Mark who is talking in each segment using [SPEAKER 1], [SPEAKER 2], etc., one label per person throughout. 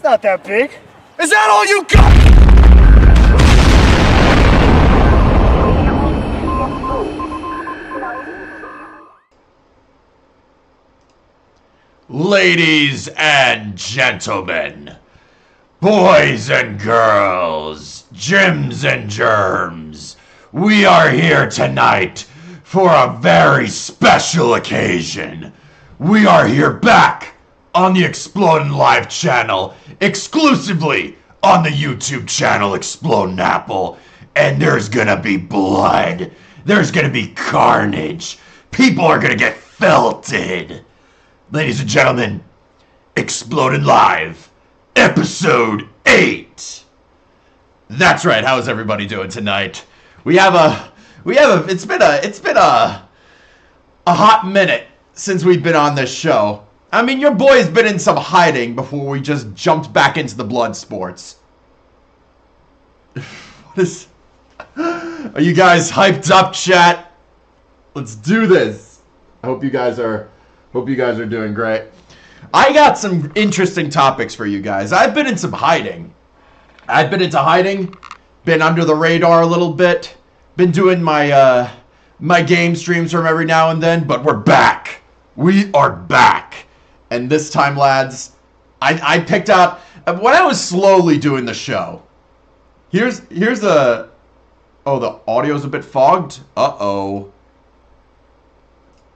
[SPEAKER 1] It's not that big.
[SPEAKER 2] Is that all you got? Ladies and gentlemen, boys and girls, gyms and germs, we are here tonight for a very special occasion. We are here back on the Xplodin Live channel, exclusively on the YouTube channel Xplodinapple, and there's gonna be blood. There's gonna be carnage. People are gonna get felted. Ladies and gentlemen, Xplodin Live, Episode 8. That's right. How is everybody doing tonight? It's been a hot minute since we've been on this show. I mean, your boy's been in some hiding before we just jumped back into the blood sports. Are you guys hyped up, chat? Let's do this. I hope you guys are doing great. I got some interesting topics for you guys. I've been in some hiding. Been under the radar a little bit. Been doing my my game streams from every now and then, but we're back. We are back. And this time, lads, I picked out when I was slowly doing the show. Here's the the audio's a bit fogged. Uh-oh.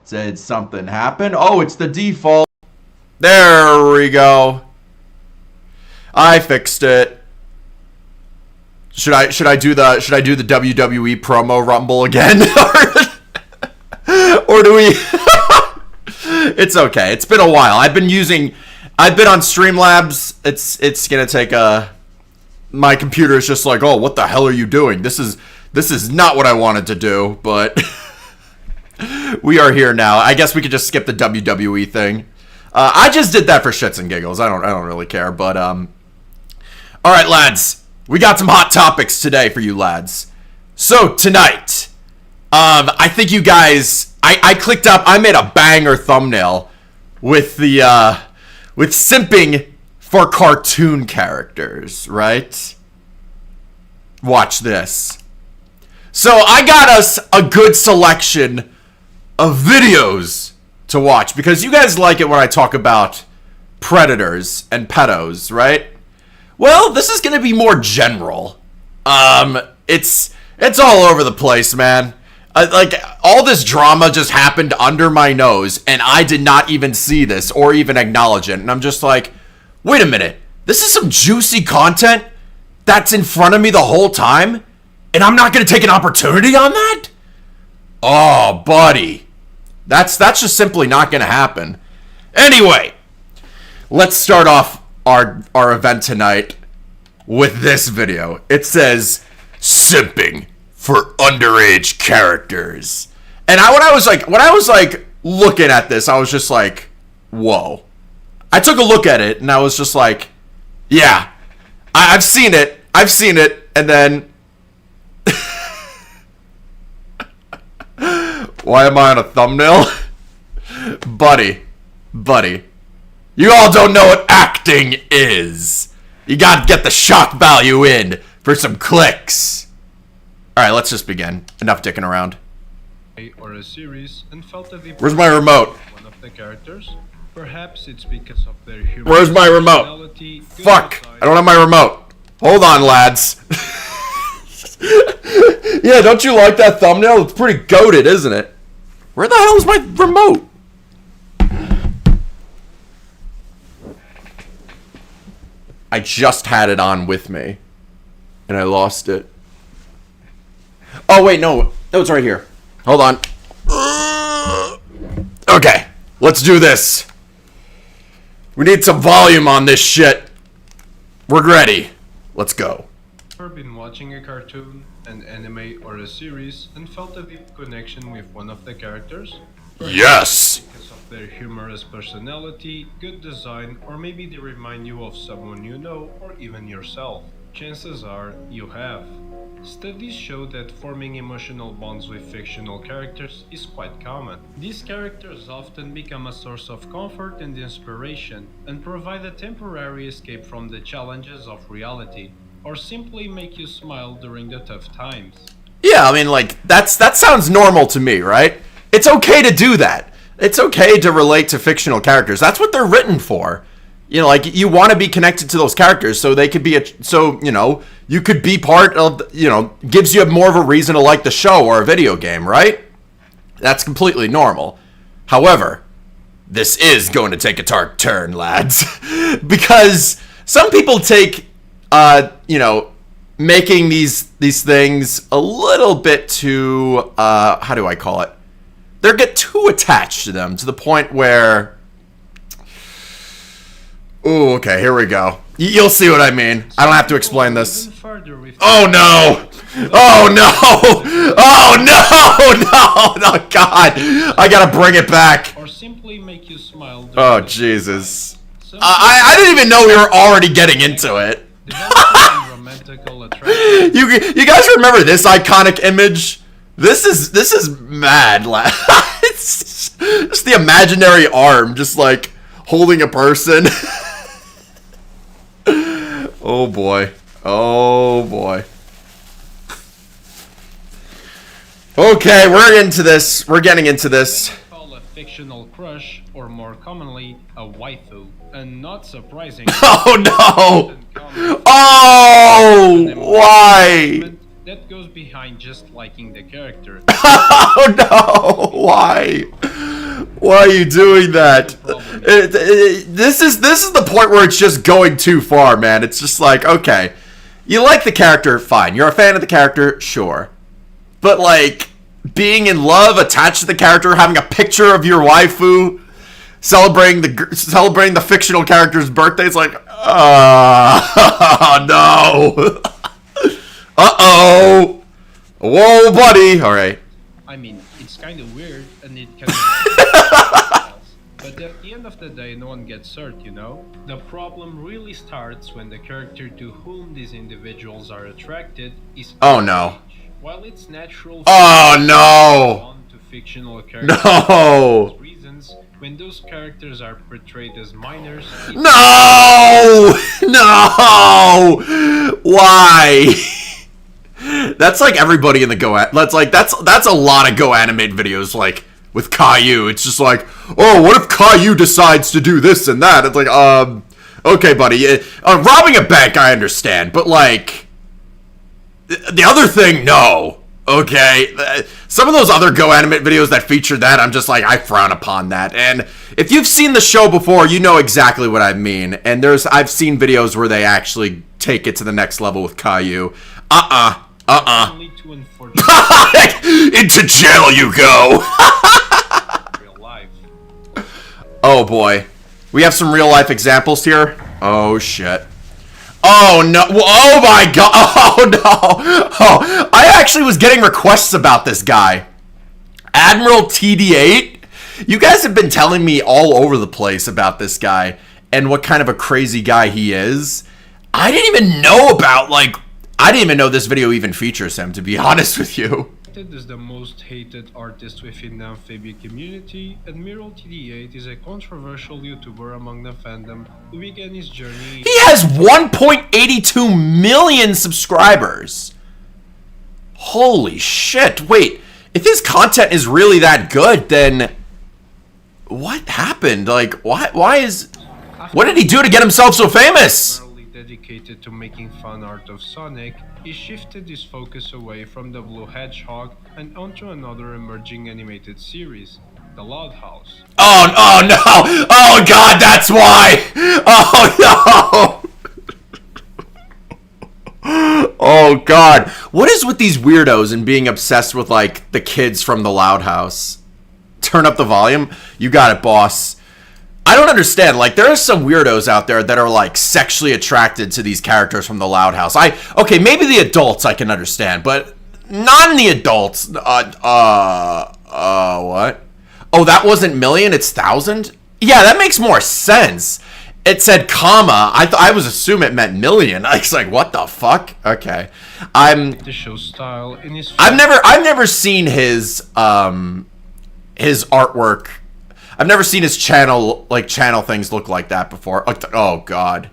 [SPEAKER 2] Did something happen? Oh, it's the default. There we go. I fixed it. Should I do the WWE promo rumble again? Or do we It's okay. It's been a while. I've been on Streamlabs. It's going to take my computer is just like, "Oh, what the hell are you doing? This is not what I wanted to do," but we are here now. I guess we could just skip the WWE thing. I just did that for shits and giggles. I don't really care, but all right, lads. We got some hot topics today for you lads. So, tonight, I think you guys I clicked up, I made a banger thumbnail with the with simping for cartoon characters, right? Watch this. So, I got us a good selection of videos to watch because you guys like it when I talk about predators and pedos, right? Well, this is gonna be more general. It's all over the place, man. Like all this drama just happened under my nose, and I did not even see this or even acknowledge it. And I'm just like, wait a minute, this is some juicy content that's in front of me the whole time, and I'm not gonna take an opportunity on that? Oh, buddy. That's just simply not going to happen. Anyway, let's start off our event tonight with this video. It says, simping for underage characters. And when I was looking at this, I was just like, whoa. I took a look at it, and I was just like, yeah, I've seen it, and then why am I on a thumbnail? Buddy. You all don't know what acting is. You gotta get the shock value in for some clicks. Alright, let's just begin. Enough dicking around.
[SPEAKER 3] Or a series and felt that
[SPEAKER 2] Where's my remote?
[SPEAKER 3] One of the characters. Perhaps it's because of their humor.
[SPEAKER 2] Where's my remote? Fuck! I don't have my remote. Hold on, lads. Yeah, don't you like that thumbnail? It's pretty goated, isn't it? Where the hell is my remote? I just had it on with me, and I lost it. Oh, wait, no, it's right here. Hold on. Okay, let's do this. We need some volume on this shit. We're ready. Let's go.
[SPEAKER 3] Ever been watching a cartoon, an anime, or a series and felt a deep connection with one of the characters?
[SPEAKER 2] Yes!
[SPEAKER 3] Because of their humorous personality, good design, or maybe they remind you of someone you know or even yourself. Chances are you have. Studies show that forming emotional bonds with fictional characters is quite common. These characters often become a source of comfort and inspiration, and provide a temporary escape from the challenges of reality, or simply make you smile during the tough times.
[SPEAKER 2] Yeah, I mean, like, that sounds normal to me, right? It's okay to do that. It's okay to relate to fictional characters. That's what they're written for. You know, like, you want to be connected to those characters so they could be, you could be part of, gives you more of a reason to like the show or a video game, right? That's completely normal. However, this is going to take a dark turn, lads. Because some people take, making these things a little bit too, how do I call it? They get too attached to them to the point where, ooh, okay, here we go. You'll see what I mean. I don't have to explain this. Oh no! Oh no! Oh no! No! Oh God! I gotta bring it back.
[SPEAKER 3] Or simply make you smile.
[SPEAKER 2] Oh Jesus! I didn't even know we were already getting into it. You guys remember this iconic image? This is mad. It's just the imaginary arm, just like holding a person. Oh boy. Oh boy. Okay, we're into this. We're getting into this.
[SPEAKER 3] Call a fictional crush, or more commonly, a waifu, and not surprising.
[SPEAKER 2] Oh no! Oh, why?
[SPEAKER 3] That goes behind just liking the character.
[SPEAKER 2] Oh no! Why? Why are you doing that? This is the point where it's just going too far, man. It's just like, okay, you like the character, fine. You're a fan of the character, sure. But like, being in love, attached to the character, having a picture of your waifu, celebrating the fictional character's birthday, it's like, no. Uh-oh. Whoa, buddy. All right.
[SPEAKER 3] I mean, it's kind of weird, and it can but at the end of the day, no one gets hurt, you know? The problem really starts when the character to whom these individuals are attracted is
[SPEAKER 2] no.
[SPEAKER 3] While it's natural
[SPEAKER 2] to
[SPEAKER 3] fictional characters
[SPEAKER 2] for
[SPEAKER 3] reasons, when those characters are portrayed as minors,
[SPEAKER 2] no! Why? That's like everybody in the that's a lot of Go Animate videos, like with Caillou. It's just like, oh, what if Caillou decides to do this and that? It's like, okay, buddy. Robbing a bank, I understand, but like the other thing, no. Okay, some of those other Go Animate videos that feature that, I'm just like, I frown upon that. And if you've seen the show before, you know exactly what I mean. And I've seen videos where they actually take it to the next level with Caillou. Into jail you go.
[SPEAKER 3] Real life.
[SPEAKER 2] Oh boy, we have some real life examples here. Oh shit. Oh no! Oh my god! Oh no! Oh, I actually was getting requests about this guy, Admiral TD8. You guys have been telling me all over the place about this guy and what kind of a crazy guy he is. I didn't even know I didn't even know this video even features him, to be honest with you.
[SPEAKER 3] Is the most hated artist within the amphibian community, Admiral TD8 is a controversial YouTuber among the fandom who began his journey.
[SPEAKER 2] He has 1.82 million subscribers. Holy shit. Wait, if his content is really that good, then what happened? Like, what did he do to get himself so famous?
[SPEAKER 3] Dedicated to making fun art of Sonic, he shifted his focus away from the Blue Hedgehog and onto another emerging animated series, The Loud House.
[SPEAKER 2] Oh no! Oh god, that's why! Oh no! Oh god. What is with these weirdos and being obsessed with like the kids from The Loud House? Turn up the volume. You got it, boss. I don't understand. Like, there are some weirdos out there that are like sexually attracted to these characters from The Loud House. Okay, maybe the adults I can understand, but not the adults. What? Oh, that wasn't million, it's thousand? Yeah, that makes more sense. It said comma. I was assuming it meant million. I was like, what the fuck? Okay.
[SPEAKER 3] The show style in his
[SPEAKER 2] I've never seen his artwork. I've never seen his channel things look like that before. Oh god.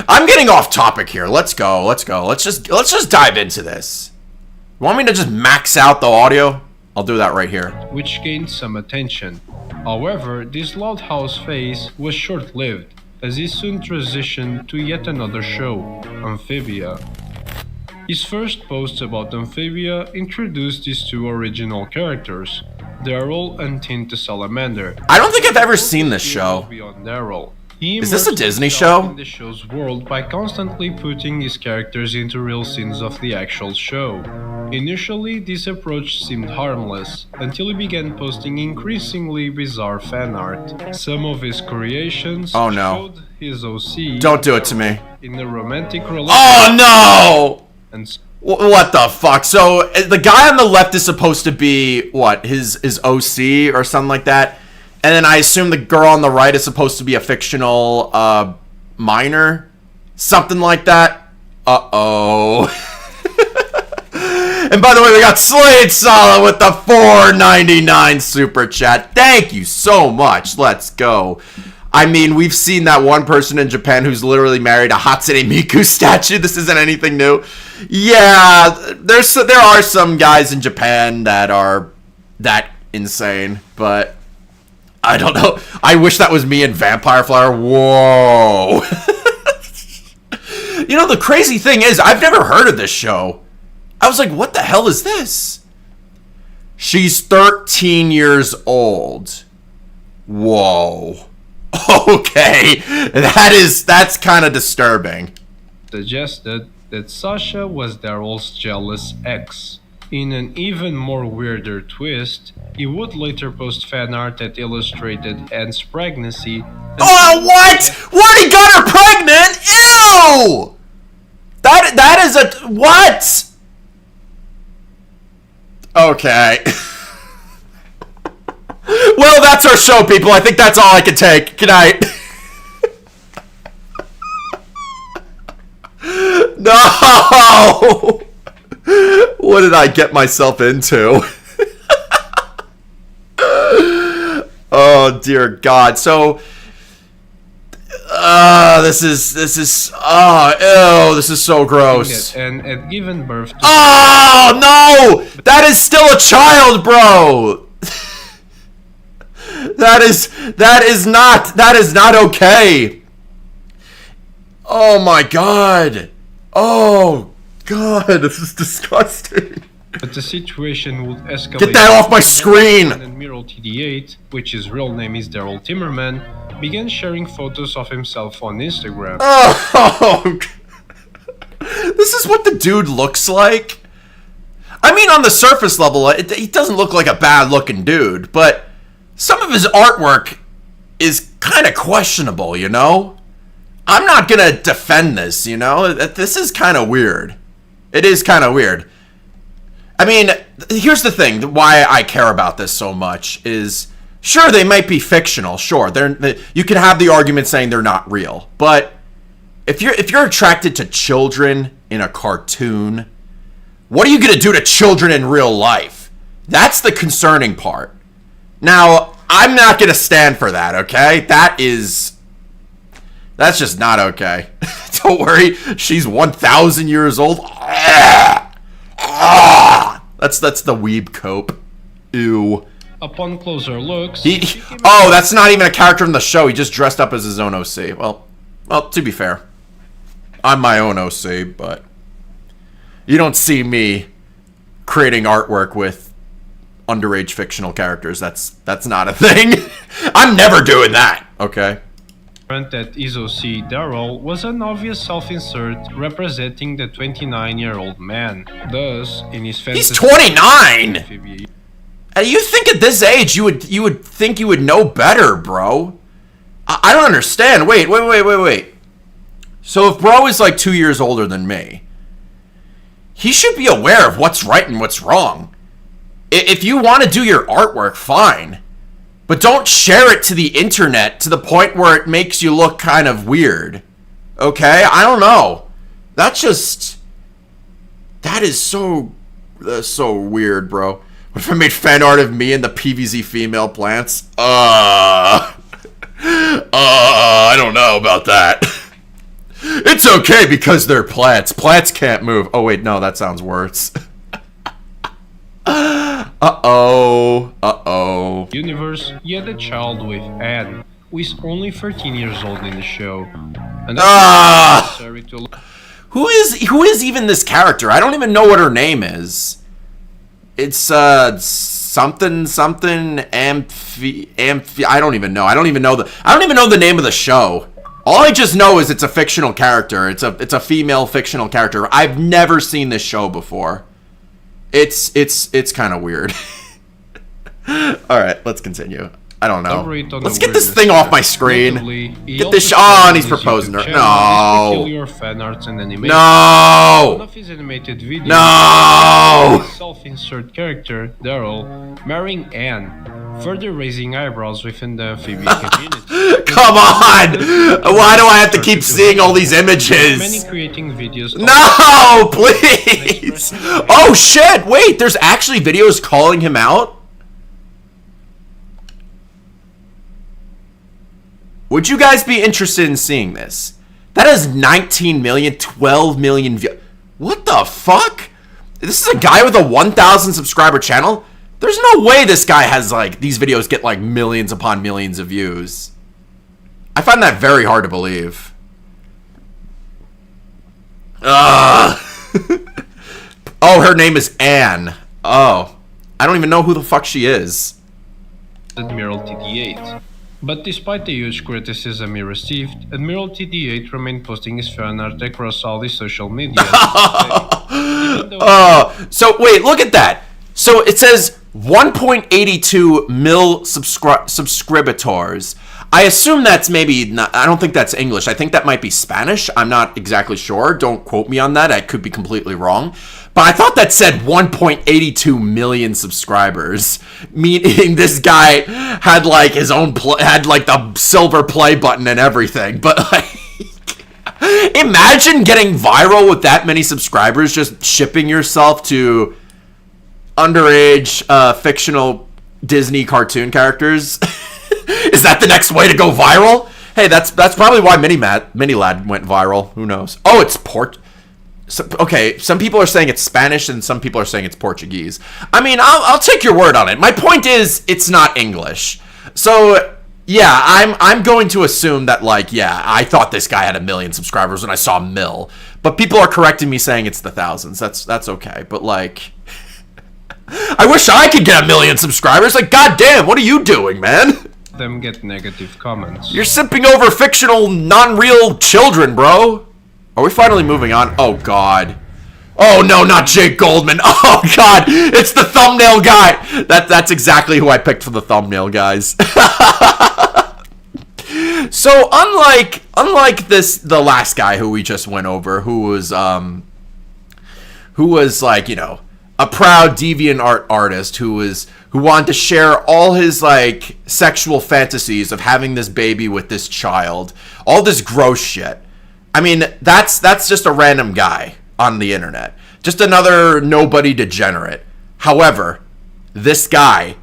[SPEAKER 2] I'm getting off topic here. Let's go. Let's just dive into this. You want me to just max out the audio? I'll do that right here.
[SPEAKER 3] which gained some attention. However, this loud house phase was short-lived, as he soon transitioned to yet another show, Amphibia. His first post about Amphibia introduced these two original characters, Daryl and Tint the Salamander.
[SPEAKER 2] I don't think I've ever seen this show.
[SPEAKER 3] Beyond Daryl. He
[SPEAKER 2] Is this a
[SPEAKER 3] immersed
[SPEAKER 2] Disney
[SPEAKER 3] himself
[SPEAKER 2] show?
[SPEAKER 3] in the show's world by constantly putting his characters into real scenes of the actual show. Initially, this approach seemed harmless, until he began posting increasingly bizarre fan art. Some of his creations showed his OC
[SPEAKER 2] Don't do it to me.
[SPEAKER 3] in a romantic relationship.
[SPEAKER 2] Oh no!
[SPEAKER 3] And
[SPEAKER 2] What the fuck? So the guy on the left is supposed to be what? His OC or something like that, and then I assume the girl on the right is supposed to be a fictional minor, something like that. Uh-oh. And by the way, we got Slade Sala with the $4.99 super chat. Thank you so much. Let's go. I mean, we've seen that one person in Japan who's literally married a Hatsune Miku statue. This isn't anything new. Yeah, there are some guys in Japan that are that insane, but I don't know. I wish that was me in Vampire Flower. Whoa. You know, the crazy thing is, I've never heard of this show. I was like, what the hell is this? She's 13 years old. Whoa. Okay. That's kind of disturbing.
[SPEAKER 3] suggested that Sasha was Daryl's jealous ex. In an even more weirder twist, he would later post fan art that illustrated Anne's pregnancy.
[SPEAKER 2] Oh, what? What? He got her pregnant? Ew! That is a... What? Okay. Well, that's our show, people. I think that's all I can take. Good night. No! What did I get myself into? Oh, dear God. So... this is so gross.
[SPEAKER 3] And had given birth to.
[SPEAKER 2] Oh no! That is still a child, bro. That is not okay. Oh my god. Oh god, this is disgusting.
[SPEAKER 3] But the situation would escalate.
[SPEAKER 2] Get that off my screen!
[SPEAKER 3] And Admiral TD8, which his real name is Daryl Timmerman, began sharing photos of himself on Instagram.
[SPEAKER 2] Oh, this is what the dude looks like. I mean, on the surface level, he doesn't look like a bad-looking dude, but some of his artwork is kind of questionable, you know? I'm not gonna defend this, you know? This is kind of weird. It is kind of weird. I mean, here's the thing, why I care about this so much is... Sure, they might be fictional. Sure, you can have the argument saying they're not real. But if you're attracted to children in a cartoon, what are you gonna do to children in real life? That's the concerning part. Now, I'm not gonna stand for that. Okay, that's just not okay. Don't worry, she's 1,000 years old. That's the weeb cope. Ew.
[SPEAKER 3] Upon closer looks,
[SPEAKER 2] that's not even a character in the show. He just dressed up as his own OC. Well, to be fair, I'm my own OC, but you don't see me creating artwork with underage fictional characters. That's not a thing. I'm never doing that. Okay.
[SPEAKER 3] that his OC Daryl was an obvious self-insert representing the 29-year-old man. Thus, in his fantasy,
[SPEAKER 2] he's 29. You think at this age you would think you would know better, bro? I don't understand. Wait. So if bro is like 2 years older than me, he should be aware of what's right and what's wrong. If you want to do your artwork, fine. But don't share it to the internet to the point where it makes you look kind of weird. Okay? I don't know. That is so weird, bro. What if I made fan art of me and the PVZ female plants? I don't know about that. It's okay because they're plants. Plants can't move. Oh, wait, no, that sounds worse. Uh-oh.
[SPEAKER 3] Universe, you had a child with Anne, who is only 13 years old in the show. And necessary to...
[SPEAKER 2] Who is even this character? I don't even know what her name is. It's something amphi. I don't even know. I don't even know the name of the show. All I just know is it's a fictional character. It's a female fictional character. I've never seen this show before. It's kind of weird. All right, let's continue. I don't know. Let's get this thing off my screen. Get this. Oh, and he's proposing her. No.
[SPEAKER 3] Your fan arts and animation.
[SPEAKER 2] No.
[SPEAKER 3] One of his animated videos.
[SPEAKER 2] No.
[SPEAKER 3] Self-insert character Daryl marrying Anne, further raising eyebrows within the amphibian community.
[SPEAKER 2] Come on! Why do I have to keep seeing all these images?
[SPEAKER 3] Many creating videos.
[SPEAKER 2] No, please. Oh shit! Wait, there's actually videos calling him out. Would you guys be interested in seeing this? That has 19 million, 12 million views. What the fuck? This is a guy with a 1,000 subscriber channel? There's no way this guy has, like, these videos get, like, millions upon millions of views. I find that very hard to believe. Oh, her name is Anne. Oh. I don't even know who the fuck she is.
[SPEAKER 3] Admiral TD8. But despite the huge criticism he received, Admiral TD8 remained posting his fan art across all his social media.
[SPEAKER 2] So wait, look at that. So it says 1.82 mil subscribers. I assume that's maybe not, I don't think that's English. I think that might be Spanish. I'm not exactly sure. Don't quote me on that. I could be completely wrong. But I thought that said 1.82 million subscribers, meaning this guy had like his own had like the silver play button and everything. But like, imagine getting viral with that many subscribers, just shipping yourself to underage fictional Disney cartoon characters. Is that the next way to go viral? Hey, that's probably why Mini-Lad went viral. Who knows? Oh, it's okay, some people are saying it's Spanish and some people are saying it's Portuguese. I mean, I'll take your word on it. My point is, it's not English. So, yeah, I'm going to assume that, like, yeah, I thought this guy had 1 million subscribers when I saw Mill. But people are correcting me saying it's the thousands. That's okay. But, like, I wish I could get 1 million subscribers. Like, goddamn, what are you doing, man?
[SPEAKER 3] Them get negative comments.
[SPEAKER 2] You're simping over fictional, non-real children, bro. Are we finally moving on? Oh, God. Oh, no, not Jake Goldman. Oh, God. It's the thumbnail guy. That's exactly who I picked for the thumbnail, guys. So, unlike the last guy who we just went over, who was like, you know, a proud deviant artist who wanted to share all his like sexual fantasies of having this baby with this child, all this gross shit. I mean, that's just a random guy on the internet, just another nobody degenerate. However, this guy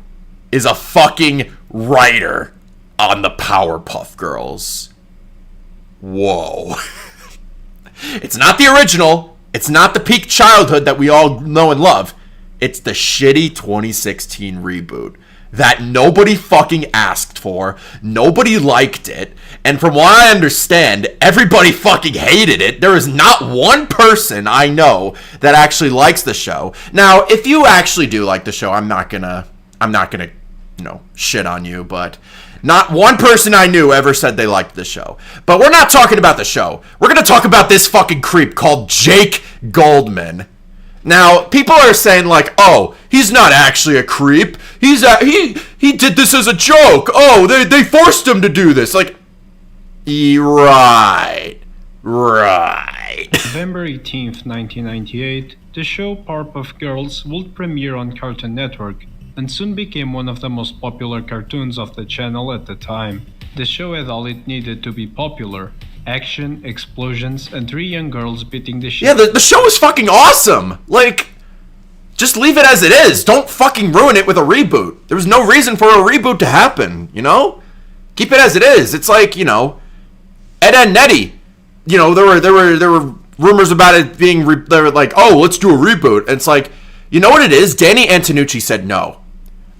[SPEAKER 2] is a fucking writer on the Powerpuff Girls. Whoa. It's not the original. It's not the peak childhood that we all know and love. It's the shitty 2016 reboot that nobody fucking asked for. Nobody liked it. And from what I understand, everybody fucking hated it. There is not one person I know that actually likes the show. Now, if you actually do like the show, I'm not gonna, you know, shit on you, but not one person I knew ever said they liked the show. But we're not talking about the show. We're gonna talk about this fucking creep called Jake Goldman. Now, people are saying like, oh, he's not actually a creep. He did this as a joke. Oh, they forced him to do this. Like, right.
[SPEAKER 3] November 18th, 1998, the show Powerpuff Girls would premiere on Cartoon Network, and soon became one of the most popular cartoons of the channel at the time. The show had all it needed to be popular: action, explosions, and 3 young girls beating the shit.
[SPEAKER 2] Yeah, the show is fucking awesome. Like, just leave it as it is. Don't fucking ruin it with a reboot. There was no reason for a reboot to happen, you know? Keep it as it is. It's like, you know, Ed, Edd n Eddy. You know, there were rumors about it being they were like, "Oh, let's do a reboot." And it's like, you know what it is? Danny Antonucci said no.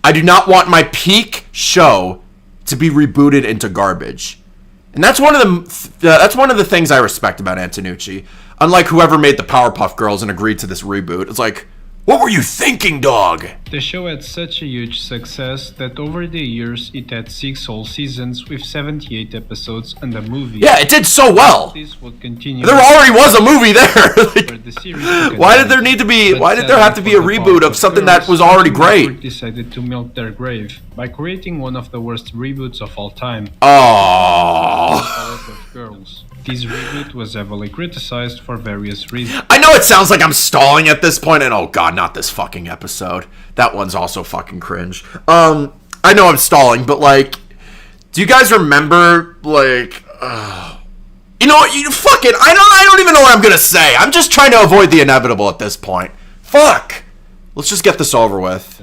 [SPEAKER 2] I do not want my peak show to be rebooted into garbage. And that's one of the things I respect about Antonucci. Unlike whoever made the Powerpuff Girls and agreed to this reboot. It's like, what were you thinking, dog?
[SPEAKER 3] The show had such a huge success that over the years it had 6 whole seasons with 78 episodes and a movie.
[SPEAKER 2] Yeah, it did so well.
[SPEAKER 3] This would continue.
[SPEAKER 2] There already was a movie there. Like,
[SPEAKER 3] the series
[SPEAKER 2] why did there need to be? Why did there have to be a reboot of something that was already great?
[SPEAKER 3] Decided to milk their grave by creating one of the worst reboots of all time.
[SPEAKER 2] Oh.
[SPEAKER 3] Powerpuff Girls. This reboot was heavily criticized for various reasons.
[SPEAKER 2] I know it sounds like I'm stalling at this point, and oh god, not this fucking episode. That one's also fucking cringe. I know I'm stalling, but like, do you guys remember, like, you know what, you fucking, I don't even know what I'm gonna say. I'm just trying to avoid the inevitable at this point. Fuck! Let's just get this over with.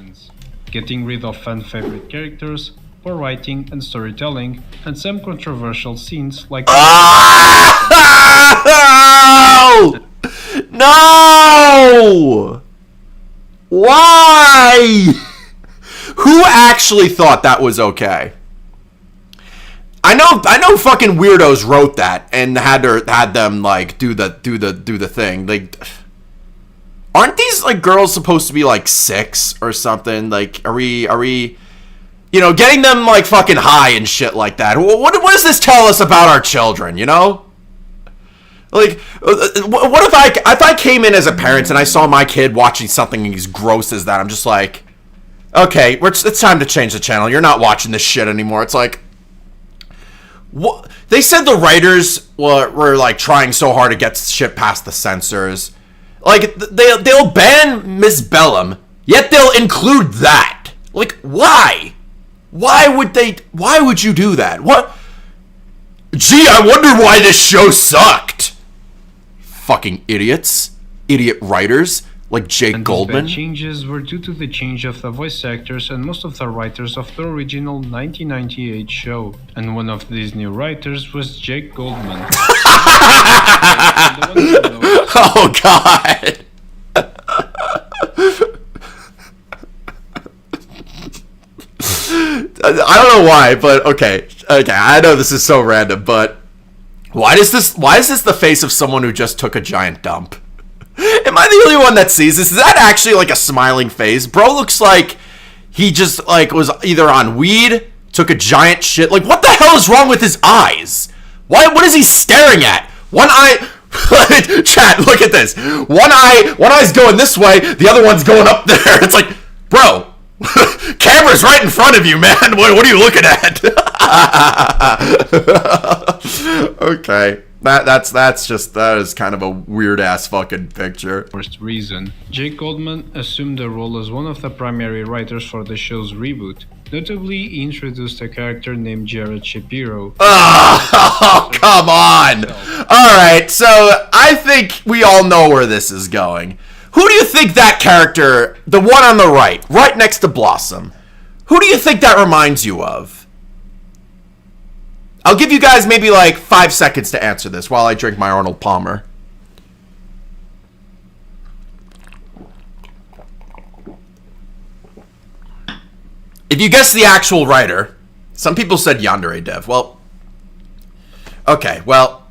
[SPEAKER 3] Getting rid of fan favorite characters, poor writing and storytelling, and some controversial scenes like...
[SPEAKER 2] No! Why? Who actually thought that was okay? I know fucking weirdos wrote that and had them like do the thing. Like, aren't these like girls supposed to be like 6 or something? Like, are we you know, getting them like fucking high and shit like that? What does this tell us about our children, you know? Like, what if I came in as a parent and I saw my kid watching something as gross as that? I'm just like, okay, it's time to change the channel. You're not watching this shit anymore. It's like, what? They said the writers were like trying so hard to get shit past the censors. Like, they'll ban Miss Bellum, yet they'll include that. Like, why? Why would you do that? What? Gee, I wonder why this show sucked. Fucking idiots. Idiot writers like Jake Goldman.
[SPEAKER 3] The changes were due to the change of the voice actors and most of the writers of the original 1998 show. And one of these new writers was Jake Goldman.
[SPEAKER 2] Oh god. I don't know why, but okay, I know this is so random, but why is this the face of someone who just took a giant dump? Am I the only one that sees this? Is that actually like a smiling face? Bro looks like he just like was either on weed, took a giant shit. Like, what the hell is wrong with his eyes? What is he staring at? One eye. Chat, look at this. One eye's going this way, the other one's going up there. It's like, bro, camera's right in front of you, man. What are you looking at? Okay, that is kind of a weird ass fucking picture.
[SPEAKER 3] First reason, Jake Goldman assumed the role as one of the primary writers for the show's reboot. Notably, he introduced a character named Jared Shapiro.
[SPEAKER 2] Oh, come on! Alright, so I think we all know where this is going. Who do you think that character, the one on the right next to Blossom, who do you think that reminds you of? I'll give you guys maybe like 5 seconds to answer this while I drink my Arnold Palmer. If you guess the actual writer, some people said Yandere Dev. Well, okay, well,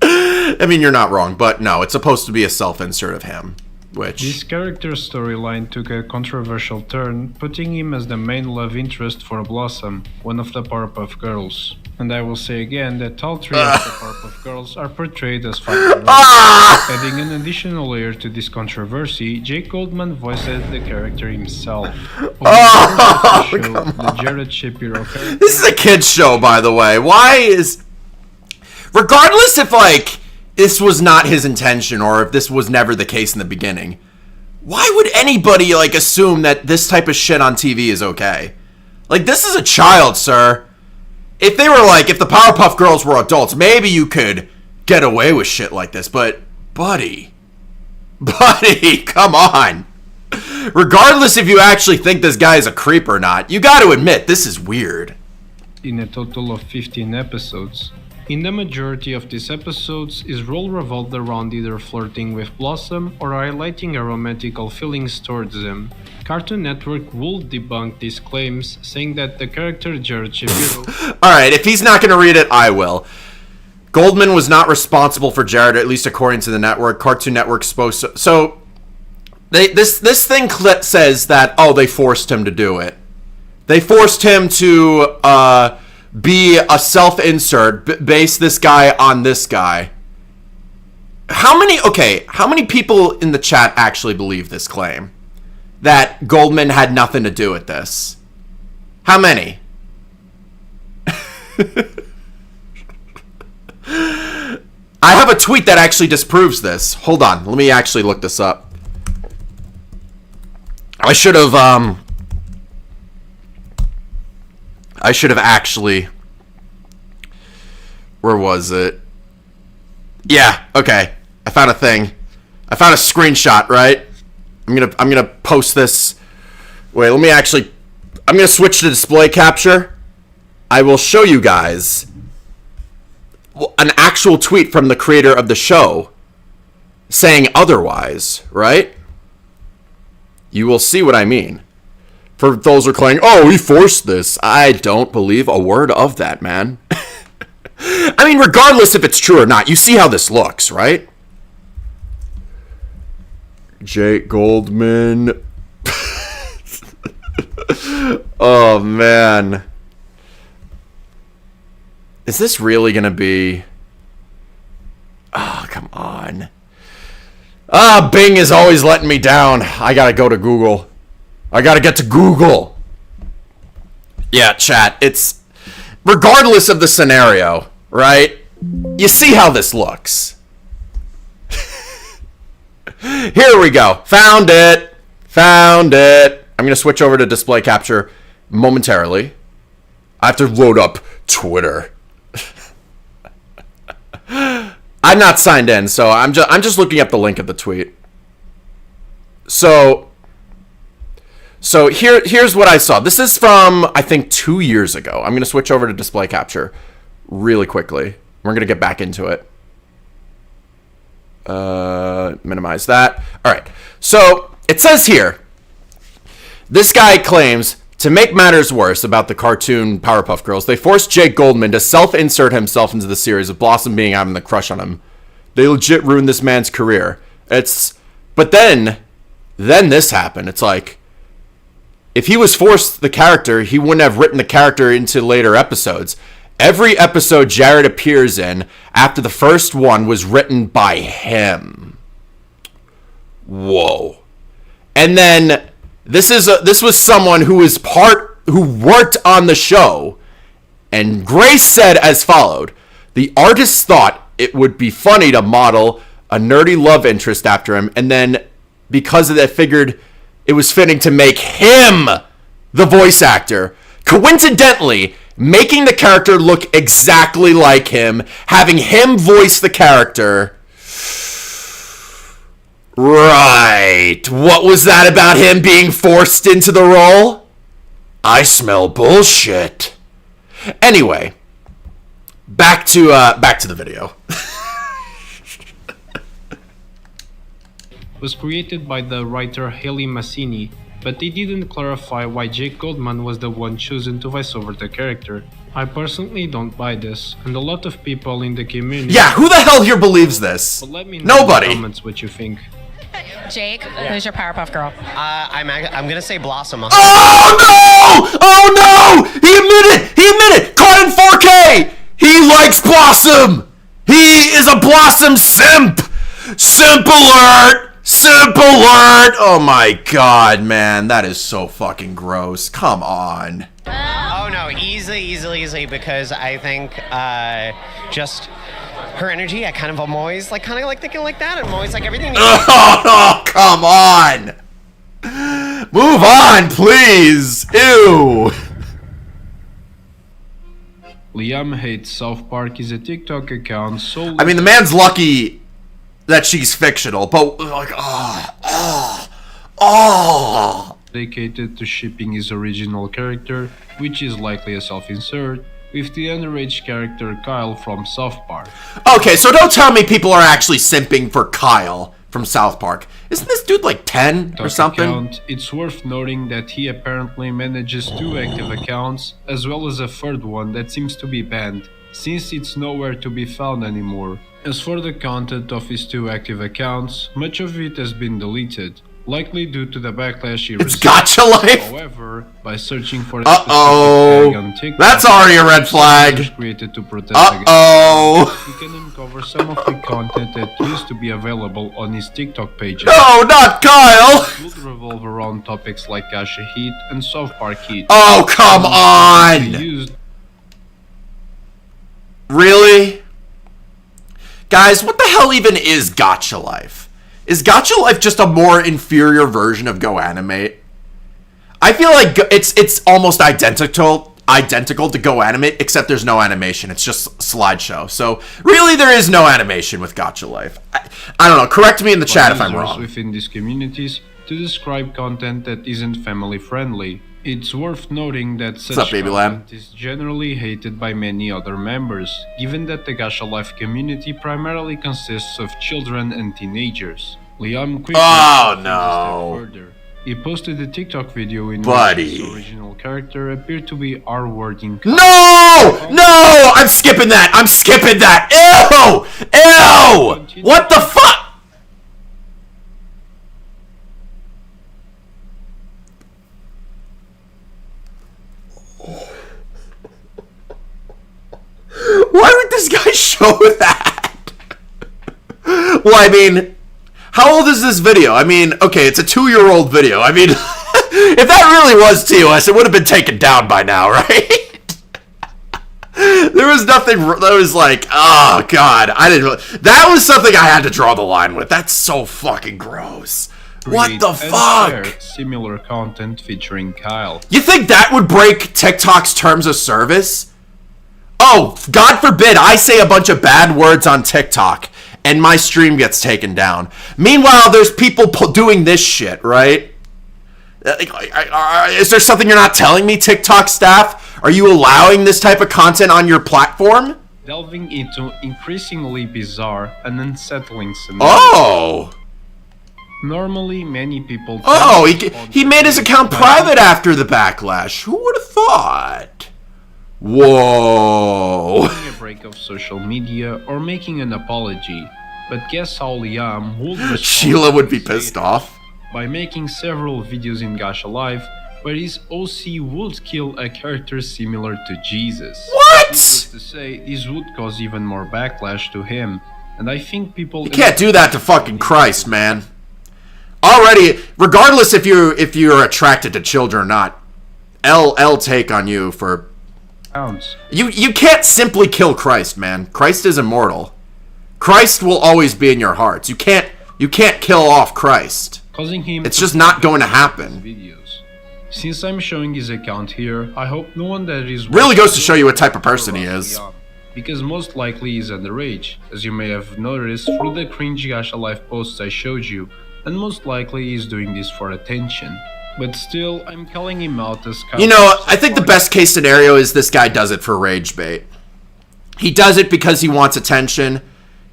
[SPEAKER 2] I mean, you're not wrong, but no, it's supposed to be a self-insert of him, which...
[SPEAKER 3] This character's storyline took a controversial turn, putting him as the main love interest for Blossom, one of the Powerpuff Girls. And I will say again that all 3 of the Powerpuff Girls are portrayed as fighting women. Adding an additional layer to this controversy, Jake Goldman voiced the character himself. The Jared Shapiro character...
[SPEAKER 2] This is a kid's show, by the way. Why is... Regardless if, like, this was not his intention or if this was never the case in the beginning, Why would anybody, like, assume that this type of shit on TV is okay? Like, this is a child, sir. If they were like, if the Powerpuff Girls were adults, maybe you could get away with shit like this, but, buddy, come on. Regardless if you actually think this guy is a creep or not, you gotta admit, this is weird.
[SPEAKER 3] In a total of 15 episodes. In the majority of these episodes, his role revolved around either flirting with Blossom or highlighting her romantical feelings towards him. Cartoon Network would debunk these claims, saying that the character Jared Shapiro...
[SPEAKER 2] Alright, if he's not gonna read it, I will. Goldman was not responsible for Jared, at least according to the network. Cartoon Network's supposed to... So, this thing says that, oh, they forced him to do it. They forced him to, be a self-insert, base this guy on this guy. How many people in the chat actually believe this claim? That Goldman had nothing to do with this? How many? I have a tweet that actually disproves this. Hold on, let me actually look this up. I should have actually... Where was it? Yeah, okay. I found a thing. I found a screenshot, right? I'm gonna post this. Wait, let me actually... I'm gonna switch to display capture. I will show you guys an actual tweet from the creator of the show saying otherwise, right? You will see what I mean. For those who are claiming, oh, he forced this. I don't believe a word of that, man. I mean, regardless if it's true or not, you see how this looks, right? Jake Goldman. Oh, man. Is this really gonna be... Oh, come on. Ah, Bing is always letting me down. I gotta go to Google. I gotta get to Google. Yeah, chat, it's... Regardless of the scenario, right? You see how this looks. Here we go. Found it. Found it. I'm going to switch over to display capture momentarily. I have to load up Twitter. I'm not signed in, so I'm just looking up the link of the tweet. So here's what I saw. This is from, I think, 2 years ago. I'm going to switch over to display capture really quickly. We're going to get back into it. Minimize that. All right. So it says here, this guy claims, to make matters worse about the cartoon Powerpuff Girls, they forced Jake Goldman to self-insert himself into the series, with Blossom being having the crush on him. They legit ruined this man's career. But then this happened. It's like, if he was forced the character, he wouldn't have written the character into later episodes. Every episode Jared appears in after the first one was written by him. Whoa. And then this was someone who worked on the show, and Grace said as followed: the artist thought it would be funny to model a nerdy love interest after him, and then because of that figured it was fitting to make him the voice actor. Coincidentally, making the character look exactly like him, having him voice the character. Right. What was that about him being forced into the role? I smell bullshit. Anyway, back to the video.
[SPEAKER 3] Was created by the writer Haley Massini, but they didn't clarify why Jake Goldman was the one chosen to voice over the character. I personally don't buy this, and a lot of people in the community...
[SPEAKER 2] Yeah, who the hell here believes this?
[SPEAKER 3] But let me know
[SPEAKER 2] Nobody.
[SPEAKER 3] in the comments what you think.
[SPEAKER 1] Jake, who's your Powerpuff Girl?
[SPEAKER 4] I'm gonna say Blossom.
[SPEAKER 2] Oh no! Oh no! He admitted! Caught in 4K! He likes Blossom! He is a Blossom simp! Simp alert! Simp alert! Oh my god, man. That is so fucking gross. Come on.
[SPEAKER 4] Oh no, easily, because I think just her energy, I kind of am always like thinking like that. I'm always like everything.
[SPEAKER 2] Oh, come on. Move on, please. Ew.
[SPEAKER 3] Liam Hates South Park is a TikTok account solely
[SPEAKER 2] I mean, the man's lucky that she's fictional, but like,
[SPEAKER 3] dedicated to shipping his original character, which is likely a self-insert, with the underage character Kyle from South Park.
[SPEAKER 2] Okay, so don't tell me people are actually simping for Kyle from South Park. Isn't this dude like 10 or something?
[SPEAKER 3] Account, it's worth noting that he apparently manages 2 active accounts, as well as a third one that seems to be banned, since it's nowhere to be found anymore. As for the content of his 2 active accounts, much of it has been deleted, likely due to the backlash he
[SPEAKER 2] It's
[SPEAKER 3] received.
[SPEAKER 2] Gacha Life?
[SPEAKER 3] However, by searching for a
[SPEAKER 2] Uh-oh.
[SPEAKER 3] specific tag on TikTok,
[SPEAKER 2] That's already a red flag.
[SPEAKER 3] created to protest
[SPEAKER 2] Uh-oh.
[SPEAKER 3] against, you can uncover some of the content that used to be available on his TikTok pages.
[SPEAKER 2] No, not Kyle.
[SPEAKER 3] It would revolve around topics like Gacha Heat and South Park Heat.
[SPEAKER 2] Oh, come
[SPEAKER 3] They
[SPEAKER 2] on.
[SPEAKER 3] used
[SPEAKER 2] Really? Guys, what the hell even is Gacha Life? Is Gacha Life just a more inferior version of Go Animate? I feel like it's almost identical to Go Animate, except there's no animation. It's just slideshow. So really, there is no animation with Gacha Life. I don't know. Correct me in the chat if I'm
[SPEAKER 3] users
[SPEAKER 2] wrong.
[SPEAKER 3] within these communities to describe content that isn't family friendly. It's worth noting that such
[SPEAKER 2] up, baby lamb?
[SPEAKER 3] content is generally hated by many other members, given that the Gacha Life community primarily consists of children and teenagers. Liam quickly
[SPEAKER 2] Oh,
[SPEAKER 3] took things a
[SPEAKER 2] no.
[SPEAKER 3] step further. He posted a TikTok video in
[SPEAKER 2] Buddy.
[SPEAKER 3] which his original character appeared to be R-wording.
[SPEAKER 2] No! No! I'm skipping that! I'm skipping that! Ew! Ew! What the fuck? Why would this guy show that? Well, I mean, how old is this video? I mean, okay, it's a 2-year-old video. I mean, if that really was TOS, it would have been taken down by now, right? There was nothing that was like, oh, God, I didn't really... That was something I had to draw the line with. That's so fucking gross. What the
[SPEAKER 3] and
[SPEAKER 2] fuck?
[SPEAKER 3] share similar content featuring Kyle.
[SPEAKER 2] You think that would break TikTok's terms of service? Oh, God forbid I say a bunch of bad words on TikTok and my stream gets taken down. Meanwhile, there's people doing this shit, right? Is there something you're not telling me, TikTok staff? Are you allowing this type of content on your platform?
[SPEAKER 3] Delving into increasingly bizarre and unsettling scenarios.
[SPEAKER 2] Oh!
[SPEAKER 3] Normally, many people...
[SPEAKER 2] Oh, he made his account private after the backlash. Who would have thought? Whoa.
[SPEAKER 3] Taking a break of social media or making an apology. But guess how Liam would respond?
[SPEAKER 2] Sheila would be pissed off.
[SPEAKER 3] By making several videos in Gacha Life where his OC would kill a character similar to Jesus.
[SPEAKER 2] What?
[SPEAKER 3] Needless to say, this would cause even more backlash to him. And I think people...
[SPEAKER 2] You can't do that to fucking Christ, man. Already, regardless if you're attracted to children or not, L take on you for... You can't simply kill Christ, man. Christ is immortal. Christ will always be in your hearts. You can't kill off Christ.
[SPEAKER 3] Causing him
[SPEAKER 2] It's just not going to happen.
[SPEAKER 3] videos. Since I'm showing his account here, I hope no one that is
[SPEAKER 2] Really goes to show you what type of person he is.
[SPEAKER 3] Because most likely he's underage, as you may have noticed through the cringe Gacha Life posts I showed you, and most likely he's doing this for attention. But still, I'm calling him out as kind
[SPEAKER 2] You know, I think the best case scenario is this guy does it for rage bait. He does it because he wants attention.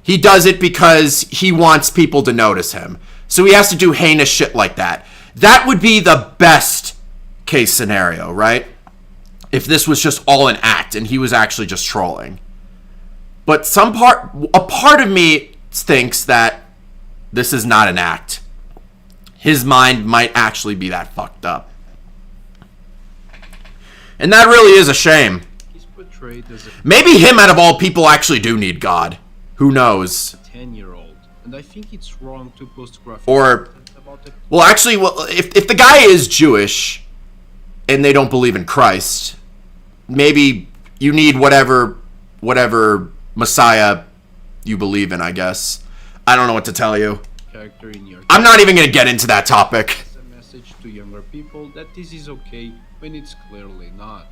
[SPEAKER 2] He does it because he wants people to notice him. So he has to do heinous shit like that. That would be the best case scenario, right? If this was just all an act and he was actually just trolling. But a part of me thinks that this is not an act. His mind might actually be that fucked up. And that really is a shame.
[SPEAKER 3] He's portrayed as a
[SPEAKER 2] Maybe him out of all people actually do need God. Who knows?
[SPEAKER 3] 10-year-old, and I think it's wrong to post graphic
[SPEAKER 2] Or,
[SPEAKER 3] content about
[SPEAKER 2] well, actually, if the guy is Jewish and they don't believe in Christ, maybe you need whatever Messiah you believe in, I guess. I don't know what to tell you.
[SPEAKER 3] Character in your
[SPEAKER 2] I'm not even going to get into that topic.
[SPEAKER 3] a message to younger people that this is okay when it's clearly not.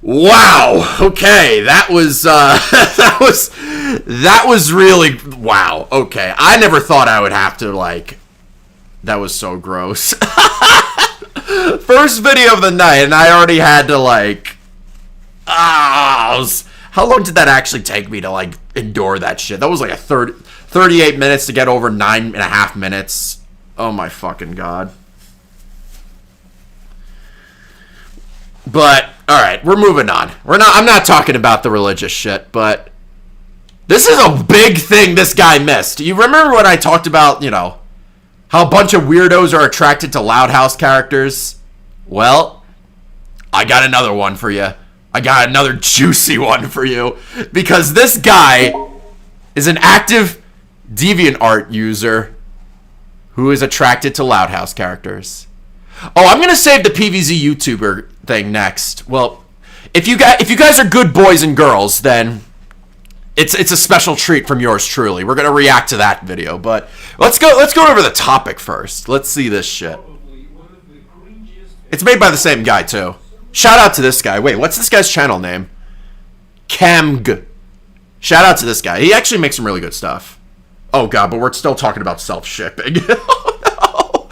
[SPEAKER 2] Wow. Okay, that was that was really wow. Okay, I never thought I would have to like. That was so gross. First video of the night, and I already had to like. How long did that actually take me to like endure that shit? That was like a 38 minutes to get over 9.5 minutes. Oh my fucking god. But all right, we're moving on. I'm not talking about the religious shit, but this is a big thing this guy missed. You remember when I talked about, you know, how a bunch of weirdos are attracted to Loud House characters? Well, I got another one for you. I got another juicy one for you. Because this guy is an active DeviantArt user who is attracted to Loud House characters. Oh, I'm gonna save the PVZ YouTuber thing next. Well, if you guys are good boys and girls, then it's a special treat from yours truly. We're gonna react to that video, but let's go over the topic first. Let's see this shit. It's made by the same guy too. Shout out to this guy. Wait, what's this guy's channel name? Camg. Shout out to this guy. He actually makes some really good stuff. Oh god, but we're still talking about self-shipping. Oh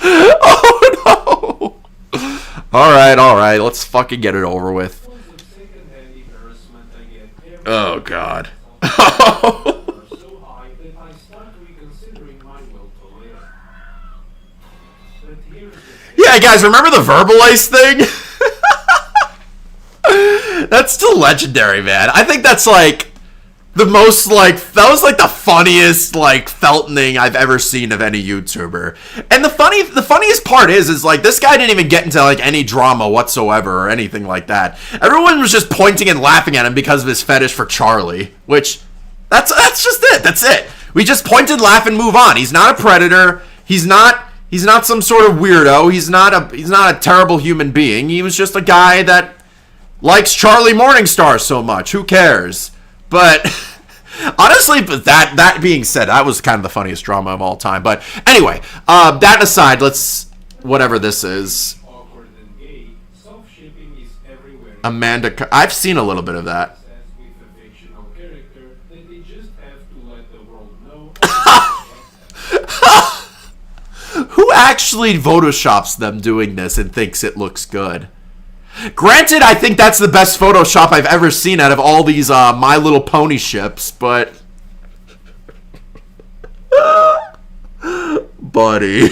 [SPEAKER 2] no. Oh no. Alright, let's fucking get it over with. Oh god. Yeah, guys, remember the Verbalize thing? That's still legendary, man. I think that's like the most like that was like the funniest like feltoning I've ever seen of any YouTuber. And the funniest part is like this guy didn't even get into like any drama whatsoever or anything like that. Everyone was just pointing and laughing at him because of his fetish for Charlie, which that's just it. That's it. We just point and laugh and move on. He's not a predator. He's not some sort of weirdo. He's not a terrible human being. He was just a guy that likes Charlie Morningstar so much. Who cares? But honestly, but that being said, that was kind of the funniest drama of all time. But anyway, that aside, let's whatever this is. Amanda, I've seen a little bit of that. Who actually photoshops them doing this and thinks it looks good? Granted, I think that's the best Photoshop I've ever seen out of all these My Little Pony ships, but buddy,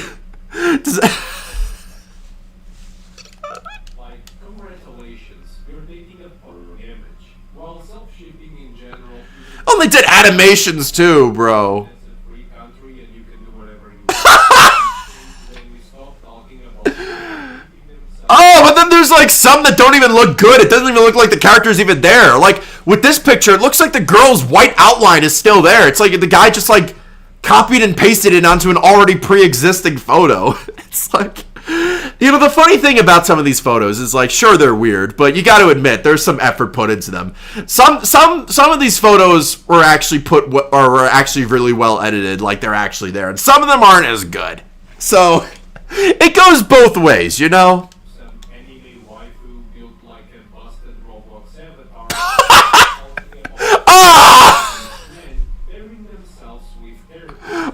[SPEAKER 3] congratulations, you're dating a photo image. While self-shipping in general,
[SPEAKER 2] oh, they did animations too, bro.
[SPEAKER 3] it's a free country and you can do whatever you want. Then we stop talking about
[SPEAKER 2] Oh, but then there's like some that don't even look good. It doesn't even look like the character's even there. Like with this picture, it looks like the girl's white outline is still there. It's like the guy just like copied and pasted it onto an already pre-existing photo. It's like, you know, the funny thing about some of these photos is like, sure, they're weird, but you got to admit there's some effort put into them. Some of these photos were actually were actually really well edited, like they're actually there, and some of them aren't as good. So it goes both ways, you know.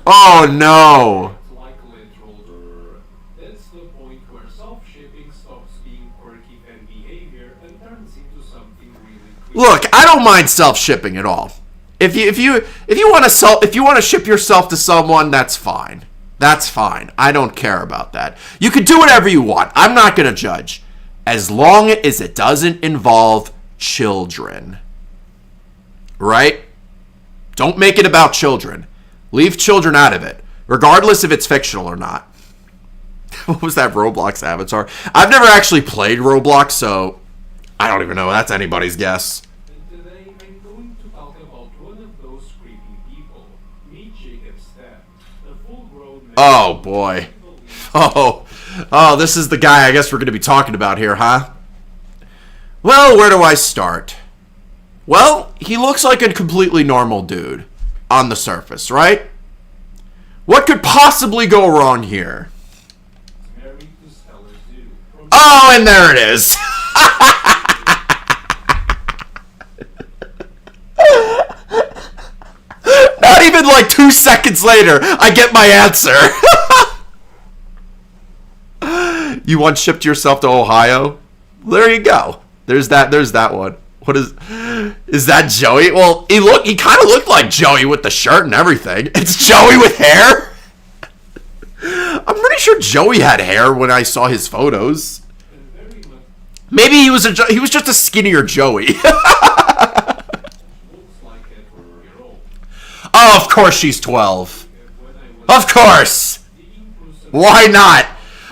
[SPEAKER 2] Oh no!
[SPEAKER 3] That's the point where self-shipping stops being quirky fan behavior and turns into something really creepy.
[SPEAKER 2] Look, I don't mind self-shipping at all. If you want to ship yourself to someone, that's fine. That's fine. I don't care about that. You can do whatever you want. I'm not gonna judge, as long as it doesn't involve children. Right? Don't make it about children. Leave children out of it, regardless if it's fictional or not. What was that Roblox avatar? I've never actually played Roblox, so I don't even know. That's anybody's guess.
[SPEAKER 3] And today I'm going to talk about one of those creepy people. Meet Jacob Stapp, a full-grown man.
[SPEAKER 2] Oh boy. Oh, this is the guy I guess we're going to be talking about here, huh? Well, where do I start? Well, he looks like a completely normal dude on the surface, right? What could possibly go wrong here? Oh, and there it is. Not even like 2 seconds later, I get my answer. You once shipped yourself to Ohio? There you go. There's that one. What is that Joey? Well, he kind of looked like Joey with the shirt and everything. It's Joey with hair? I'm pretty sure Joey had hair when I saw his photos. Maybe he was just a skinnier Joey. Oh, of course she's 12. Of course. Why not?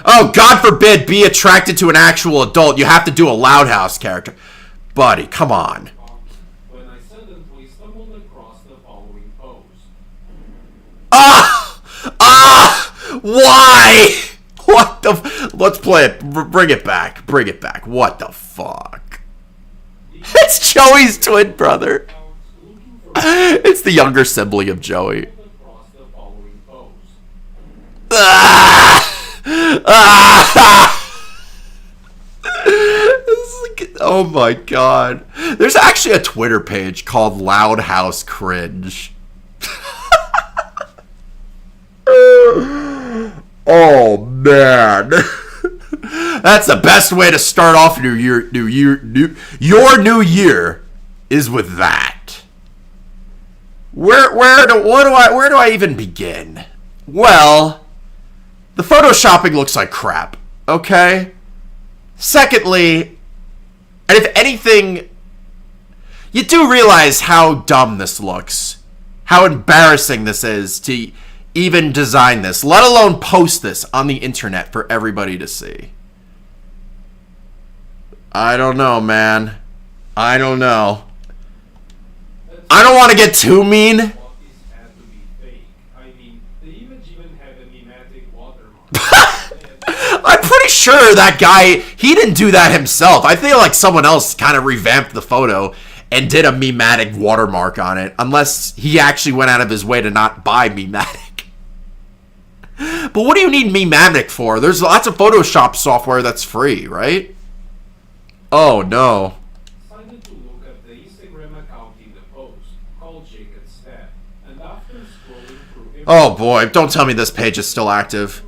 [SPEAKER 2] Oh, God forbid be attracted to an actual adult. You have to do a Loud House character. Buddy, come on.
[SPEAKER 5] When I suddenly stumbled across the following post.
[SPEAKER 2] Why? What the? Let's play it. Bring it back. Bring it back. What the fuck? It's Joey's twin brother. It's the younger sibling of Joey. Oh my god. There's actually a Twitter page called Loud House Cringe. Oh man. That's the best way to start off your new year is with that. Where do I even begin? Well, the photoshopping looks like crap, okay? Secondly, and if anything, you do realize how dumb this looks. How embarrassing this is to even design this, let alone post this on the internet for everybody to see. I don't know, man. I don't know. I don't want to get too mean. I'm pretty sure that guy, he didn't do that himself. I feel like someone else kind of revamped the photo and did a mematic watermark on it, unless he actually went out of his way to not buy mematic. But what do you need mematic for? There's lots of Photoshop software that's free, right? Oh no. Oh boy, don't tell me this page is still active.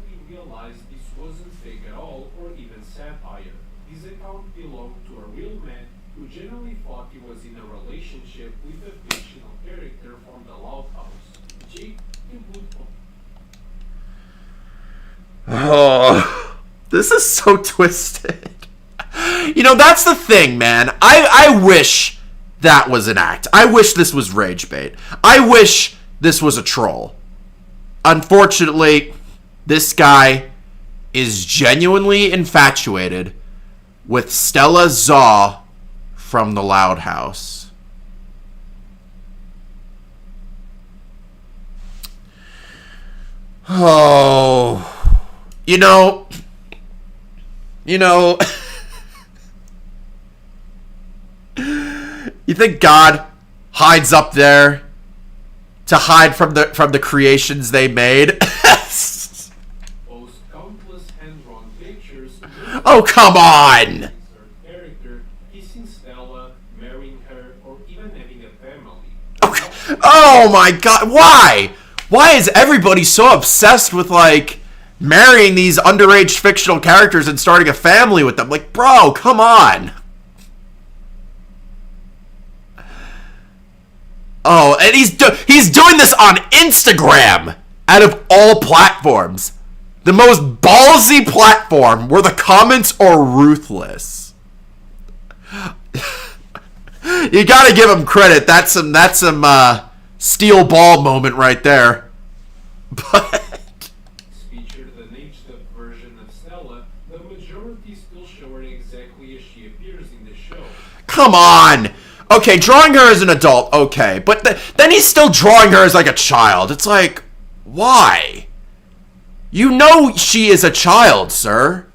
[SPEAKER 2] Oh, this is so twisted. You know, that's the thing, man. I wish that was an act. I wish this was rage bait. I wish this was a troll. Unfortunately, this guy is genuinely infatuated with Stella Zaw from the Loud House. Oh, you know, you think God hides up there to hide from the creations they made? Oh, come on! Oh my god, why? Why is everybody so obsessed with, like, marrying these underage fictional characters and starting a family with them? Like, bro, come on. Oh, and he's doing this on Instagram, out of all platforms. The most ballsy platform where the comments are ruthless. You gotta give him credit. That's some steel ball moment right there. But
[SPEAKER 5] featured the aged-up version of Stella, the majority still show her exactly as she appears in the show.
[SPEAKER 2] Come on. Okay, drawing her as an adult, okay, but then he's still drawing her as like a child. It's like, why? You know she is a child, sir.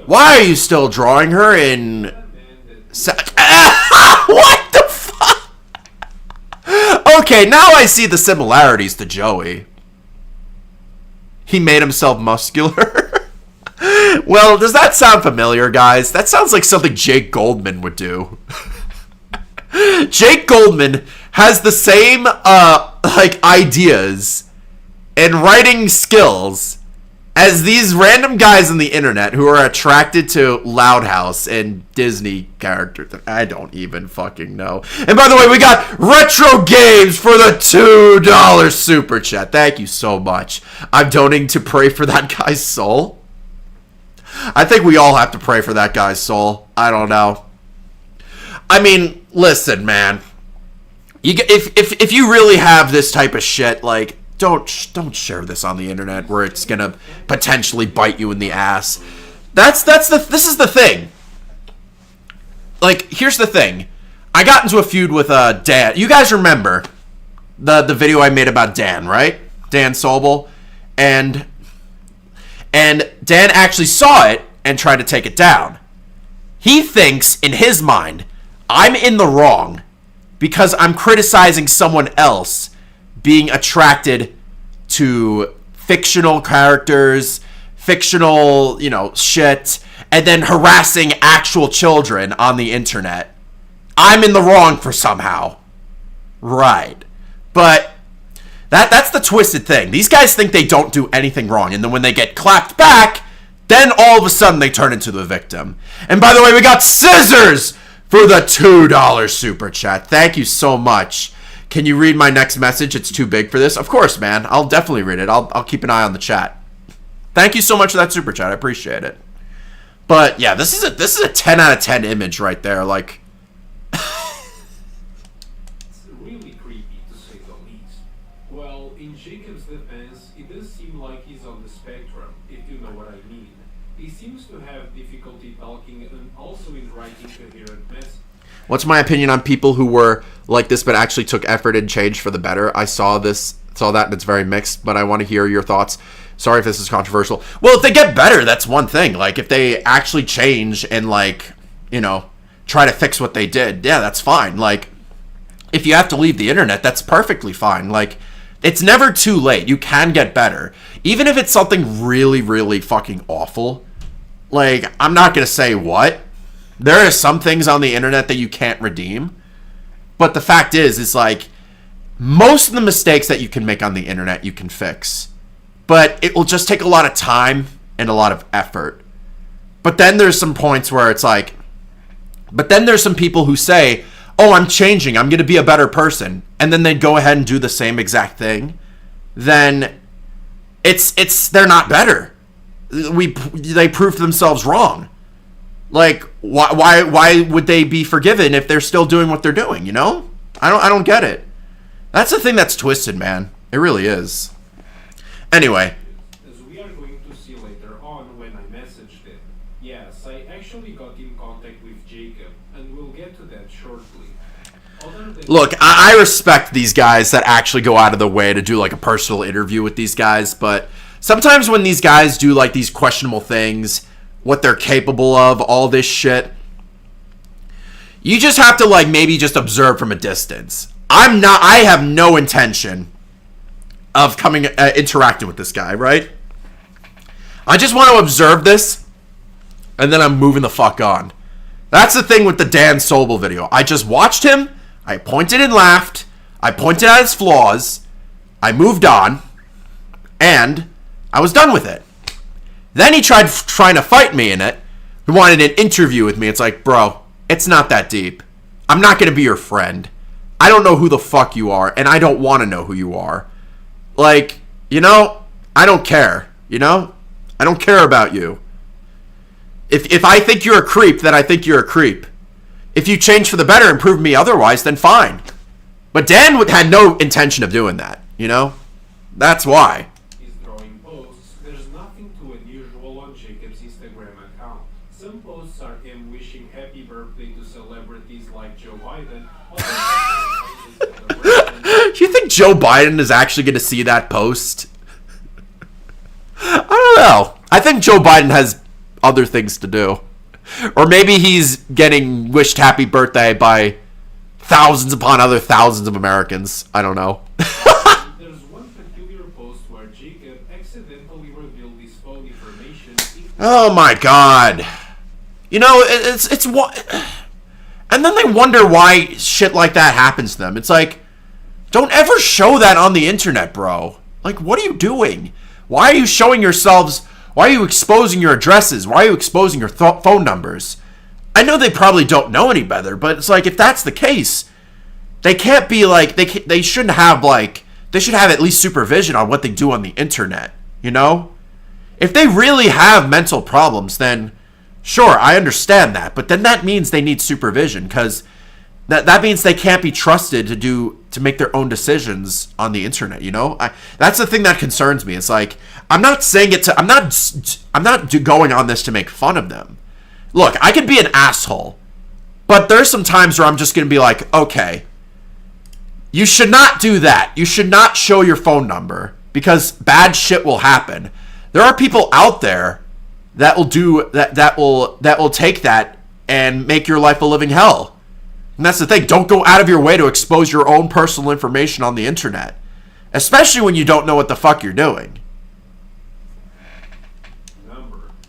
[SPEAKER 2] Why are you still drawing her in... What the Okay, now I see the similarities to Joey. He made himself muscular. Well, does that sound familiar, guys? That sounds like something Jake Goldman would do. Jake Goldman has the same, ideas and writing skills as these random guys on the internet who are attracted to Loud House and Disney characters. I don't even fucking know. And by the way, we got Retro Games for the $2 super chat. Thank you so much. I'm donating to pray for that guy's soul. I think we all have to pray for that guy's soul. I don't know. I mean, listen, man. If you really have this type of shit, like, don't share this on the internet where it's gonna potentially bite you in the ass. This is the thing. Like, here's the thing. I got into a feud with Dan. You guys remember the video I made about Dan, right? Dan Sobel, and Dan actually saw it and tried to take it down. He thinks in his mind I'm in the wrong because I'm criticizing someone else being attracted to fictional characters, fictional, shit, and then harassing actual children on the internet. I'm in the wrong for somehow. Right. But that's the twisted thing. These guys think they don't do anything wrong, and then when they get clapped back, then all of a sudden they turn into the victim. And by the way, we got Scissors for the $2 super chat. Thank you so much. Can you read my next message? It's too big for this. Of course, man. I'll definitely read it. I'll keep an eye on the chat. Thank you so much for that super chat. I appreciate it. But yeah, this is a 10 out of 10 image right there. Like,
[SPEAKER 5] It's really creepy to say the least. Well, in Jacob's defense, it does seem like he's on the spectrum, if you know what I mean. He seems to have difficulty talking and also in writing coherent messages.
[SPEAKER 2] What's my opinion on people who were like this but actually took effort and changed for the better? I saw that, and it's very mixed, but I want to hear your thoughts. Sorry if this is controversial. Well, if they get better, that's one thing. Like, if they actually change and, try to fix what they did, yeah, that's fine. Like, if you have to leave the internet, that's perfectly fine. Like, it's never too late. You can get better. Even if it's something really, really fucking awful. Like, I'm not going to say what. There are some things on the internet that you can't redeem. But the fact is like, most of the mistakes that you can make on the internet, you can fix. But it will just take a lot of time and a lot of effort. But then there's some points where it's like, but then there's some people who say, oh, I'm changing, I'm going to be a better person. And then they go ahead and do the same exact thing. Then they're not better. They proved themselves wrong. Like, why would they be forgiven if they're still doing what they're doing, I don't get it. That's the thing that's twisted, man. It really is. Anyway.
[SPEAKER 5] As we are going to see later on when I messaged him. Yes, I actually got in contact with Jacob, and we'll get to that shortly.
[SPEAKER 2] Look, I respect these guys that actually go out of the way to do, like, a personal interview with these guys, but sometimes when these guys do, like, these questionable things, what they're capable of, all this shit, you just have to, like, maybe just observe from a distance. I have no intention of interacting with this guy, right? I just want to observe this, and then I'm moving the fuck on. That's the thing with the Dan Sobel video. I just watched him, I pointed and laughed, I pointed out his flaws, I moved on, and I was done with it. Then he trying to fight me in it. He wanted an interview with me. It's like, bro, it's not that deep. I'm not going to be your friend. I don't know who the fuck you are, and I don't want to know who you are. Like, I don't care, I don't care about you. If I think you're a creep, then I think you're a creep. If you change for the better and prove me otherwise, then fine. But Dan had no intention of doing that, That's why.
[SPEAKER 5] He's drawing posts. There's nothing too unusual on Jacob's Instagram account. Some posts are him wishing happy birthday to celebrities like Joe Biden.
[SPEAKER 2] You think Joe Biden is actually going to see that post? I don't know. I think Joe Biden has other things to do. Or maybe he's getting wished happy birthday by thousands upon other thousands of Americans. I don't know.
[SPEAKER 5] There's one peculiar post where Jacob accidentally revealed this phone information.
[SPEAKER 2] Oh my god. You know, it's what, and then they wonder why shit like that happens to them. It's like, don't ever show that on the internet, bro. Like, what are you doing? Why are you showing yourselves? Why are you exposing your addresses? Why are you exposing your phone numbers? I know they probably don't know any better, but it's like, if that's the case, they can't be like, they shouldn't have like, they should have at least supervision on what they do on the internet, you know? If they really have mental problems, then sure, I understand that, but then that means they need supervision, because that means they can't be trusted to make their own decisions on the internet, you know? That's the thing that concerns me. It's like, I'm not saying it to, I'm not going on this to make fun of them. Look, I could be an asshole, but there's some times where I'm just going to be like, okay, you should not do that. You should not show your phone number, because bad shit will happen. There are people out there that will do that will take that and make your life a living hell. And that's the thing. Don't go out of your way to expose your own personal information on the internet, especially when you don't know what the fuck you're doing.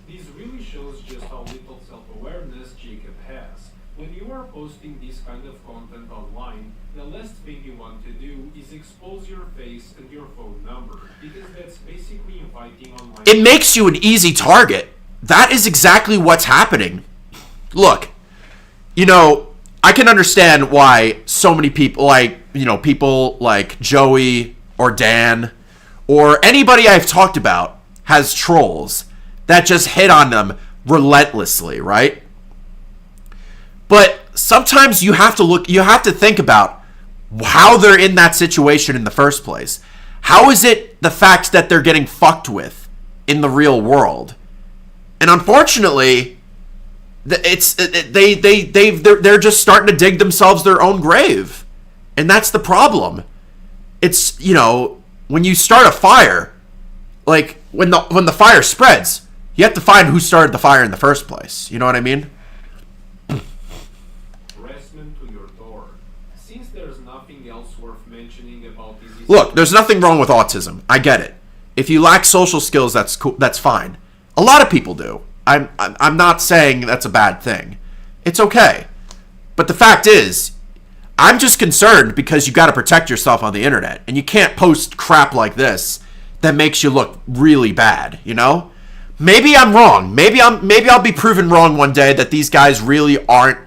[SPEAKER 5] This really shows just how little self-awareness Jacob has. When you are posting this kind of content online, the last thing you want to do is expose your face and your phone number, because that's basically inviting online.
[SPEAKER 2] It makes you an easy target. That is exactly what's happening. Look, you know, I can understand why so many people, like, you know, people like Joey or Dan or anybody I've talked about has trolls that just hit on them relentlessly, right? But sometimes you have to think about how they're in that situation in the first place. How is it the fact that they're getting fucked with in the real world? And unfortunately, they're just starting to dig themselves their own grave, and that's the problem. It's, you know, when you start a fire, like when the fire spreads, you have to find who started the fire in the first place. You know what I mean?
[SPEAKER 5] Harassment to your door. Since there's nothing else worth mentioning about this.
[SPEAKER 2] Look, there's nothing wrong with autism. I get it. If you lack social skills, that's cool. That's fine. A lot of people do. I'm not saying that's a bad thing. It's okay. But the fact is, I'm just concerned because you got to protect yourself on the internet, and you can't post crap like this that makes you look really bad, you know? Maybe I'm wrong. Maybe I'll be proven wrong one day that these guys really aren't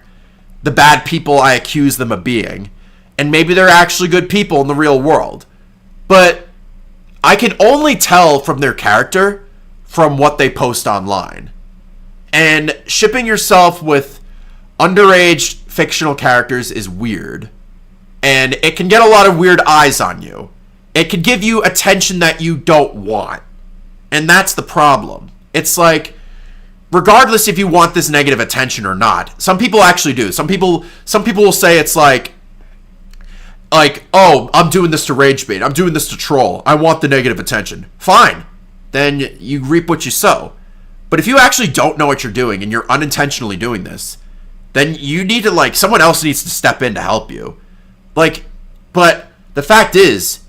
[SPEAKER 2] the bad people I accuse them of being, and maybe they're actually good people in the real world. But I can only tell from their character from what they post online. And shipping yourself with underage fictional characters is weird. And it can get a lot of weird eyes on you. It can give you attention that you don't want. And that's the problem. It's like, regardless if you want this negative attention or not, some people actually do. Some people will say it's like, oh, I'm doing this to rage bait. I'm doing this to troll. I want the negative attention. Fine. Then you reap what you sow. But if you actually don't know what you're doing and you're unintentionally doing this, then you need to, like, someone else needs to step in to help you. Like, but the fact is,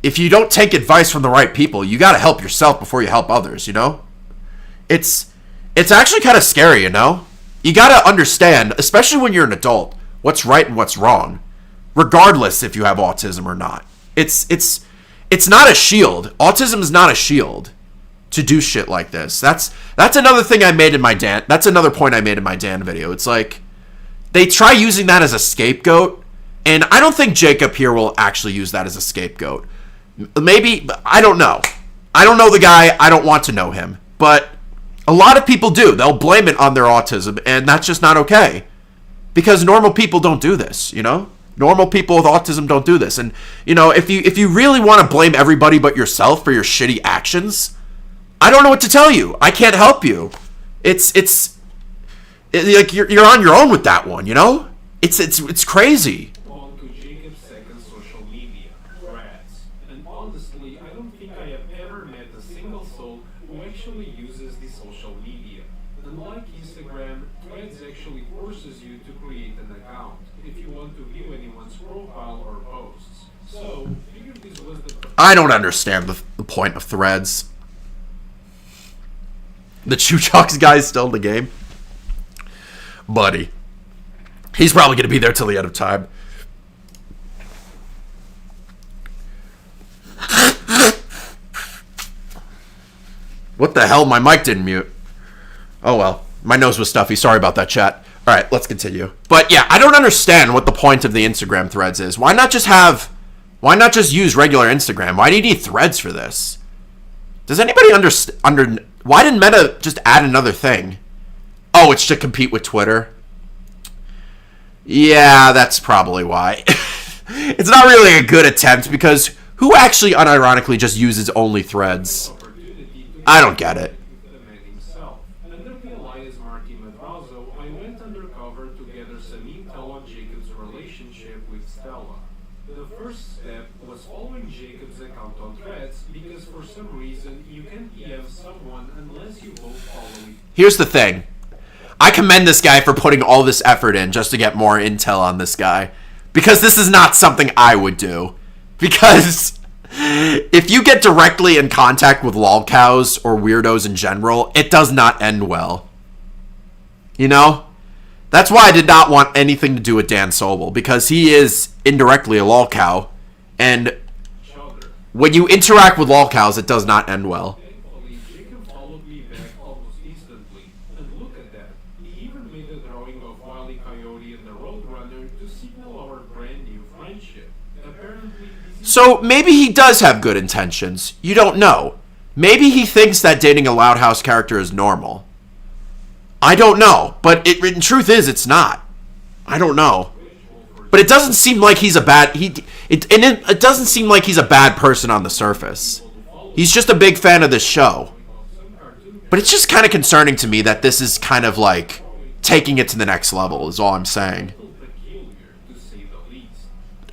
[SPEAKER 2] if you don't take advice from the right people, you got to help yourself before you help others, you know? It's actually kind of scary, you know? You got to understand, especially when you're an adult, what's right and what's wrong, regardless if you have autism or not. It's not a shield. Autism is not a shield to do shit like this. That's another thing I made in my Dan. That's another point I made in my Dan video. It's like, they try using that as a scapegoat, and I don't think Jacob here will actually use that as a scapegoat. Maybe, I don't know. I don't know the guy. I don't want to know him. But a lot of people do. They'll blame it on their autism, and that's just not okay. Because normal people don't do this, you know? Normal people with autism don't do this. And, you know, if you really want to blame everybody but yourself for your shitty actions, I don't know what to tell you. I can't help you. It's like you're on your own with that one, you know? It's crazy.
[SPEAKER 5] On to Jacob's second social media, Threads. And honestly, I don't think I have ever met a single soul who actually uses the social media. Unlike Instagram, Threads actually actually forces you to create an account if you want to view anyone's profile or posts. So, figured this was the...
[SPEAKER 2] I don't understand the point of threads. The Chuchucks guy is still in the game? Buddy. He's probably going to be there till the end of time. What the hell? My mic didn't mute. Oh well. My nose was stuffy. Sorry about that, chat. Alright, let's continue. But yeah, I don't understand what the point of the Instagram threads is. Why not just use regular Instagram? Why do you need threads for this? Does anybody understand? Why didn't Meta just add another thing? Oh, it's to compete with Twitter? Yeah, that's probably why. It's not really a good attempt because who actually unironically just uses only threads? I don't get it.
[SPEAKER 5] Under the alias Marty Madrazo, I went undercover to gather some intel on Jacob's relationship with Stella. The first step was following Jacob's account on Threads because for some reason you can't DM someone unless you both follow it.
[SPEAKER 2] Here's the thing. I commend this guy for putting all this effort in just to get more intel on this guy. Because this is not something I would do. Because if you get directly in contact with lolcows or weirdos in general, it does not end well. You know? That's why I did not want anything to do with Dan Sobel. Because he is indirectly a lolcow. And when you interact with lolcows, it does not end well.
[SPEAKER 5] Thankfully, Jacob followed me back almost instantly. And look at that. He even made a drawing of Wile E. Coyote and the Roadrunner to signal our brand new friendship. Apparently,
[SPEAKER 2] So maybe he does have good intentions. You don't know. Maybe he thinks that dating a Loud House character is normal. I don't know. But in truth is, it's not. I don't know. But it doesn't seem like he's a bad... It doesn't seem like he's a bad person on the surface. He's just a big fan of this show. But it's just kind of concerning to me that this is kind of like taking it to the next level, is all I'm saying.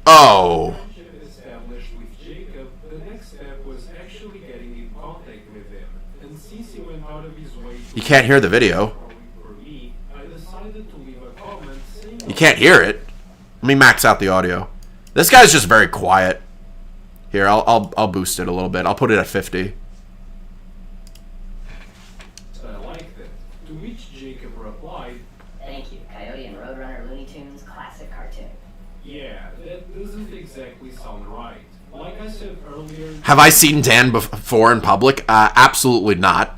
[SPEAKER 2] Oh.
[SPEAKER 5] established with Jacob, the next step was actually getting in contact with him. And since he went out of his way to
[SPEAKER 2] You can't hear the video.
[SPEAKER 5] for me, I decided to leave a comment saying
[SPEAKER 2] You can't hear it. Let me max out the audio. This guy's just very quiet. Here, I'll boost it a little bit. I'll put it at 50.
[SPEAKER 5] I liked it. To which Jacob replied,
[SPEAKER 6] Thank you. Coyote and Roadrunner Looney Tunes, classic cartoon.
[SPEAKER 5] yeah, that doesn't exactly sound right. Like I said earlier,
[SPEAKER 2] Have I seen Dan before in public? Absolutely not.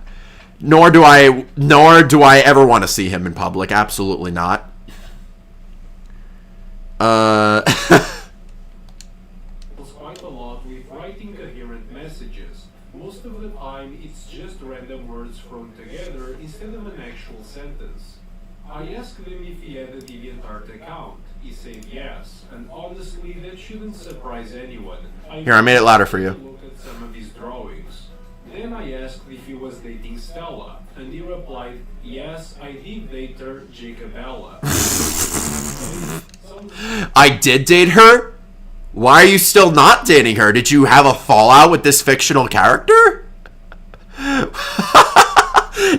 [SPEAKER 2] Nor do I ever want to see him in public. Absolutely not.
[SPEAKER 5] was quite a lot with writing coherent messages. Most of the time, it's just random words thrown together instead of an actual sentence. I asked him if he had a DeviantArt account. He said yes, and honestly, that shouldn't surprise anyone.
[SPEAKER 2] Here, I made it louder for you.
[SPEAKER 5] Look at some of his drawings. Then I asked if he was dating Stella, and he replied, yes, I did date her, Jacobella.
[SPEAKER 2] I did date her? Why are you still not dating her? Did you have a fallout with this fictional character?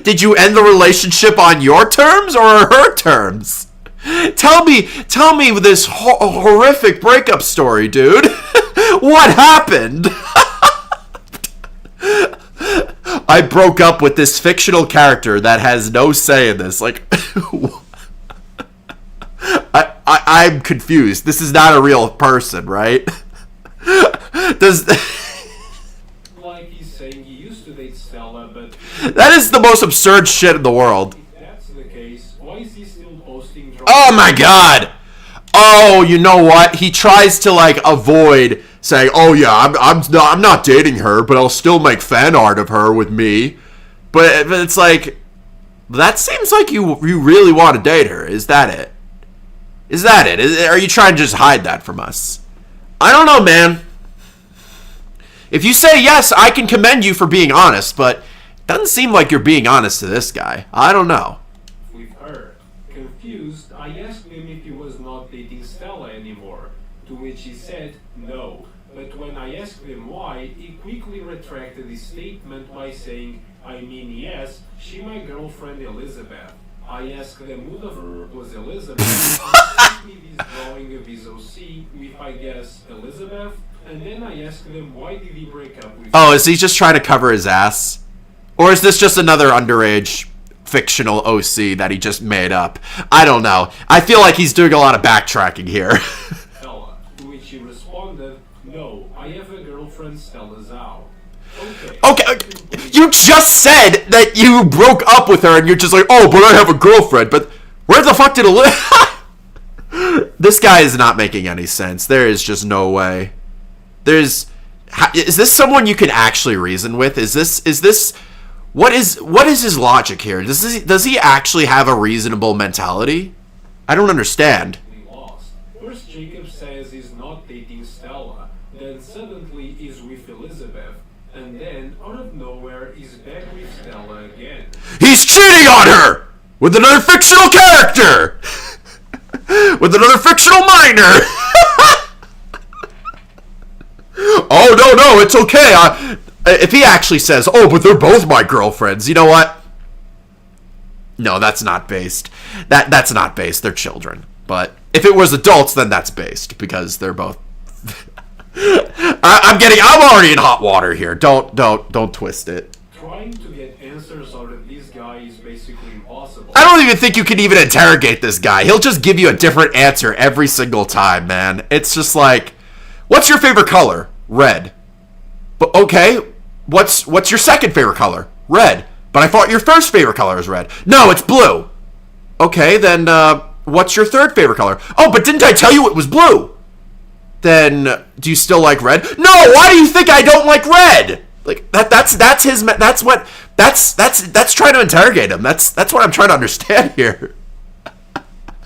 [SPEAKER 2] Did you end the relationship on your terms or her terms? Tell me this horrific breakup story, dude. What happened? I broke up with this fictional character that has no say in this. Like, I'm confused. This is not a real person, right?
[SPEAKER 5] Like he's saying he used to date Stella, but
[SPEAKER 2] That is the most absurd shit in the world.
[SPEAKER 5] if that's the case, why is he still posting drawings?
[SPEAKER 2] Oh my god! Oh, you know what? He tries to like avoid saying, "Oh yeah, I'm not dating her, but I'll still make fan art of her with me." But it's like, that seems like you really want to date her. Is that it? Is that it? Are you trying to just hide that from us? I don't know, man. If you say yes, I can commend you for being honest, but it doesn't seem like you're being honest to this guy. I don't know.
[SPEAKER 5] With her. Confused, I asked him if he was not dating Stella anymore, to which he said no. But when I asked him why, he quickly retracted his statement by saying, I mean yes, she my girlfriend Elizabeth. I asked them who the f was Elizabeth, and sent me this drawing of his OC with, I guess, Elizabeth, and then I asked them why did he break up with
[SPEAKER 2] Oh, is he just trying to cover his ass? Or is this just another underage fictional OC that he just made up? I don't know. I feel like he's doing a lot of backtracking here.
[SPEAKER 5] Stella, to which he responded, no, I have a girlfriend, Stella Zhao.
[SPEAKER 2] Okay, you just said that you broke up with her and you're just like, oh, but I have a girlfriend, but where the fuck did it live? This guy is not making any sense. There is just no way. Is this someone you can actually reason with? Is this what is his logic here? Does he actually have a reasonable mentality? I don't understand.
[SPEAKER 5] Lost. First Jacob says he's not dating Stella, then suddenly he's with Elizabeth, and then out of nowhere he's back with Stella again.
[SPEAKER 2] He's cheating on her with another fictional character, with another fictional minor. Oh no, it's okay. If he actually says, "Oh, but they're both my girlfriends," you know what? No, that's not based. That's not based. They're children. But if it was adults, then that's based because they're both. I'm already in hot water here. Don't twist it.
[SPEAKER 5] Trying to get answers out of this guy is basically impossible.
[SPEAKER 2] I don't even think you can even interrogate this guy. He'll just give you a different answer every single time, man. It's just like, what's your favorite color? Red. But okay, what's your second favorite color? Red. But I thought your first favorite color is red. No, it's blue. Okay, then what's your third favorite color? Oh, but didn't I tell you it was blue? Then do you still like red? No, why do you think I don't like red? Like that's trying to interrogate him. That's what I'm trying to understand here.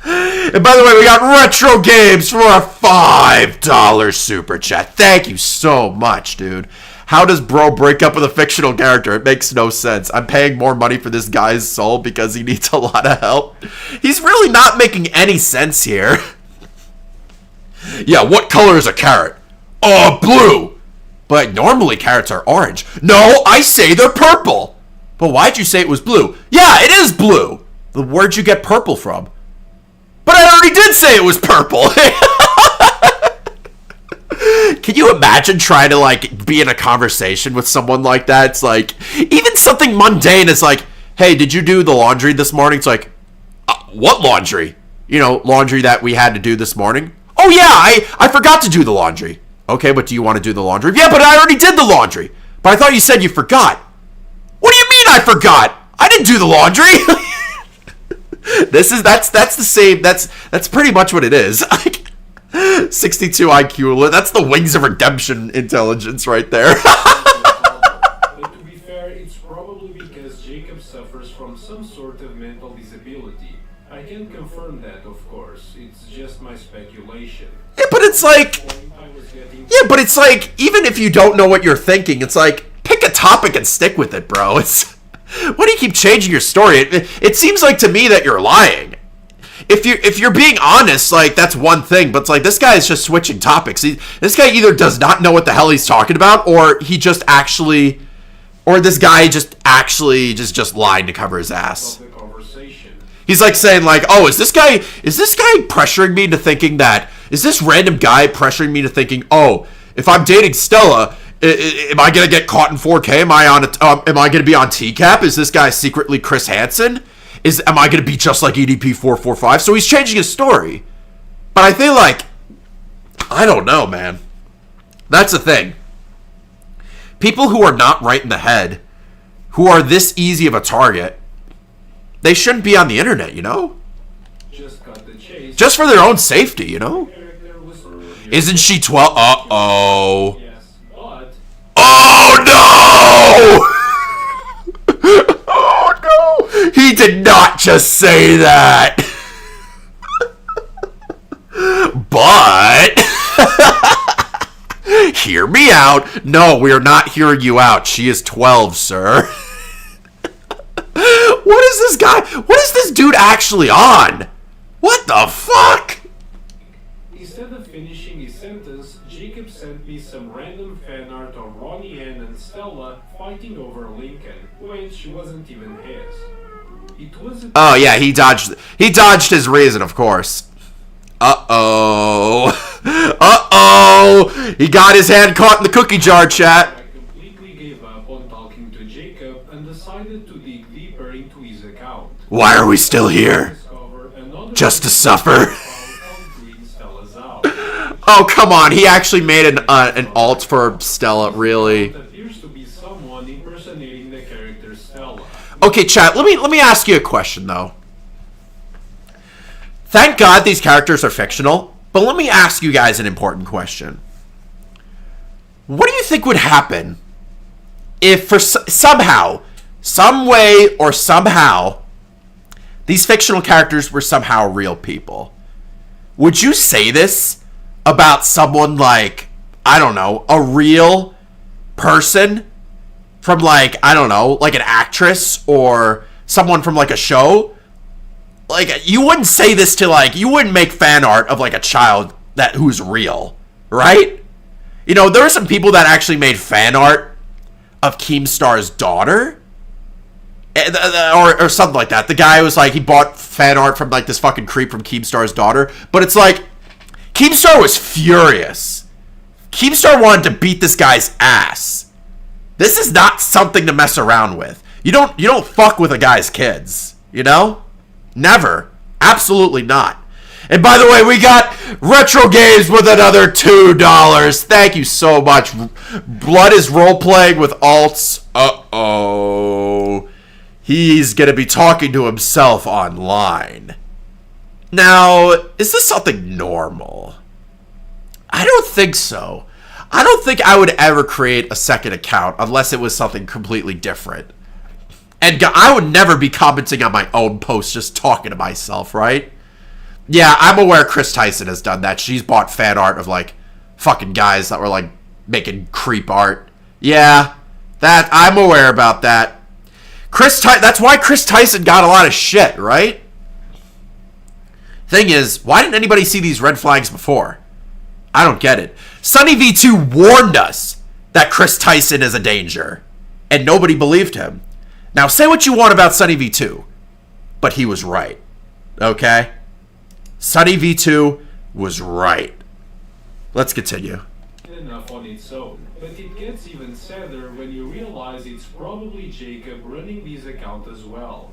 [SPEAKER 2] And by the way, we got Retro Games for a $5 super chat. Thank you so much, dude. How does bro break up with a fictional character? It makes no sense. I'm paying more money for this guy's soul because he needs a lot of help. He's really not making any sense here. Yeah, what color is a carrot? Blue. But normally carrots are orange. No, I say they're purple. But why'd you say it was blue? Yeah, it is blue. Where'd you get purple from? But I already did say it was purple. Can you imagine trying to like be in a conversation with someone like that? It's like, even something mundane is like, hey, did you do the laundry this morning? It's like, what laundry? You know, laundry that we had to do this morning. Oh yeah, I forgot to do the laundry. Okay, but do you want to do the laundry? Yeah, but I already did the laundry. But I thought you said you forgot. What do you mean I forgot? I didn't do the laundry. That's the same. That's pretty much what it is. 62 IQ. That's the Wings of Redemption intelligence right there.
[SPEAKER 5] But to be fair, it's probably because Jacob suffers from some sort of mental disability. I can't confirm that, of course. It's just my speculation.
[SPEAKER 2] Yeah, but it's like, even if you don't know what you're thinking, it's like, pick a topic and stick with it, bro. Why do you keep changing your story? It seems like to me that you're lying. If you're being honest, like, that's one thing, but it's like, this guy is just switching topics. This guy either does not know what the hell he's talking about, or he just actually, or this guy just actually just lying to cover his ass. He's like saying like, oh, is this guy pressuring me into thinking that, is this random guy pressuring me to thinking, oh, if I'm dating Stella, am I gonna get caught in 4K? Am I gonna be on TCAP? Is this guy secretly Chris Hansen? Am I gonna be just like EDP 445? So he's changing his story. But I feel like, I don't know, man. That's the thing. People who are not right in the head, who are this easy of a target, they shouldn't be on the internet, you know? Just for their own safety, you know? Isn't she 12? Uh-oh. Oh, no! Oh, no! He did not just say that! But... hear me out. No, we are not hearing you out. She is 12, sir. What is this guy? What is this dude actually on? What the fuck?
[SPEAKER 5] Instead of finishing his sentence, Jacob sent me some random fan art of Ronnie Ann and Stella fighting over Lincoln, when she wasn't even his. It was a
[SPEAKER 2] Oh yeah, he dodged his reason, of course. Uh-oh. Uh-oh. He got his hand caught in the cookie jar, chat.
[SPEAKER 5] I completely gave up on talking to Jacob and decided to dig deeper into his account.
[SPEAKER 2] Why are we still here?
[SPEAKER 5] Discover another
[SPEAKER 2] Just to suffer?
[SPEAKER 5] how green Stella's out.
[SPEAKER 2] Oh, come on. He actually made an alt for Stella, really.
[SPEAKER 5] It appears to be someone impersonating the character Stella.
[SPEAKER 2] Okay, chat, let me ask you a question, though. Thank God these characters are fictional, but let me ask you guys an important question. What do you think would happen if for somehow, some way or somehow, these fictional characters were somehow real people? Would you say this about someone like, I don't know, a real person from like, I don't know, like an actress or someone from like a show? Like, you wouldn't say this to like, you wouldn't make fan art of like a child who's real, right? You know, there are some people that actually made fan art of Keemstar's daughter, or something like that. The guy was like, he bought fan art from like this fucking creep from Keemstar's daughter, but it's like, Keemstar was furious. Keemstar wanted to beat this guy's ass. This is not something to mess around with. You don't fuck with a guy's kids, you know? Never. Absolutely not. And by the way, we got Retro Games with another $2. Thank you so much. Blood is role-playing with alts. Uh-oh. He's going to be talking to himself online. Now, is this something normal? I don't think so. I don't think I would ever create a second account unless it was something completely different. And I would never be commenting on my own posts, just talking to myself, right? Yeah, I'm aware Chris Tyson has done that. She's bought fan art of, like, fucking guys that were, like, making creep art. Yeah, that I'm aware about that. That's why Chris Tyson got a lot of shit, right? Thing is, why didn't anybody see these red flags before? I don't get it. Sunny V2 warned us that Chris Tyson is a danger, and nobody believed him. Now, say what you want about Sunny V2, but he was right, okay? Sunny V2 was right. Let's continue.
[SPEAKER 5] Enough on its own, but it gets even sadder when you realize it's probably Jacob running this account as well.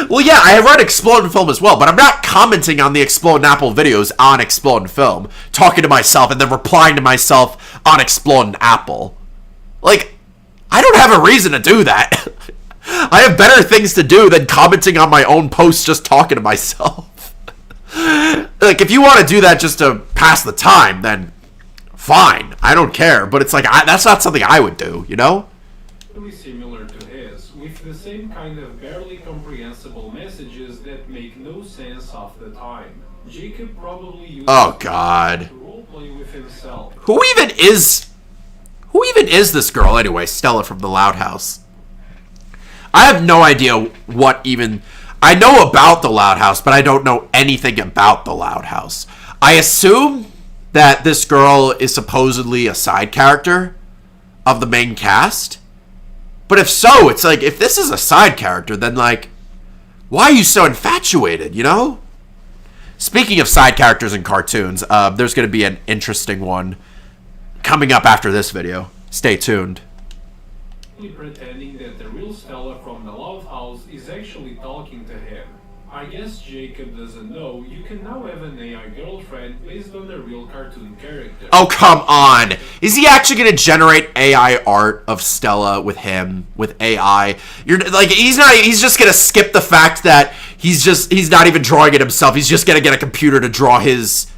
[SPEAKER 2] Well, yeah, I run Xplodin Film as well, but I'm not commenting on the Xplodinapple videos on Xplodin Film, talking to myself and then replying to myself on Xplodinapple. Like, I don't have a reason to do that. I have better things to do than commenting on my own posts just talking to myself. Like, if you want to do that just to pass the time, then fine. I don't care. But it's like, that's not something I would do, you know?
[SPEAKER 5] Really similar to his, with the same kind of barely comprehensible messages that make no sense half the time. Jacob probably used
[SPEAKER 2] Oh, God.
[SPEAKER 5] to roleplay with himself.
[SPEAKER 2] Who even is this girl anyway? Stella from the Loud House. I have no idea what even... I know about the Loud House, but I don't know anything about the Loud House. I assume that this girl is supposedly a side character of the main cast. But if so, it's like, if this is a side character, then like, why are you so infatuated, you know? Speaking of side characters in cartoons, there's going to be an interesting one coming up after this video. Stay tuned.
[SPEAKER 5] Pretending that the real Stella from the Loud House is actually talking to him. I guess Jacob doesn't know you can now have an AI girlfriend based on a real cartoon character.
[SPEAKER 2] Oh, come on. Is he actually going to generate AI art of Stella with him, with AI? You're like, he's just going to skip the fact that he's not even drawing it himself. He's just going to get a computer to draw his,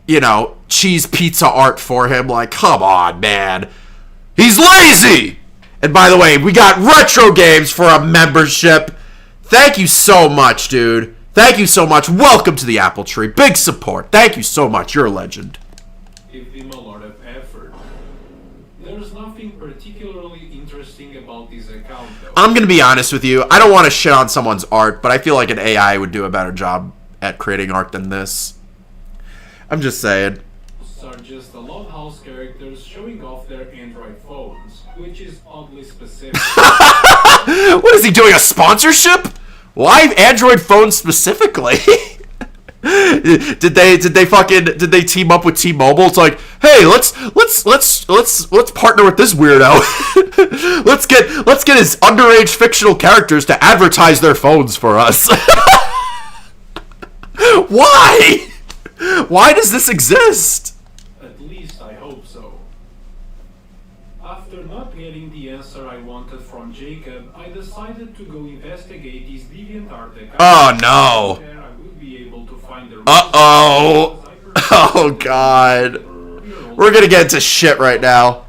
[SPEAKER 2] you know, cheese pizza art for him. Like, come on, man. He's lazy! And by the way, we got Retro Games for a membership. Thank you so much, dude. Thank you so much. Welcome to the Apple Tree. Big support. Thank you so much. You're a legend.
[SPEAKER 5] Give him a lot of effort. There's nothing particularly interesting about this account, though.
[SPEAKER 2] I'm going to be honest with you. I don't want to shit on someone's art, but I feel like an AI would do a better job at creating art than this. I'm just saying.
[SPEAKER 5] Are just the Love House characters showing off their Android phones. which is oddly specific.
[SPEAKER 2] What is he doing? A sponsorship? Why Android phones specifically? did they team up with T-Mobile? It's like, hey, let's partner with this weirdo. let's get his underage fictional characters to advertise their phones for us. Why? Why does this exist?
[SPEAKER 5] At least I hope so. After not getting the answer I wanted from Jacob, I decided to go investigate his DeviantArt account.
[SPEAKER 2] Oh no.
[SPEAKER 5] There I would be able to find the
[SPEAKER 2] Uh-oh. Oh god. We're gonna get into shit right now.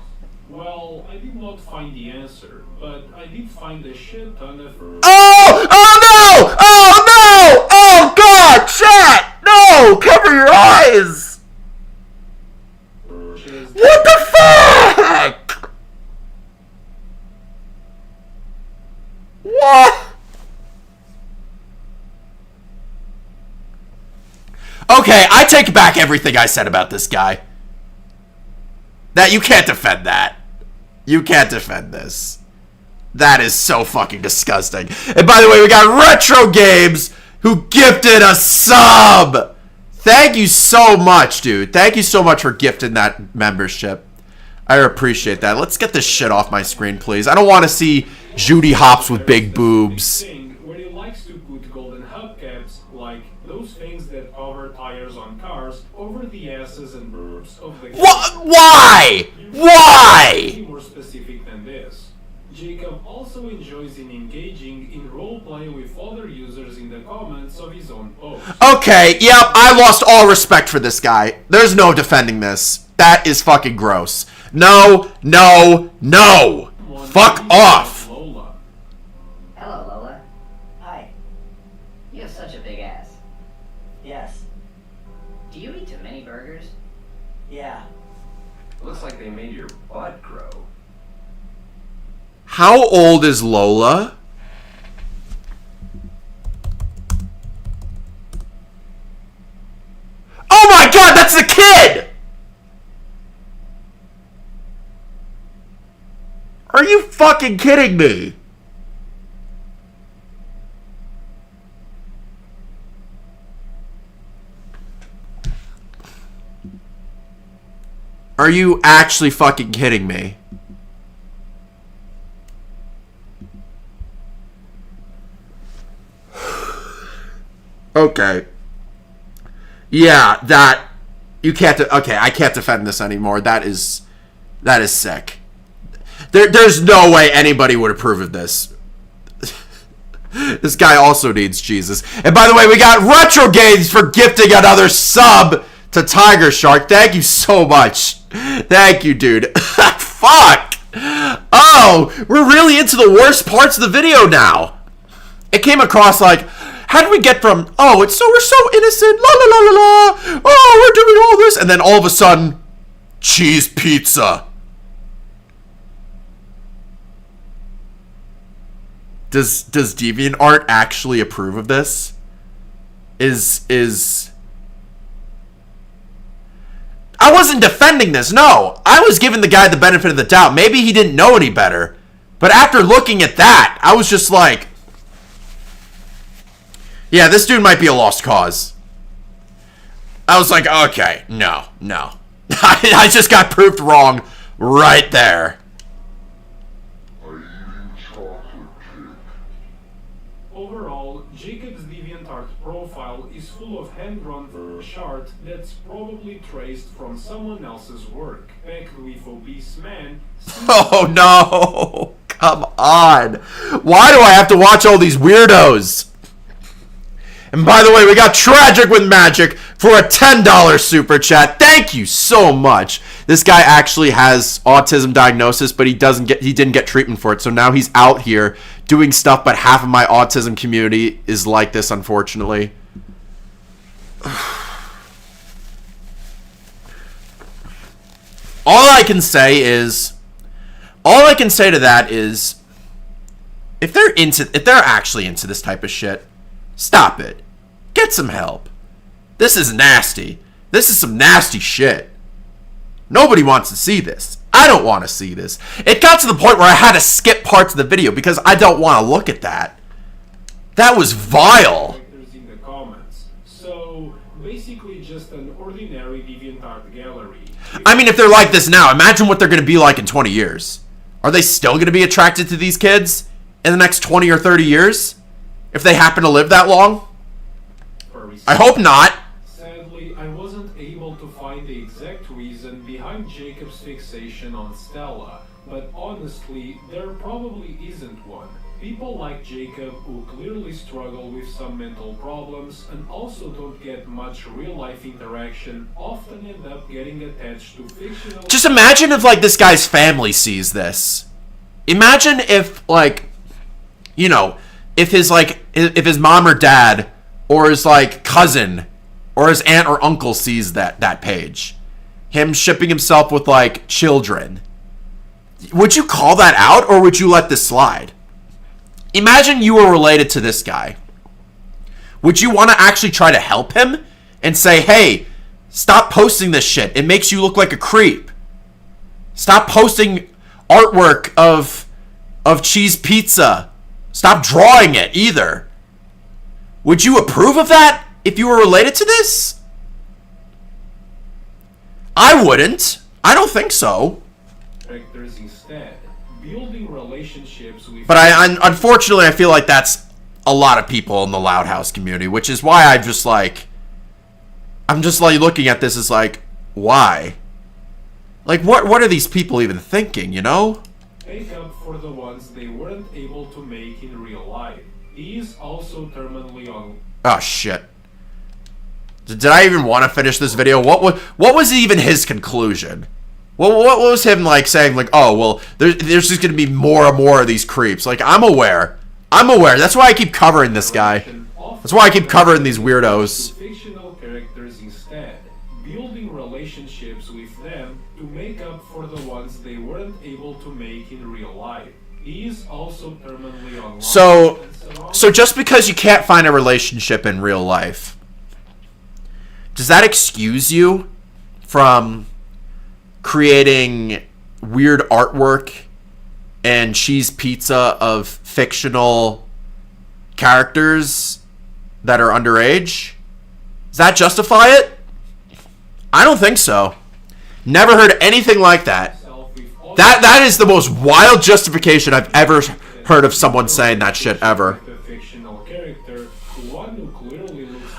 [SPEAKER 5] Well, I did not find the answer, but I did find a shit ton of...
[SPEAKER 2] Oh! Oh no! Oh no! Oh god! Chat! No! Cover your eyes! What the fuck? What? Okay, I take back everything I said about this guy. That you can't defend that. You can't defend this. That is so fucking disgusting. And by the way, we got Retro Games who gifted a sub. Thank you so much, dude. Thank you so much for gifting that membership. I appreciate that. Let's get this shit off my screen, please. I don't want to see Judy Hopps with big boobs.
[SPEAKER 5] Where he likes to put golden hubcaps, like those things that cover tires on cars, over the asses and boobs of the...
[SPEAKER 2] Why? Why?
[SPEAKER 5] More specific than this. Jacob also enjoys engaging in roleplay with other users in the comments of his own posts.
[SPEAKER 2] Okay, yep, I lost all respect for this guy. There's no defending this. That is fucking gross. No, no, no. Fuck off.
[SPEAKER 5] Lola.
[SPEAKER 6] Hello, Lola. Hi. You have such a big ass.
[SPEAKER 7] Yes.
[SPEAKER 6] Do you eat too many burgers?
[SPEAKER 7] Yeah.
[SPEAKER 8] Looks like they made your butt grow.
[SPEAKER 2] How old is Lola? Oh my god, that's the kid! Are you fucking kidding me? Are you actually fucking kidding me? Okay. Yeah, that you can't. Okay, I can't defend this anymore. That is sick. There's no way anybody would approve of this. This guy also needs Jesus. And by the way, we got Retro Games for gifting another sub to Tiger Shark. Thank you so much. Thank you, dude. Fuck. Oh, we're really into the worst parts of the video now. It came across like, how did we get from, oh, we're so innocent, la la la la la, oh, we're doing all this, and then all of a sudden, cheese pizza. Does DeviantArt actually approve of this? I wasn't defending this, no. I was giving the guy the benefit of the doubt. Maybe he didn't know any better. But after looking at that, I was just like, yeah, this dude might be a lost cause. I was like, okay, no. I just got proved wrong right there.
[SPEAKER 5] Overall, Jacob's DeviantArt profile is full of hand-drawn art that's probably traced from someone else's work, packed with obese men.
[SPEAKER 2] Oh no! Come on! Why do I have to watch all these weirdos? And by the way, we got Tragic with Magic for a $10 super chat. Thank you so much. This guy actually has autism diagnosis, but he didn't get treatment for it. So now he's out here doing stuff, but half of my autism community is like this, unfortunately. All I can say to that is, if they're actually into this type of shit, stop it. Get some help. This is nasty. This is some nasty shit. Nobody wants to see this. I don't want to see this. It got to the point where I had to skip parts of the video because I don't want to look at that. That was vile.
[SPEAKER 5] In the comments. So basically just an ordinary DeviantArt gallery.
[SPEAKER 2] I mean, if they're like this now, imagine what they're going to be like in 20 years. Are they still going to be attracted to these kids in the next 20 or 30 years? If they happen to live that long? I hope not.
[SPEAKER 5] Sadly, I wasn't able to find the exact reason behind Jacob's fixation on Stella, but honestly, there probably isn't one. People like Jacob, who clearly struggle with some mental problems and also don't get much real-life interaction, often end up getting attached to fictional...
[SPEAKER 2] Just imagine if, like, this guy's family sees this. Imagine if, like, you know, if his mom or dad or his, like, cousin or his aunt or uncle sees that page. Him shipping himself with, like, children. Would you call that out or would you let this slide? Imagine you were related to this guy. Would you want to actually try to help him and say, hey, stop posting this shit. It makes you look like a creep. Stop posting artwork of cheese pizza. Stop drawing it either. Would you approve of that if you were related to this? I wouldn't. I don't think so.
[SPEAKER 5] Characters instead. Building relationships with...
[SPEAKER 2] But unfortunately, I feel like that's a lot of people in the Loud House community, which is why I'm just like looking at this as like, why? Like, what are these people even thinking, you know?
[SPEAKER 5] Make up for the ones they weren't able to make in real life. He is also terminally on...
[SPEAKER 2] Oh, shit. Did I even want to finish this video? What was even his conclusion? What was him, like, saying, like, oh, well, there's just going to be more and more of these creeps. Like, I'm aware. That's why I keep covering this guy. That's why I keep covering these weirdos.
[SPEAKER 5] Fictional characters instead. Building relationships with them to make up for the ones they weren't able to make in real life. He is also terminally online.
[SPEAKER 2] So just because you can't find a relationship in real life, does that excuse you from creating weird artwork and cheese pizza of fictional characters that are underage? Does that justify it? I don't think so. Never heard anything like that. That is the most wild justification I've ever heard of someone saying that shit ever.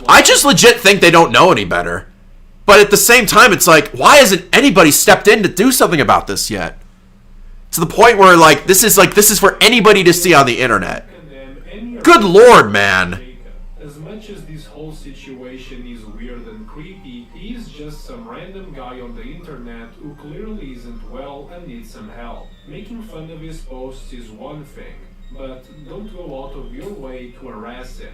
[SPEAKER 2] I just legit think they don't know any better. But at the same time, it's like, why hasn't anybody stepped in to do something about this yet? To the point where, like, this is for anybody to see on the internet. Good lord, man.
[SPEAKER 5] As much as this whole situation is weird and creepy, he's just some random guy on the internet who clearly isn't well and needs some help. Making fun of his posts is one thing, but don't go out of your way to harass him.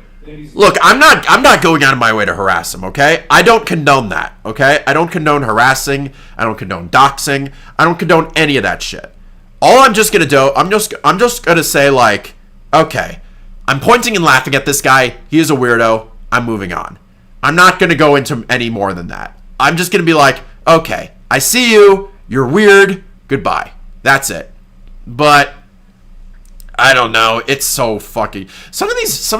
[SPEAKER 2] Look, I'm not going out of my way to harass him, okay? I don't condone that, okay? I don't condone harassing. I don't condone doxing. I don't condone any of that shit. All I'm just gonna do, I'm just gonna say, like, okay, I'm pointing and laughing at this guy. He is a weirdo. I'm moving on. I'm not gonna go into any more than that. I'm just gonna be like, okay, I see you. You're weird. Goodbye. That's it. But I don't know. It's so fucking... Some of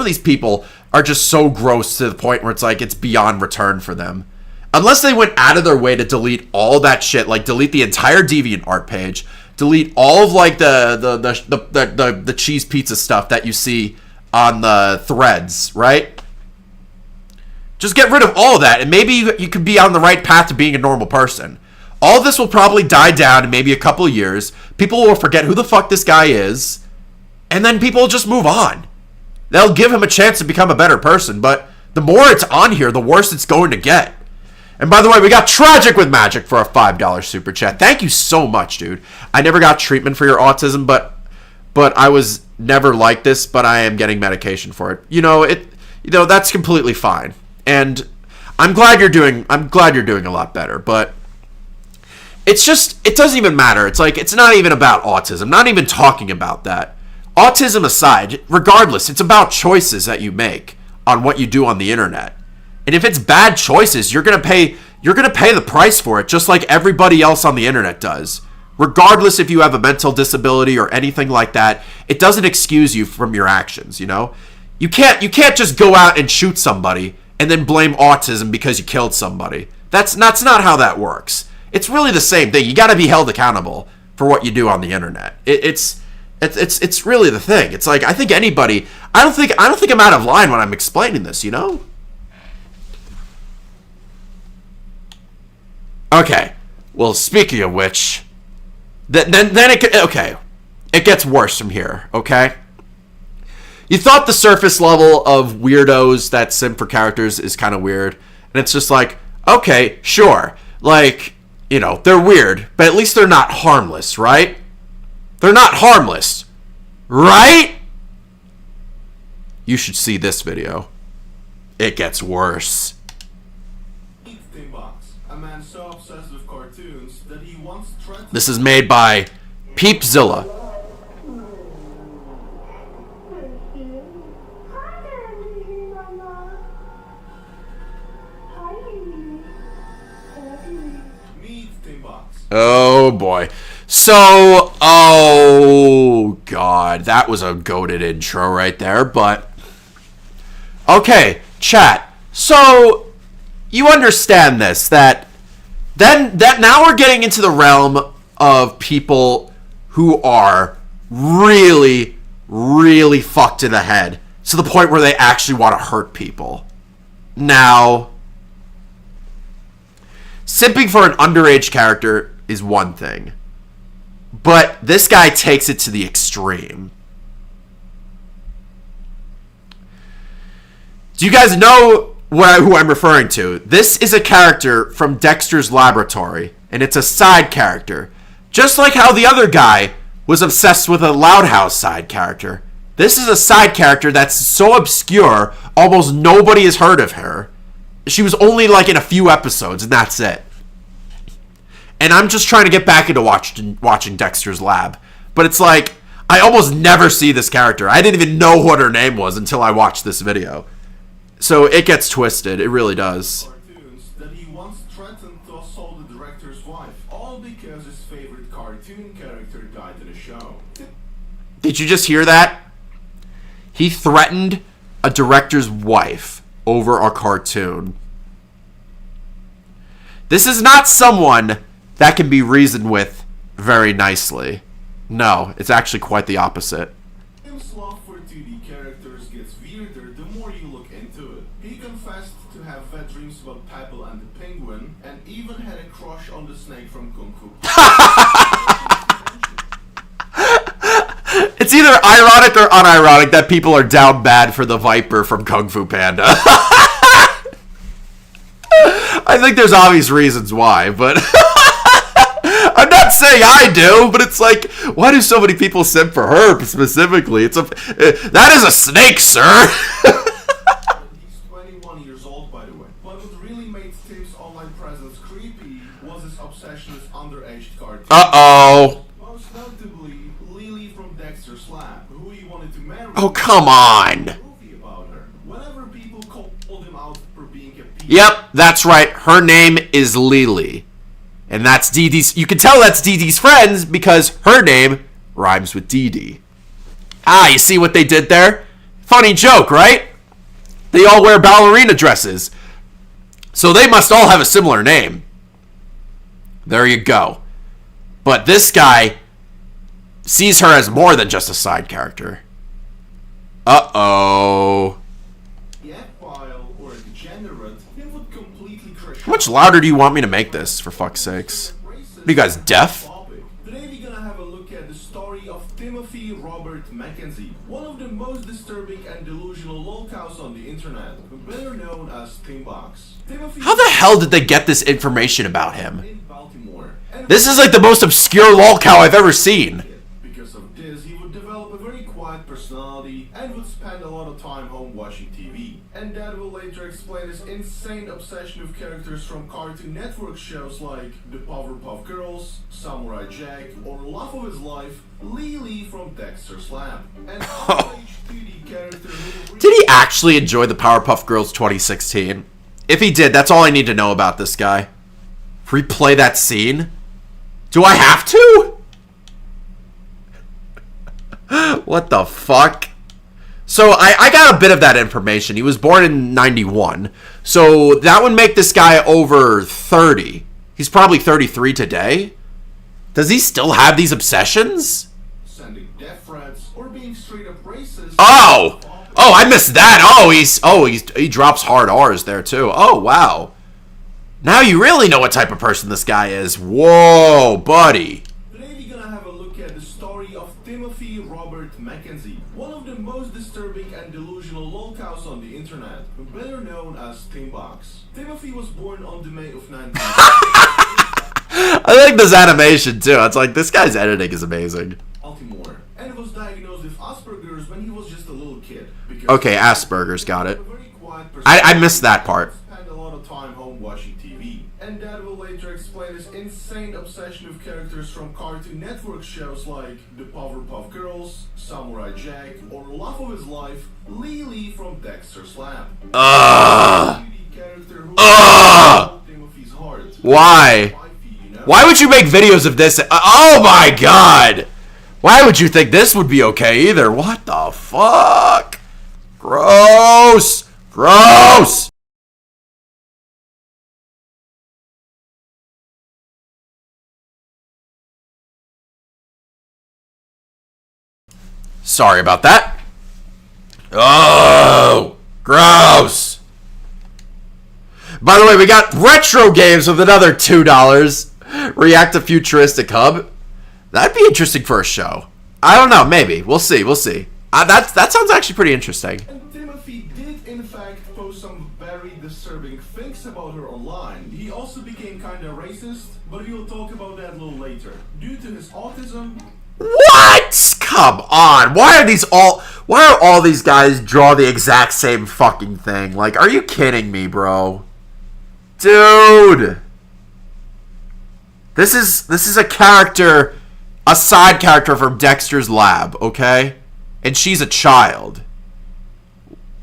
[SPEAKER 2] these people are just so gross to the point where it's like it's beyond return for them. Unless they went out of their way to delete all that shit, like delete the entire DeviantArt page, delete all of like the cheese pizza stuff that you see on the threads, right? Just get rid of all of that, and maybe you could be on the right path to being a normal person. All of this will probably die down in maybe a couple of years. People will forget who the fuck this guy is. And then people will just move on. They'll give him a chance to become a better person, but the more it's on here, the worse it's going to get. And by the way, we got Tragic with Magic for a $5 super chat. Thank you so much, dude. I never got treatment for your autism, but I was never like this, but I am getting medication for it. You know, that's completely fine. And I'm glad you're doing a lot better, but it's just, it doesn't even matter. It's like, it's not even about autism. Not even talking about that. Autism aside, regardless, it's about choices that you make on what you do on the internet. And if it's bad choices, you're gonna pay the price for it, just like everybody else on the internet does. regardless if you have a mental disability or anything like that, it doesn't excuse you from your actions, you know? You can't just go out and shoot somebody and then blame autism because you killed somebody. That's not how that works. It's really the same thing. You got to be held accountable for what you do on the internet. It's really the thing. It's like, I think anybody, I don't think I'm out of line when I'm explaining this, you know? Okay. Well, speaking of which, then it gets worse from here, okay? You thought the surface level of weirdos that simp for characters is kind of weird, and it's just like, okay, sure. Like, you know, they're weird, but at least they're not harmless, right? They're not harmless, right? You should see this video. It gets worse.
[SPEAKER 9] A man so obsessed with cartoons that he once threatened.
[SPEAKER 2] This is made by Peepzilla. Oh boy. So, oh god, that was a goated intro right there, but okay, chat. So you understand this, that now we're getting into the realm of people who are really, really fucked in the head to the point where they actually want to hurt people. Now, simping for an underage character is one thing, but this guy takes it to the extreme. Do you guys know who I'm referring to? This is a character from Dexter's Laboratory, and it's a side character. Just like how the other guy was obsessed with a Loud House side character. This is a side character that's so obscure, almost nobody has heard of her. She was only like in a few episodes, and that's it. And I'm just trying to get back into watching Dexter's Lab. But it's like, I almost never see this character. I didn't even know what her name was until I watched this video. So it gets twisted. It really does.
[SPEAKER 9] Cartoons that he once threatened to assault the director's wife, all because his favorite cartoon character died in a show.
[SPEAKER 2] Did you just hear that? He threatened a director's wife over a cartoon. This is not someone that can be reasoned with very nicely. No, it's actually quite the opposite.
[SPEAKER 9] Tim's love for 2D characters gets weirder the more you look into it. He confessed to have wet dreams about Pebble and the penguin, and even had a crush on the snake from Kung Fu.
[SPEAKER 2] It's either ironic or unironic that people are down bad for the Viper from Kung Fu Panda. I think there's obvious reasons why, but I'm not saying I do, but it's like, why do so many people simp for her specifically? That is a snake, sir.
[SPEAKER 9] He's 21 years old, by the way. But what really made Tim's online presence creepy was his obsession with underage cartoons.
[SPEAKER 2] Uh-oh.
[SPEAKER 9] Most notably, Lily from Dexter's Lab, who he wanted to marry.
[SPEAKER 2] Oh, come on.
[SPEAKER 9] Movie about her. Whenever people called him out for being a pedophile.
[SPEAKER 2] Yep, that's right. Her name is Lily. And that's Dee Dee's. You can tell that's Dee Dee's friends because her name rhymes with Dee Dee. Ah, you see what they did there? Funny joke, right? They all wear ballerina dresses. So they must all have a similar name. There you go. But this guy sees her as more than just a side character. Uh-oh. How much louder do you want me to make this, for fuck's sakes? What are you guys, deaf?
[SPEAKER 9] Today we're gonna have a look at the story of Timothy Robert Mackenzie, one of the most disturbing and delusional lolcows on the internet, better known as Timbox.
[SPEAKER 2] How the hell did they get this information about him?
[SPEAKER 9] In Baltimore.
[SPEAKER 2] This is like the most obscure lolcow I've ever seen.
[SPEAKER 9] Because of this, he would develop a very quiet personality and would spend a lot of time home watching TV. And that will later explain his insane obsession with characters from Cartoon Network shows like The Powerpuff Girls, Samurai Jack, or love of his life, Lily from Dexter's Lab. An underage 2D character who...
[SPEAKER 2] Did he actually enjoy the Powerpuff Girls 2016? If he did, that's all I need to know about this guy. Replay that scene? Do I have to? What the fuck? So I got a bit of that information. He was born in 91. So that would make this guy over 30. He's probably 33 today. Does he still have these obsessions?
[SPEAKER 9] Sending death threats or being straight up racist.
[SPEAKER 2] Oh! Oh, I missed that. He drops hard R's there too. Oh, wow. Now you really know what type of person this guy is. Whoa, buddy.
[SPEAKER 9] Today we're gonna have a look at the story of Timothy Robert Mackenzie, one of the most disturbing and delusional lolcows on the internet, better known as Timbox. Timothy was born on the May of 19...
[SPEAKER 2] I like this animation too. It's like, this guy's editing is amazing.
[SPEAKER 9] Baltimore, and was diagnosed with Asperger's when he was just a little kid.
[SPEAKER 2] Okay, Asperger's, got it. I missed that part.
[SPEAKER 9] Spent a lot of time home watching TV, and Dad will later explain his insane obsession with characters from Cartoon Network shows like the Powerpuff Girls, Samurai Jack, or love of his life, Lily from Dexter's Lab. Timothy's heart.
[SPEAKER 2] Why? Why would you make videos of this? Oh my god! Why would you think this would be okay either? What the fuck? Gross! Gross! Sorry about that. Oh! Gross! By the way, we got retro games with another $2. React to Futuristic Hub. That'd be interesting for a show. I don't know, maybe. We'll see, we'll see. That sounds actually pretty interesting.
[SPEAKER 9] And Timothy did in fact post some very disturbing things about her online. He also became kinda racist, but we'll talk about that a little later. Due to his autism...
[SPEAKER 2] What? Come on. Why are all these guys draw the exact same fucking thing? Like, are you kidding me, bro? Dude. This is a character, a side character from Dexter's Lab, okay? And she's a child.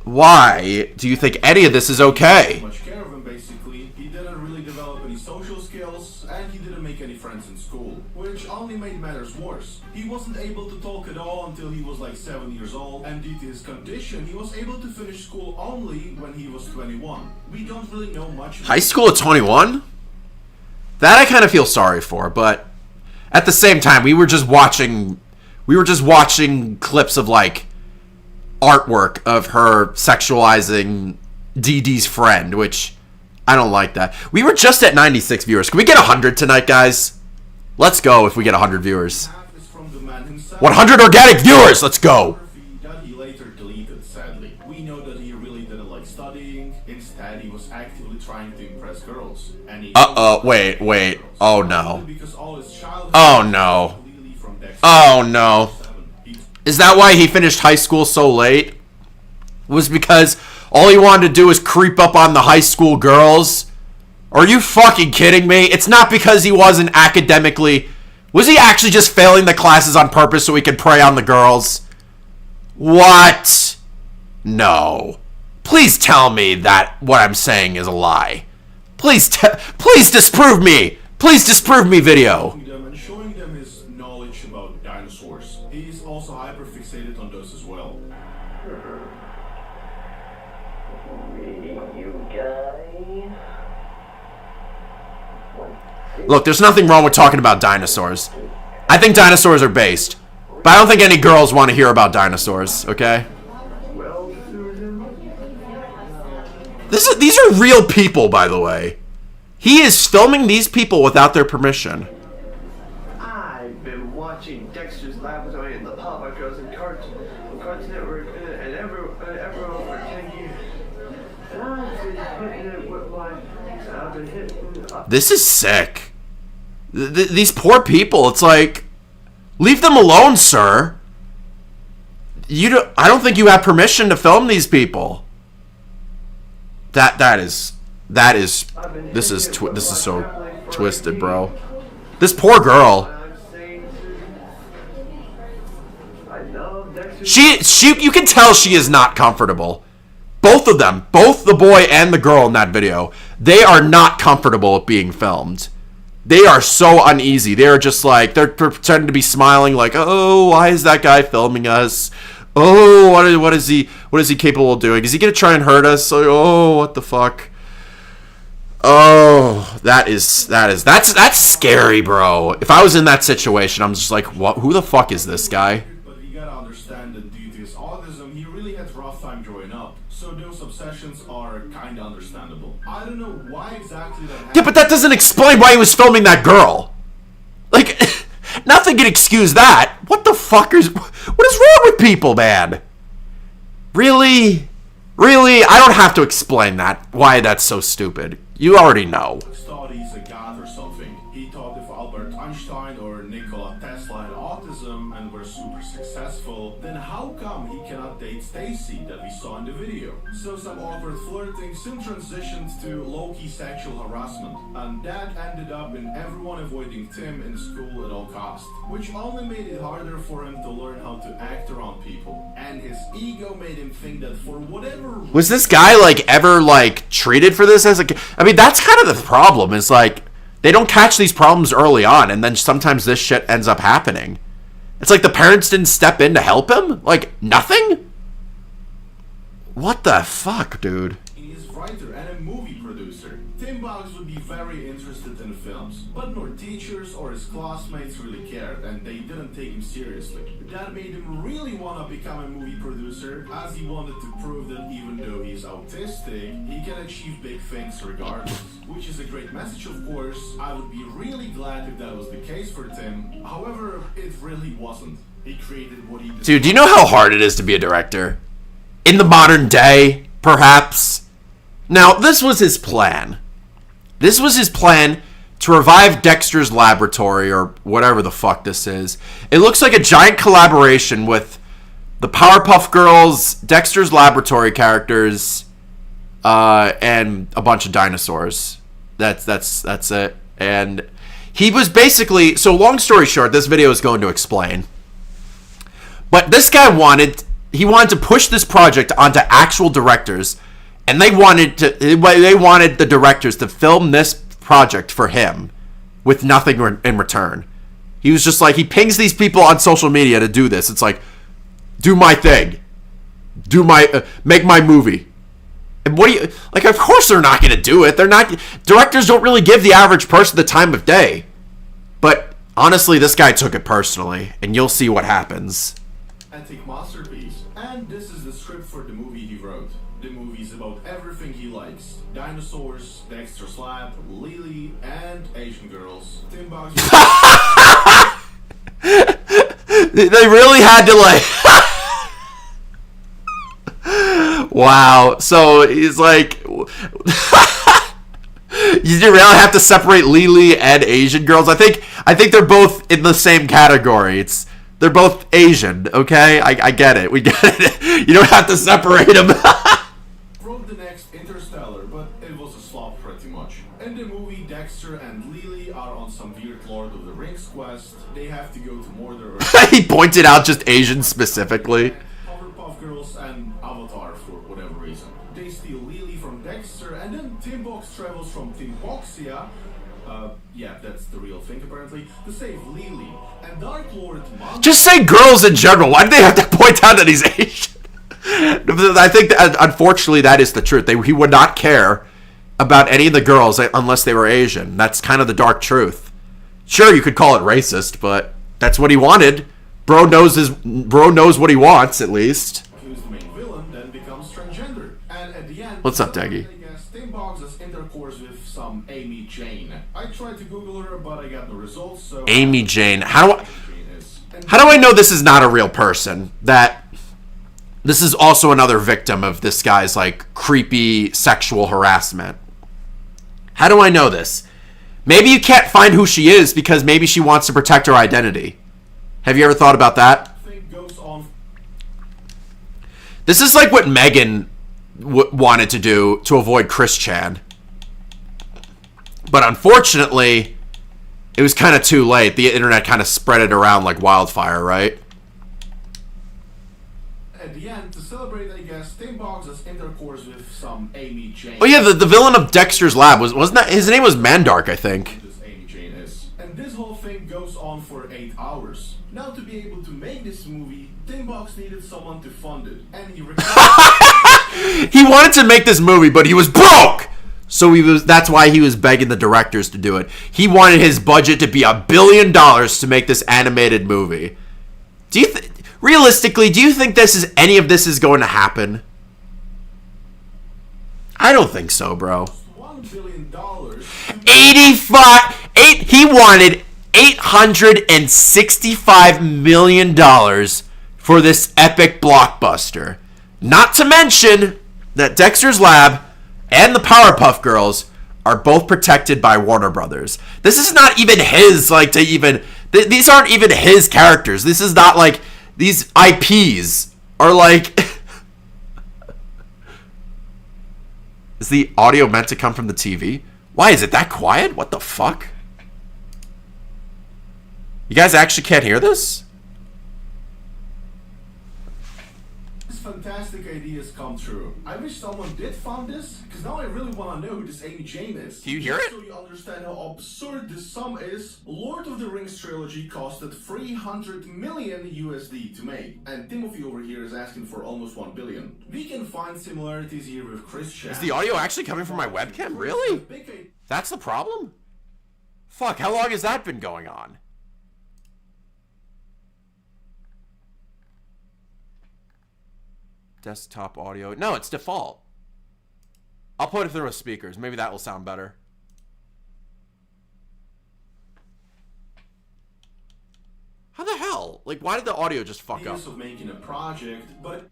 [SPEAKER 2] Why do you think any of this is okay?
[SPEAKER 9] Much care of him, basically. He didn't really develop any social skills, and he didn't make any friends in school, which only made matters worse. He wasn't able to talk at all until he was like 7 years old, and due to his condition, he was able to finish school only when he was 21. We don't really know much.
[SPEAKER 2] High school at 21? That I kind of feel sorry for, but at the same time, we were just watching clips of like artwork of her sexualizing Dee Dee's friend, which I don't like that. We were just at 96 viewers. Can we get 100 tonight, guys? Let's go if we get 100 viewers. 100 organic viewers, let's go.
[SPEAKER 9] That he later deleted, sadly. We know that he really didn't like studying. Instead, he was actively trying to impress girls. And he
[SPEAKER 2] wait. Oh no.
[SPEAKER 9] Because all his childhood
[SPEAKER 2] Oh no. Oh no. Is that why he finished high school so late? Was because all he wanted to do was creep up on the high school girls? Are you fucking kidding me? It's not because he wasn't academically... Was he actually just failing the classes on purpose so he could prey on the girls? What? No. Please tell me that what I'm saying is a lie. Please disprove me. Please disprove me, video.
[SPEAKER 9] And showing them his knowledge about dinosaurs. He's also hyperfixated on those as well.
[SPEAKER 2] Look, there's nothing wrong with talking about dinosaurs. I think dinosaurs are based. But I don't think any girls want to hear about dinosaurs, okay? These are real people, by the way. He is filming these people without their permission.
[SPEAKER 10] I've been watching Dexter's Laboratory and the Powerpuff Girls and Cartoon Network and everyone for 10 years. And I've been hitting it with I've been hitting
[SPEAKER 2] This is sick. These poor people, it's like, leave them alone, sir. I don't think you have permission to film these people. This is so twisted, bro. This poor girl. You can tell she is not comfortable. Both of them, both the boy and the girl in that video, they are not comfortable being filmed. They are so uneasy. They are just like, they're pretending to be smiling like, oh, why is that guy filming us? Oh, what is he capable of doing? Is he going to try and hurt us? Like, oh, what the fuck? Oh, that's scary, bro. If I was in that situation, I'm just like, what? Who the fuck is this guy?
[SPEAKER 9] But you gotta understand that due to his autism, he really had a rough time growing up. So those obsessions are kinda understandable. I don't know why exactly that happened.
[SPEAKER 2] Yeah, but that doesn't explain why he was filming that girl. Like, nothing can excuse that. What the fuck what is wrong with people, man? Really? Really? I don't have to explain that, why that's so stupid. You already know.
[SPEAKER 9] Thought he's a god or something. He thought if Albert Einstein or Nikola Tesla had autism and were super successful, then how come he cannot date Stacy that we saw in the video? So some awkward flirting soon transitioned to low-key sexual harassment, and that ended up in everyone avoiding Tim in school at all costs, which only made it harder for him to learn how to act around people. And his ego made him think that for whatever
[SPEAKER 2] was this guy like ever like treated for this as a? I mean, that's kind of the problem. Is like they don't catch these problems early on, and then sometimes this shit ends up happening. It's like the parents didn't step in to help him. Like nothing. What the fuck, dude?
[SPEAKER 9] He's a writer and a movie producer. Tim Boggs would be very interested in films, but nor teachers or his classmates really cared, and they didn't take him seriously. That made him really want to become a movie producer, as he wanted to prove that even though he's autistic, he can achieve big things regardless. Which is a great message, of course. I would be really glad if that was the case for Tim. However, it really wasn't. He created what he did.
[SPEAKER 2] Dude, do you know how hard it is to be a director? In the modern day, perhaps? Now, this was his plan. This was his plan to revive Dexter's Laboratory, or whatever the fuck this is. It looks like a giant collaboration with the Powerpuff Girls, Dexter's Laboratory characters, and a bunch of dinosaurs. That's it. And he was basically, so long story short, this video is going to explain. But this guy wanted to push this project onto actual directors, and they wanted the directors to film this project for him with nothing in return. He was just like, he pings these people on social media to do this. It's like, do my thing, make my movie. And what do you like? Of course they're not going to do it. They're not. Directors don't really give the average person the time of day. But honestly, this guy took it personally, and you'll see what happens.
[SPEAKER 9] Antique masterpiece, and this is the script for the movie he wrote. The movie's about everything he likes: dinosaurs, Dexter's Lab, Lily, and Asian girls. Tim Boggs.
[SPEAKER 2] They really had to like. Wow. So he's like, you really have to separate Lily and Asian girls. I think they're both in the same category. They're both Asian, okay? I get it. We get it. You don't have to separate them.
[SPEAKER 9] Wrote the next Interstellar, but it was a slop pretty much. In the movie, Dexter and Lily are on some weird Lord of the Rings quest. They have to go to Mordor.
[SPEAKER 2] He pointed out just Asian specifically.
[SPEAKER 9] Powerpuff Girls and Avatar for whatever reason. They steal Lily from Dexter, and then Tim Boggs travels from Timboxia. Yeah, that's the real thing apparently, to save Lily. And Dark Lord
[SPEAKER 2] just say girls in general. Why do they have to point out that he's Asian? I think that, unfortunately, that is the truth. He would not care about any of the girls unless they were Asian. That's kind of the dark truth. Sure, you could call it racist, but that's what he wanted. Bro knows what he wants, at least.
[SPEAKER 9] Who's the main villain, then becomes transgender. And at the end,
[SPEAKER 2] what's up, Daggy?
[SPEAKER 9] Tim Boggs has intercourse with some Amy Jane. I tried to Google her, but I got no results, so...
[SPEAKER 2] Amy Jane. How do I know this is not a real person? That this is also another victim of this guy's, like, creepy sexual harassment. How do I know this? Maybe you can't find who she is because maybe she wants to protect her identity. Have you ever thought about that? This is like what Megan wanted to do to avoid Chris Chan. But unfortunately, it was kind of too late. The internet kind of spread it around like wildfire, right?
[SPEAKER 9] At the end, to celebrate, I guess, Tim Boggs has intercourse with some Amy Jane.
[SPEAKER 2] Oh yeah, the villain of Dexter's Lab wasn't that his name was Mandark, I think.
[SPEAKER 9] Amy Jane goes on for 8 hours. Now, to be able to make this movie, Tim Box needed someone to fund it, and he
[SPEAKER 2] He wanted to make this movie, but he was broke! So that's why he was begging the directors to do it. He wanted his budget to be $1 billion to make this animated movie. Realistically, do you think any of this is going to happen? I don't think so, bro.
[SPEAKER 9] $1 billion.
[SPEAKER 2] He wanted $865 million for this epic blockbuster. Not to mention that Dexter's Lab and the Powerpuff Girls are both protected by Warner Brothers. This is not even his, these aren't even his characters. This is not like, these IPs are like... Is the audio meant to come from the TV? Why is it that quiet? What the fuck? You guys actually can't hear this?
[SPEAKER 9] Fantastic ideas come true. I wish someone did fund this, because now I really want to know who this Amy Jane is.
[SPEAKER 2] Do you hear it?
[SPEAKER 9] So you understand how absurd this sum is, Lord of the Rings trilogy costed 300 million USD to make, and Timothy over here is asking for almost 1 billion. We can find similarities here with Chris Chan.
[SPEAKER 2] Is the audio actually coming from my webcam? Really? That's the problem? Fuck, how long has that been going on? Desktop audio. No, it's default. I'll put it through with speakers. Maybe that will sound better. How the hell? Like, why did the audio just fuck up?
[SPEAKER 9] Of making a project, but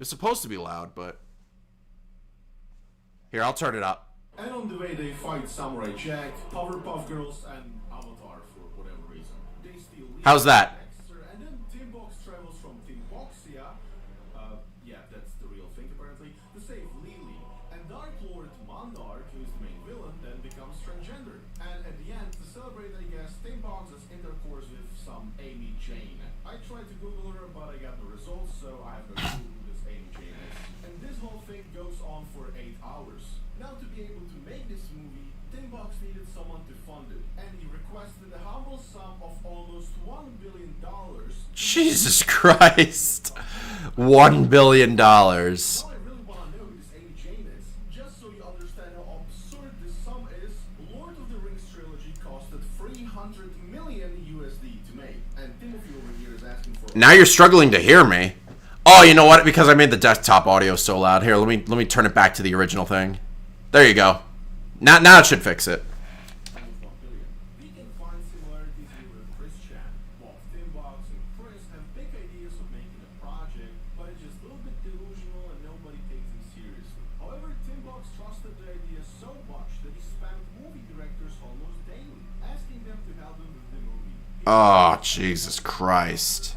[SPEAKER 2] it's supposed to be loud, but... Here, I'll turn it up.
[SPEAKER 9] And on the way they fight Samurai Jack, Powerpuff Girls, and Avatar for whatever reason. They steal
[SPEAKER 2] How's that?
[SPEAKER 9] And then Tim Box travels from Timboxia, yeah, that's the real thing apparently, to save Lily. And Dark Lord Mondarch, who's the main villain, then becomes transgender. And at the end, to celebrate, I guess, Tim Box has intercourse with some Amy Jane. I tried to Google her, but I got no results, so I have no clue who this Amy Jane is. And this whole thing goes on for 8 hours. Now, to be able to make this movie, Tim Box needed someone to fund it, and he requested a humble sum of almost $1 billion.
[SPEAKER 2] Jesus Christ. $1 billion.
[SPEAKER 9] Now I really want to know who this Amy Jane is, just so you understand how absurd this sum is. Lord of the Rings trilogy costed 300 million USD to make, and Timothy over here is asking for...
[SPEAKER 2] Now you're struggling to hear me. Oh, you know what? Because I made the desktop audio so loud. Here, let me turn it back to the original thing. There you go. Now it should fix it.
[SPEAKER 9] We can find similarities here with Chris Chan. Both Tim Box and Chris have big ideas of making a project, but it's just a little bit delusional and nobody takes him seriously. However, Tim Box trusted the idea so much that he spammed movie directors almost daily, asking them to help him with the movie.
[SPEAKER 2] Oh, Jesus Christ.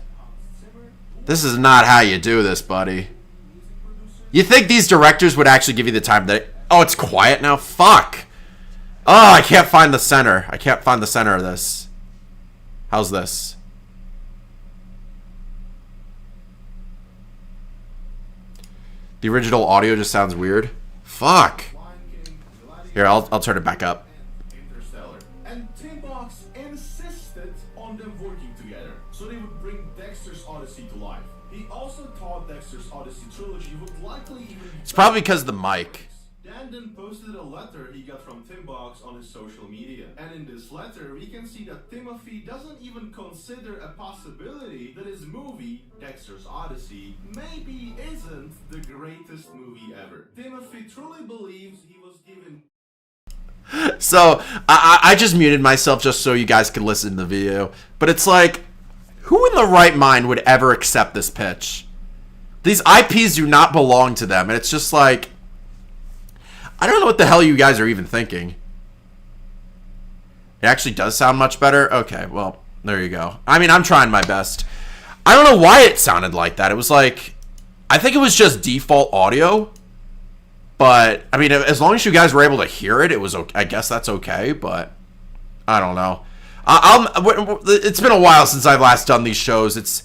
[SPEAKER 2] This is not how you do this, buddy. You think these directors would actually give you the time that... Oh, it's quiet now? Fuck. Oh, I can't find the center. I can't find the center of this. How's this? The original audio just sounds weird. Fuck. Here, I'll turn it back up.
[SPEAKER 9] Interstellar. And Tim Box insisted on them working together, so they would bring Dexter's Odyssey to life. He also thought Dexter's Odyssey trilogy would likely even be...
[SPEAKER 2] It's probably because of the mic.
[SPEAKER 9] Dan then posted a letter he got from Tim Box on his social media. And in this letter, we can see that Timothy doesn't even consider a possibility that his movie, Dexter's Odyssey, maybe isn't the greatest movie ever. Timothy truly believes he was given...
[SPEAKER 2] So, I just muted myself just so you guys could listen to the video. But it's like, who in the right mind would ever accept this pitch? These IPs do not belong to them. And it's just like... I don't know what the hell you guys are even thinking. It actually does sound much better. Okay, well, there you go. I mean, I'm trying my best. I don't know why it sounded like that. It was like... I think it was just default audio. But, I mean, as long as you guys were able to hear it, it was okay. I guess that's okay, but... I don't know. It's been a while since I've last done these shows.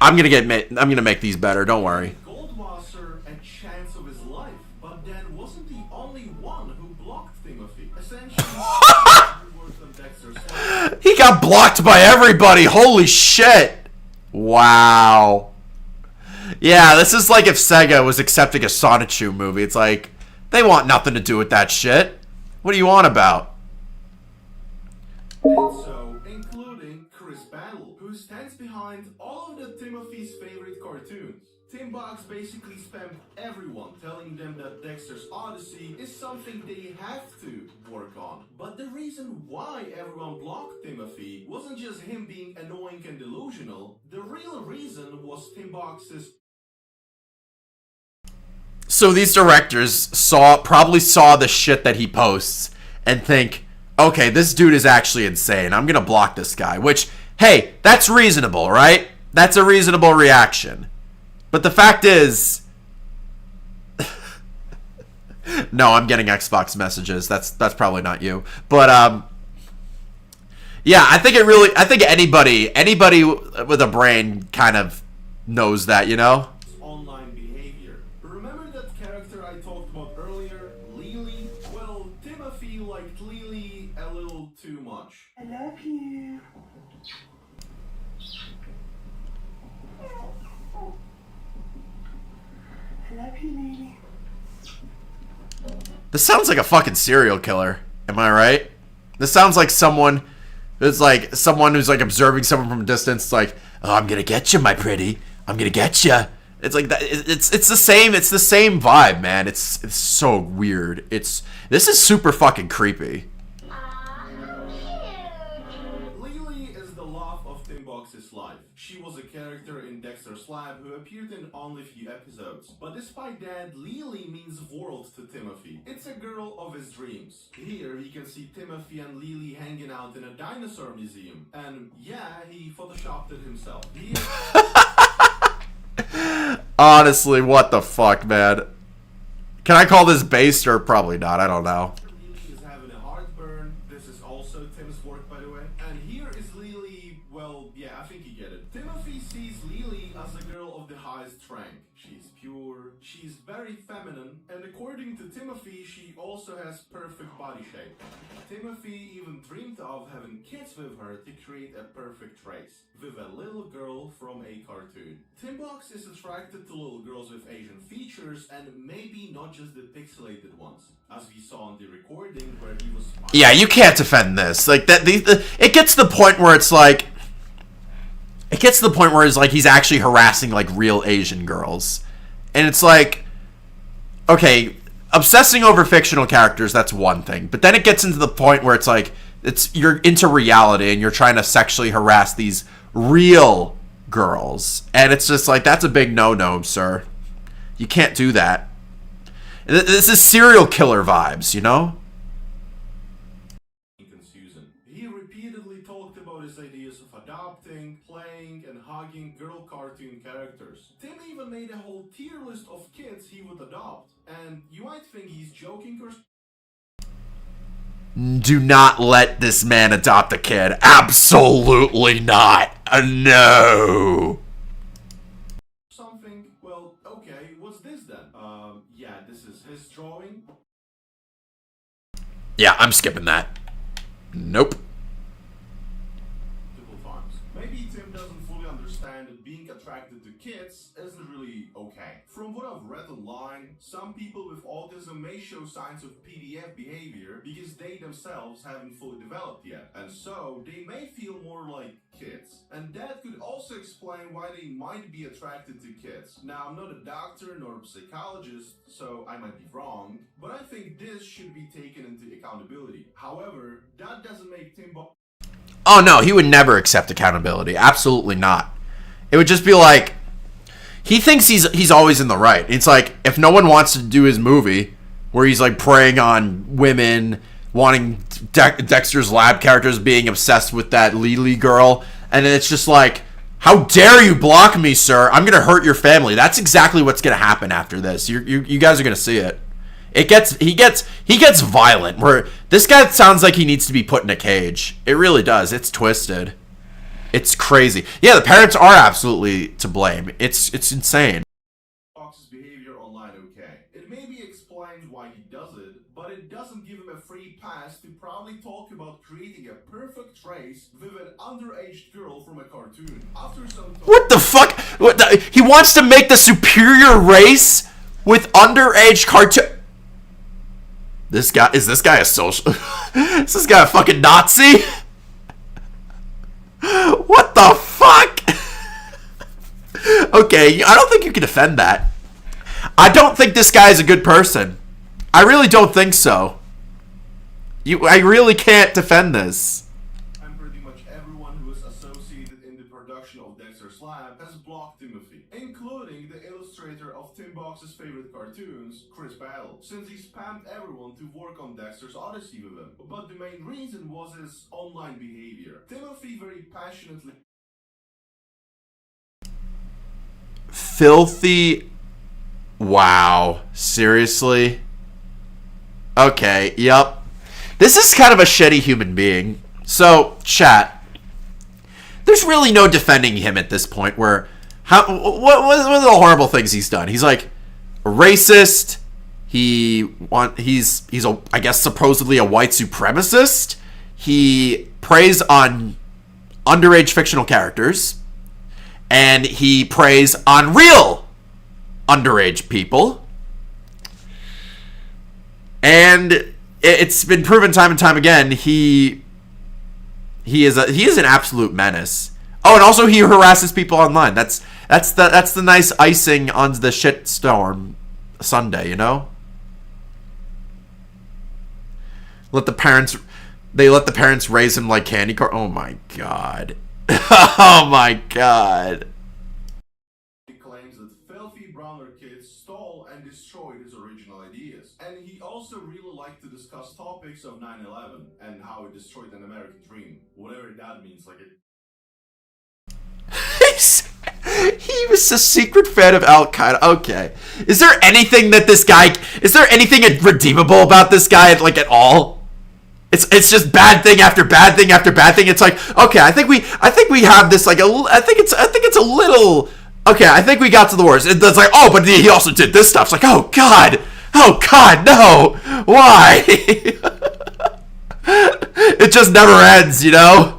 [SPEAKER 2] I'm gonna make these better. Don't worry.
[SPEAKER 9] Goldwasser a chance of his life, but Dan wasn't the only only one who blocked Timothy. Essentially,
[SPEAKER 2] he got blocked by everybody. Holy shit. Wow. Yeah, this is like if Sega was accepting a Sonichu movie. It's like, they want nothing to do with that shit. What do you want about?
[SPEAKER 9] So, including Chris Battle, who stands behind all of the Timothy's favorite cartoons. Tim Box basically spammed everyone, telling them that Dexter's Odyssey is something they have to work on. But the reason why everyone blocked Timothy wasn't just him being annoying and delusional. The real reason was Tim Box's...
[SPEAKER 2] So these directors probably saw the shit that he posts and think, okay, this dude is actually insane. I'm gonna block this guy. Which, hey, that's reasonable, right? That's a reasonable reaction. But the fact is... No, I'm getting Xbox messages. That's probably not you. But, yeah, I think anybody with a brain kind of knows that, you know?
[SPEAKER 9] Online behavior. Remember that character I talked about earlier, Lily? Well, Timothy liked Lily a little too much.
[SPEAKER 10] I love you. I love you, Lily.
[SPEAKER 2] This sounds like a fucking serial killer. Am I right? This sounds like someone who's like observing someone from a distance. It's like, oh, I'm gonna get you, my pretty. I'm gonna get you. It's like that. It's the same. It's the same vibe, man. It's so weird. This is super fucking creepy.
[SPEAKER 9] Lily is the love of Tim Box's life. She was a character in Dexter's Lab who appeared in only a few episodes. But despite that, Lily means world to Timothy. It's a girl of his dreams. Here we can see Timothy and Lily hanging out in a dinosaur museum. And yeah, he photoshopped it himself.
[SPEAKER 2] Honestly, what the fuck, man? Can I call this based or probably not? I don't know.
[SPEAKER 9] Lily is having a heartburn. This is also Tim's work, by the way. And here is Lily. Well, yeah, I think you get it. Timothy sees Lily as a girl of the highest rank. She's pure, she's very feminine, and according to Timothy, she also has perfect body shape. Timothy even dreamed of having kids with her to create a perfect race, with a little girl from a cartoon. Tim Box is attracted to little girls with Asian features, and maybe not just the pixelated ones, as we saw in the recording where he was...
[SPEAKER 2] Yeah, you can't defend this. Like that. It gets to the point where it's like... It gets to the point where it's like he's actually harassing like real Asian girls. And it's like, okay, obsessing over fictional characters, that's one thing. But then it gets into the point where it's like, you're into reality and you're trying to sexually harass these real girls. And it's just like, that's a big no-no, sir. You can't do that. This is serial killer vibes, you know?
[SPEAKER 9] He repeatedly talked about his ideas of adopting, playing, and hugging girl cartoon characters. Tim even made a whole tier list of kids he would adopt. And you might think he's joking or...
[SPEAKER 2] Do not let this man adopt a kid. Absolutely not. No.
[SPEAKER 9] Something. Well, okay, what's this then? Yeah, this is his drawing.
[SPEAKER 2] Yeah, I'm skipping that. Nope.
[SPEAKER 9] Maybe Tim doesn't fully understand that being attracted to kids isn't really okay. From what I've read online, some people with autism may show signs of PDF behavior because they themselves haven't fully developed yet. And so, they may feel more like kids. And that could also explain why they might be attracted to kids. Now, I'm not a doctor nor a psychologist, so I might be wrong, but I think this should be taken into accountability. However, that doesn't make Tim
[SPEAKER 2] Oh no, he would never accept accountability. Absolutely not. It would just be like, he thinks he's always in the right. It's like, if no one wants to do his movie where he's like preying on women, wanting Dexter's Lab characters, being obsessed with that Lily girl, and then it's just like, how dare you block me, sir? I'm gonna hurt your family. That's exactly what's gonna happen after this. You guys are gonna see it. He gets violent. Where this guy sounds like he needs to be put in a cage. It really does. It's twisted. It's crazy. Yeah, the parents are absolutely to blame. It's insane.
[SPEAKER 9] Fox's behavior online okay. It maybe explains why he does it, but it doesn't give him a free pass to proudly talk about creating a perfect race with an underage girl from a cartoon. After some time,
[SPEAKER 2] What the fuck? He wants to make the superior race with underage cartoon. Is this guy a social? Is this guy a fucking Nazi? What the fuck? Okay, I don't think you can defend that. I don't think this guy is a good person. I really don't think so. I really can't defend this.
[SPEAKER 9] and pretty much everyone who is associated in the production of Dexter's Lab has blocked Timothy, including the illustrator of Tim Box's favorite cartoons, Chris Battle, since he spammed everyone to work on Dexter's Odyssey with him. But the main reason was his online behavior. Timothy very passionately
[SPEAKER 2] Filthy. Wow. Seriously? Okay, yep. This is kind of a shitty human being. So, chat. There's really no defending him at this point where... what are the horrible things he's done? He's like a racist. He's a, I guess, supposedly a white supremacist. He preys on underage fictional characters. And he preys on real underage people. And it's been proven time and time again he is an absolute menace. Oh, and also he harasses people online. That's the nice icing on the shitstorm sundae, you know? Let the parents raise him like candy corn. Oh my god. Oh my god.
[SPEAKER 9] claims that filthy Browner kids stole and destroyed his original ideas. And he also really liked to discuss topics of 9/11 and how it destroyed an American dream. Whatever that means, like it.
[SPEAKER 2] He was a secret fan of Al Qaeda. Okay. Is there anything redeemable about this guy, like, at all? It's just bad thing after bad thing after bad thing. It's like, okay, I think we have this, like, I think it's a little, okay, I think we got to the worst. It's like, oh, but he also did this stuff. It's like, oh god, no, why? It just never ends, you know?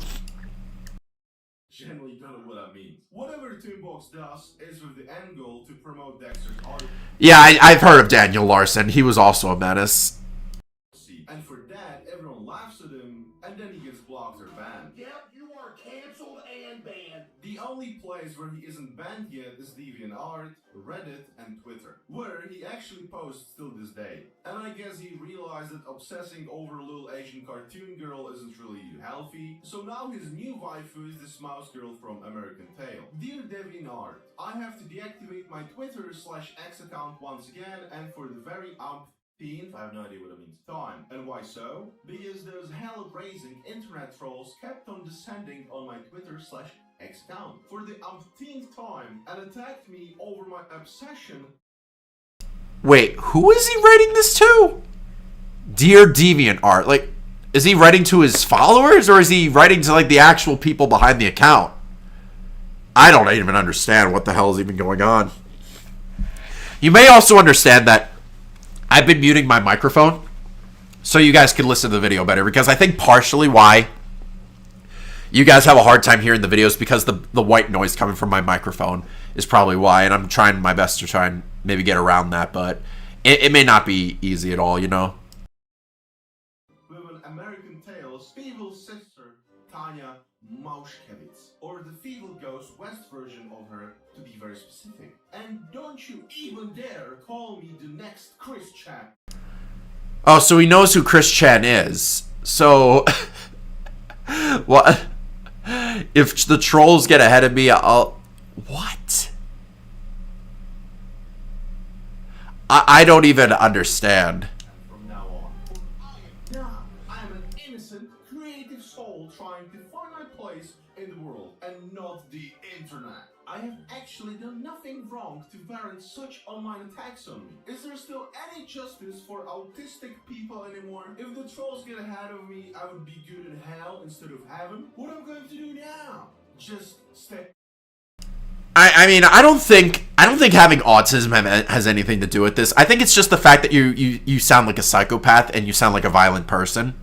[SPEAKER 9] Generally don't know what that means. Whatever Toonbox does is with the end goal to promote Dexter's Odyssey.
[SPEAKER 2] Yeah, I've heard of Daniel Larson. He was also a menace.
[SPEAKER 9] And for that, everyone laughs at him, and then he gets blocked or banned.
[SPEAKER 10] Yep, you are canceled and banned.
[SPEAKER 9] The only place where he isn't banned yet is DeviantArt, Reddit, and Twitter, where he actually posts till this day. And I guess he realized that obsessing over a little Asian cartoon girl isn't really healthy, so now his new waifu is this mouse girl from American Tail. Dear DeviantArt, I have to deactivate my Twitter/X account once again, and for the very I have no idea what it means. Time. And why so? Because those hell-raising internet trolls kept on descending on my Twitter/X account for the umpteenth time and attacked me over my obsession.
[SPEAKER 2] Wait, who is he writing this to? Dear DeviantArt, like, is he writing to his followers or is he writing to, like, the actual people behind the account? I don't even understand what the hell is even going on. You may also understand that I've been muting my microphone so you guys can listen to the video better, because I think partially why you guys have a hard time hearing the videos because the white noise coming from my microphone is probably why, and I'm trying my best to try and maybe get around that, but it may not be easy at all, you know?
[SPEAKER 9] With an American Tale's feeble sister, Tanya Mauschkewitz, or the Feeble Goes West version of her, to be very specific. And don't you even dare call me the next Chris Chan.
[SPEAKER 2] Oh, so he knows who Chris Chan is. So, what? If the trolls get ahead of me, I'll... What? I don't even understand.
[SPEAKER 9] From now on. Now, I'm an innocent, creative soul trying to find my place in the world, and not the internet. I have actually done nothing wrong to warrant such online attacks on me. Is there still any justice for autistic people anymore? If the trolls get ahead of me, I would be good in hell instead of heaven. What I'm going to do now? Just stay.
[SPEAKER 2] I mean, I don't think having autism has anything to do with this. I think it's just the fact that you sound like a psychopath and you sound like a violent person.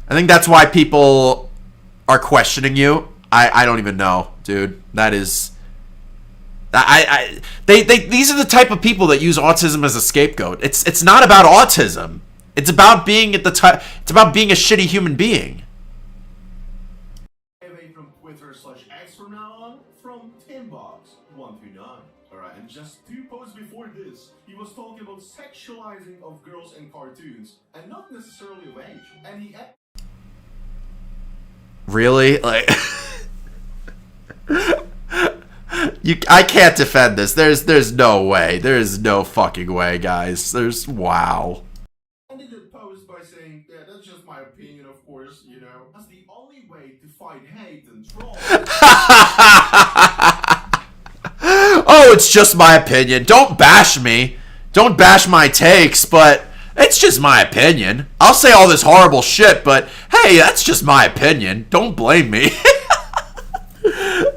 [SPEAKER 2] I think that's why people are questioning you. I don't even know, dude. That is, these are the type of people that use autism as a scapegoat. It's not about autism. It's about being It's about being a shitty human being.
[SPEAKER 9] From Twitter/X from now on, from Timbox129. Alright, and just 2 posts before this, he was talking about sexualizing of girls in cartoons, and not necessarily of age. And he
[SPEAKER 2] Really? Like, I can't defend this. There's no way. There's no fucking way, guys. Wow.
[SPEAKER 9] ended the post by saying, yeah, that's just my opinion, of course, you know. That's the only way to fight hate and troll.
[SPEAKER 2] Oh, it's just my opinion. Don't bash me. Don't bash my takes, but it's just my opinion. I'll say all this horrible shit, but hey, that's just my opinion. Don't blame me.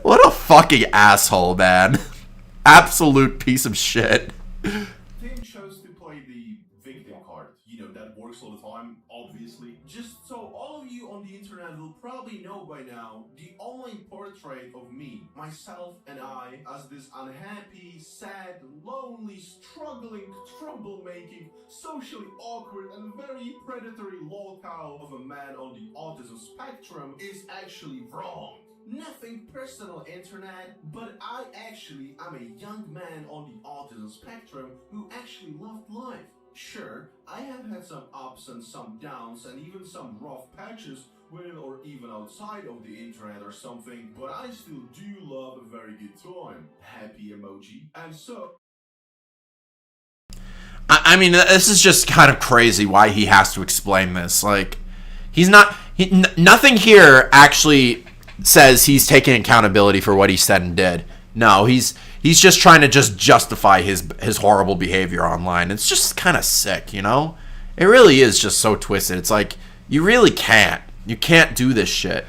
[SPEAKER 2] What a fucking asshole, man. Absolute piece of shit.
[SPEAKER 9] Tim chose to play the victim card. You know, that works all the time, obviously. Just so all of you on the internet will probably know by now, the online portrait of me, myself and I, as this unhappy, sad, lonely, struggling, troublemaking, socially awkward and very predatory lolcow of a man on the autism spectrum is actually wrong. Nothing personal, internet, but I actually am a young man on the autism spectrum who actually loved life. Sure, I have had some ups and some downs and even some rough patches with or even outside of the internet or something, but I still do love a very good time. Happy emoji. And so...
[SPEAKER 2] I mean, this is just kind of crazy why he has to explain this. Like, nothing here actually says he's taking accountability for what he said and did. No, he's just trying to justify his horrible behavior online. It's just kind of sick, you know? It really is just so twisted. It's like, you really can't. You can't do this shit.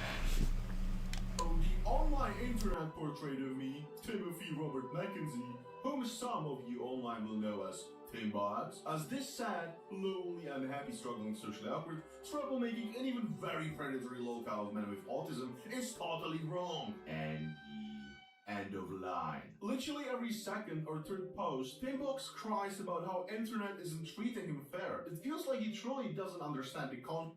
[SPEAKER 9] The online internet portrait of me, Timothy Robert Mackenzie, whom some of you online will know as Timbox, as this sad, lonely, unhappy, struggling, socially awkward, troublemaking, and even very predatory lolcow of men with autism is totally wrong. And end of line. Literally every second or third post, Timbox cries about how internet isn't treating him fair. It feels like he truly doesn't understand the concept.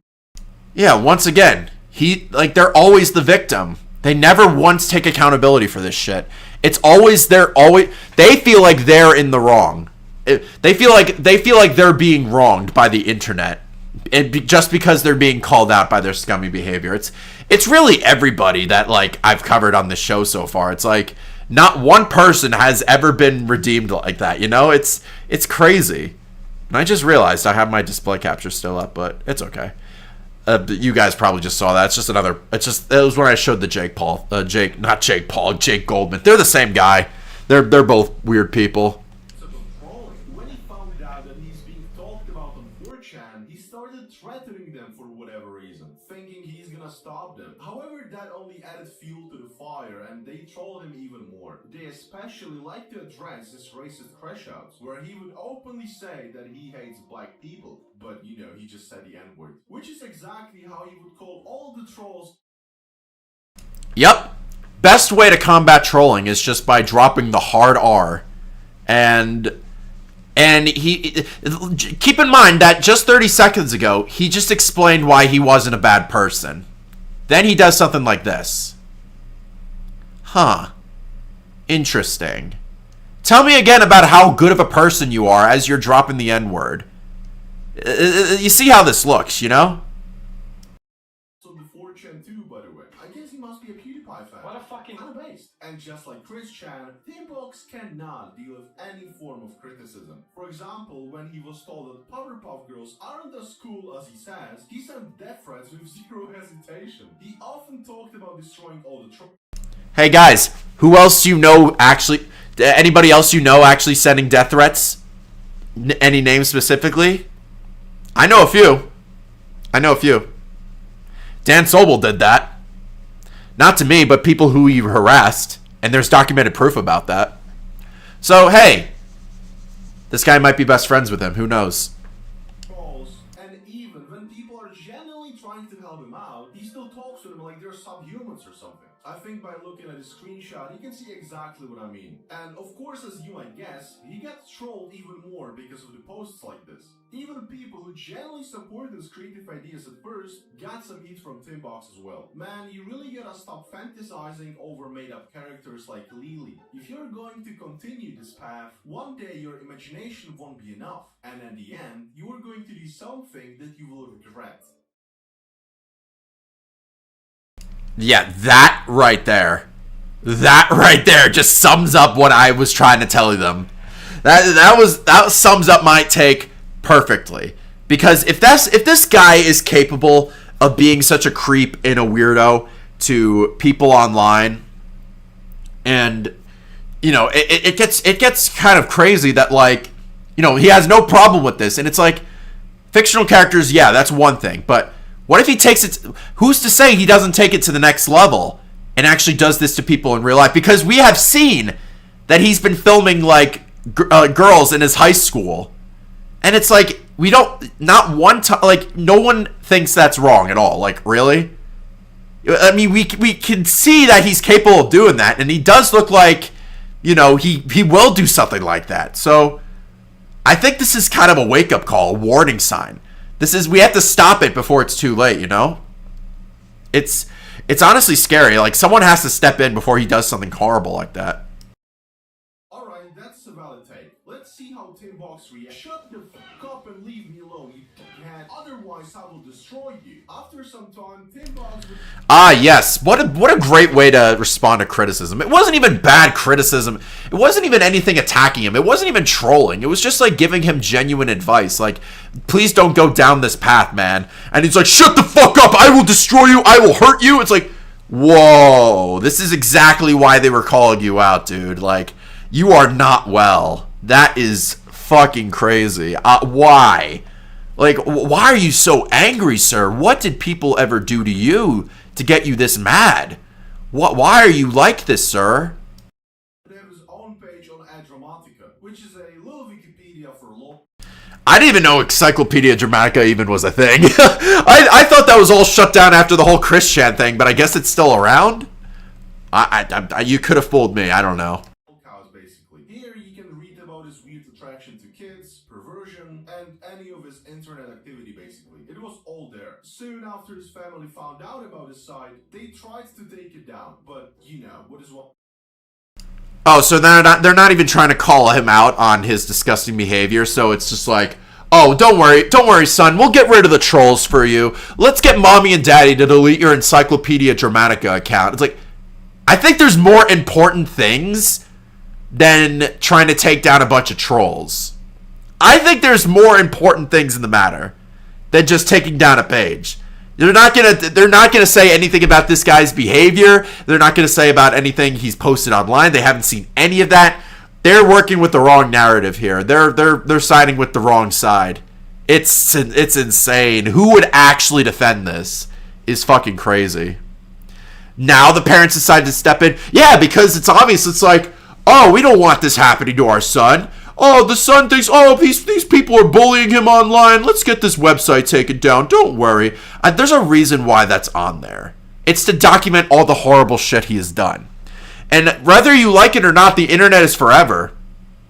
[SPEAKER 2] Yeah, once again, they're always the victim. They never once take accountability for this shit. It's always they feel like they're in the wrong. They feel like they're being wronged by the internet, just because they're being called out by their scummy behavior. It's really everybody that like I've covered on the show so far. It's like not one person has ever been redeemed like that. You know, it's crazy. And I just realized I have my display capture still up, but it's okay. You guys probably just saw that. It was when I showed the Jake Goldman. They're the same guy. They're both weird people.
[SPEAKER 9] When he found out that he's being talked about on 4chan, he started threatening them for whatever reason, thinking he's gonna stop them. However, that only added fuel to the fire, and they trolled him even more. They especially like to address his racist crash outs, where he would openly say that he hates black people, but you know, he just said the N-word, which is exactly how he would call all the trolls.
[SPEAKER 2] Yep. Best way to combat trolling is just by dropping the hard R. And he keep in mind that just 30 seconds ago, he just explained why he wasn't a bad person. Then he does something like this. Huh. Interesting. Tell me again about how good of a person you are as you're dropping the N-word. You see how this looks, you know?
[SPEAKER 9] So the 4chan too, by the way. I guess he must be a PewDiePie fan.
[SPEAKER 3] What a fucking...
[SPEAKER 9] Unabased. And just like Chris Chan, Timbox cannot deal with any form of criticism. For example, when he was told that Powerpuff Girls aren't as cool as he says, he sent death threats with zero hesitation. He often talked about destroying all the
[SPEAKER 2] Hey guys, who else you know actually... Anybody else you know actually sending death threats? Any names specifically? I know a few. Dan Sobel did that. Not to me, but people who he harassed. And there's documented proof about that. So, hey, this guy might be best friends with him. Who knows?
[SPEAKER 9] And even when people are genuinely trying to help him out, he still talks to them like they're subhumans or something. I think by looking at his screenshot, you can see exactly what I mean. And of course, as you might guess, he gets trolled even more because of the posts like this. Even people who genuinely support his creative ideas at first got some heat from Timbox as well. Man, you really gotta stop fantasizing over made-up characters like Lily. If you're going to continue this path, one day your imagination won't be enough. And in the end, you are going to do something that you will regret.
[SPEAKER 2] Yeah, that right there just sums up what I was trying to tell them. That sums up my take perfectly. Because if this guy is capable of being such a creep and a weirdo to people online, and you know, it gets kind of crazy that, like, you know, he has no problem with this, and it's like, fictional characters, yeah, that's one thing, but what if he takes it? Who's to say he doesn't take it to the next level and actually does this to people in real life? Because we have seen that he's been filming, like, girls in his high school, and it's like, we don't, not one time, like, no one thinks that's wrong at all. Like, really? I mean, we can see that he's capable of doing that, and he does look like, you know, he will do something like that. So I think this is kind of a wake-up call, a warning sign. We have to stop it before it's too late, you know? It's honestly scary. Like, someone has to step in before he does something horrible like that.
[SPEAKER 9] Alright, that's a valid take. Let's see how Timbox reacts. Shut the fuck up and leave me alone, you dickhead. Otherwise, I will destroy you. After some time, Timbox would...
[SPEAKER 2] Ah, yes. What a great way to respond to criticism. It wasn't even bad criticism. It wasn't even anything attacking him. It wasn't even trolling. It was just like giving him genuine advice. Like, please don't go down this path, man. And he's like, shut the fuck up. I will destroy you. I will hurt you. It's like, whoa. This is exactly why they were calling you out, dude. Like, you are not well. That is fucking crazy. Why? Like, why are you so angry, sir? What did people ever do to you to get you this mad? Why are you like this, sir?
[SPEAKER 9] They have his own page on Dramatica, which is a little Wikipedia for law.
[SPEAKER 2] I didn't even know Encyclopedia Dramatica even was a thing. I thought that was all shut down after the whole Christian thing, but I guess it's still around? You could have fooled me. I don't know.
[SPEAKER 9] Basically. Here you can read about his weird attraction to kids, perversion, and any of his internet activity, basically. It was all there. Soon after his family found out about his site, they tried to take it down, but you know, what is what...
[SPEAKER 2] Oh, so they're not even trying to call him out on his disgusting behavior, so it's just like, oh, don't worry, son, we'll get rid of the trolls for you. Let's get mommy and daddy to delete your Encyclopedia Dramatica account. It's like, I think there's more important things than trying to take down a bunch of trolls. I think there's more important things in the matter than just taking down a page. They're not gonna say anything about this guy's behavior. They're not gonna say about anything he's posted online. They haven't seen any of that. They're working with the wrong narrative here. They're siding with the wrong side. It's insane. Who would actually defend this is fucking crazy. Now the parents decide to step in. Yeah, because it's obvious. It's like, oh, we don't want this happening to our son. Oh, the son thinks, oh, these people are bullying him online. Let's get this website taken down. Don't worry. There's a reason why that's on there. It's to document all the horrible shit he has done. And whether you like it or not, the internet is forever.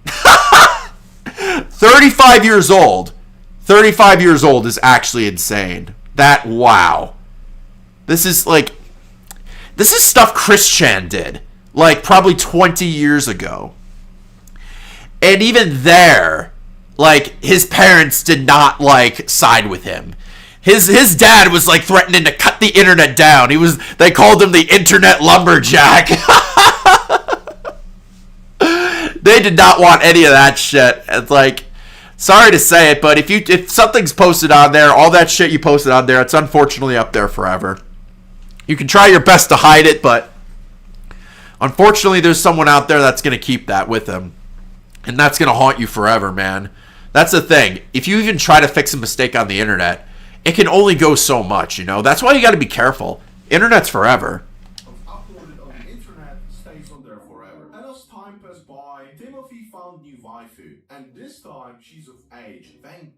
[SPEAKER 2] 35 years old. 35 years old is actually insane. Wow. This is stuff Chris Chan did. Like, probably 20 years ago. And even there, like, his parents did not, like, side with him. His dad was, like, threatening to cut the internet down. They called him the internet lumberjack. They did not want any of that shit. It's like, sorry to say it, but if something's posted on there, all that shit you posted on there, it's unfortunately up there forever. You can try your best to hide it, but unfortunately there's someone out there that's going to keep that with him. And that's going to haunt you forever, man. That's the thing. If you even try to fix a mistake on the internet, it can only go so much, you know? That's why you got to be careful. Internet's forever.
[SPEAKER 9] Uploaded on the internet stays on there age. Thank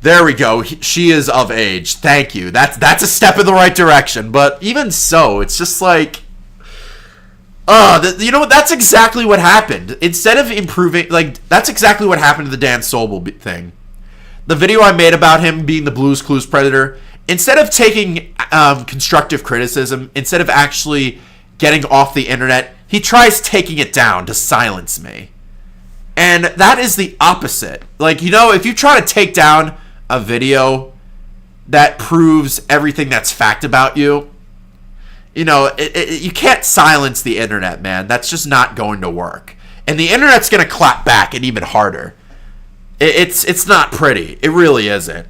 [SPEAKER 2] There we go. She is of age. Thank you. That's a step in the right direction. But even so, it's just like, you know what? That's exactly what happened. Instead of improving, like, that's exactly what happened to the Dan Sobel thing. The video I made about him being the Blue's Clues predator, instead of taking constructive criticism, instead of actually getting off the internet, he tries taking it down to silence me. And that is the opposite. Like, you know, if you try to take down a video that proves everything that's fact about you, you know, you can't silence the internet, man. That's just not going to work. And the internet's going to clap back and even harder. It's not pretty. It really isn't.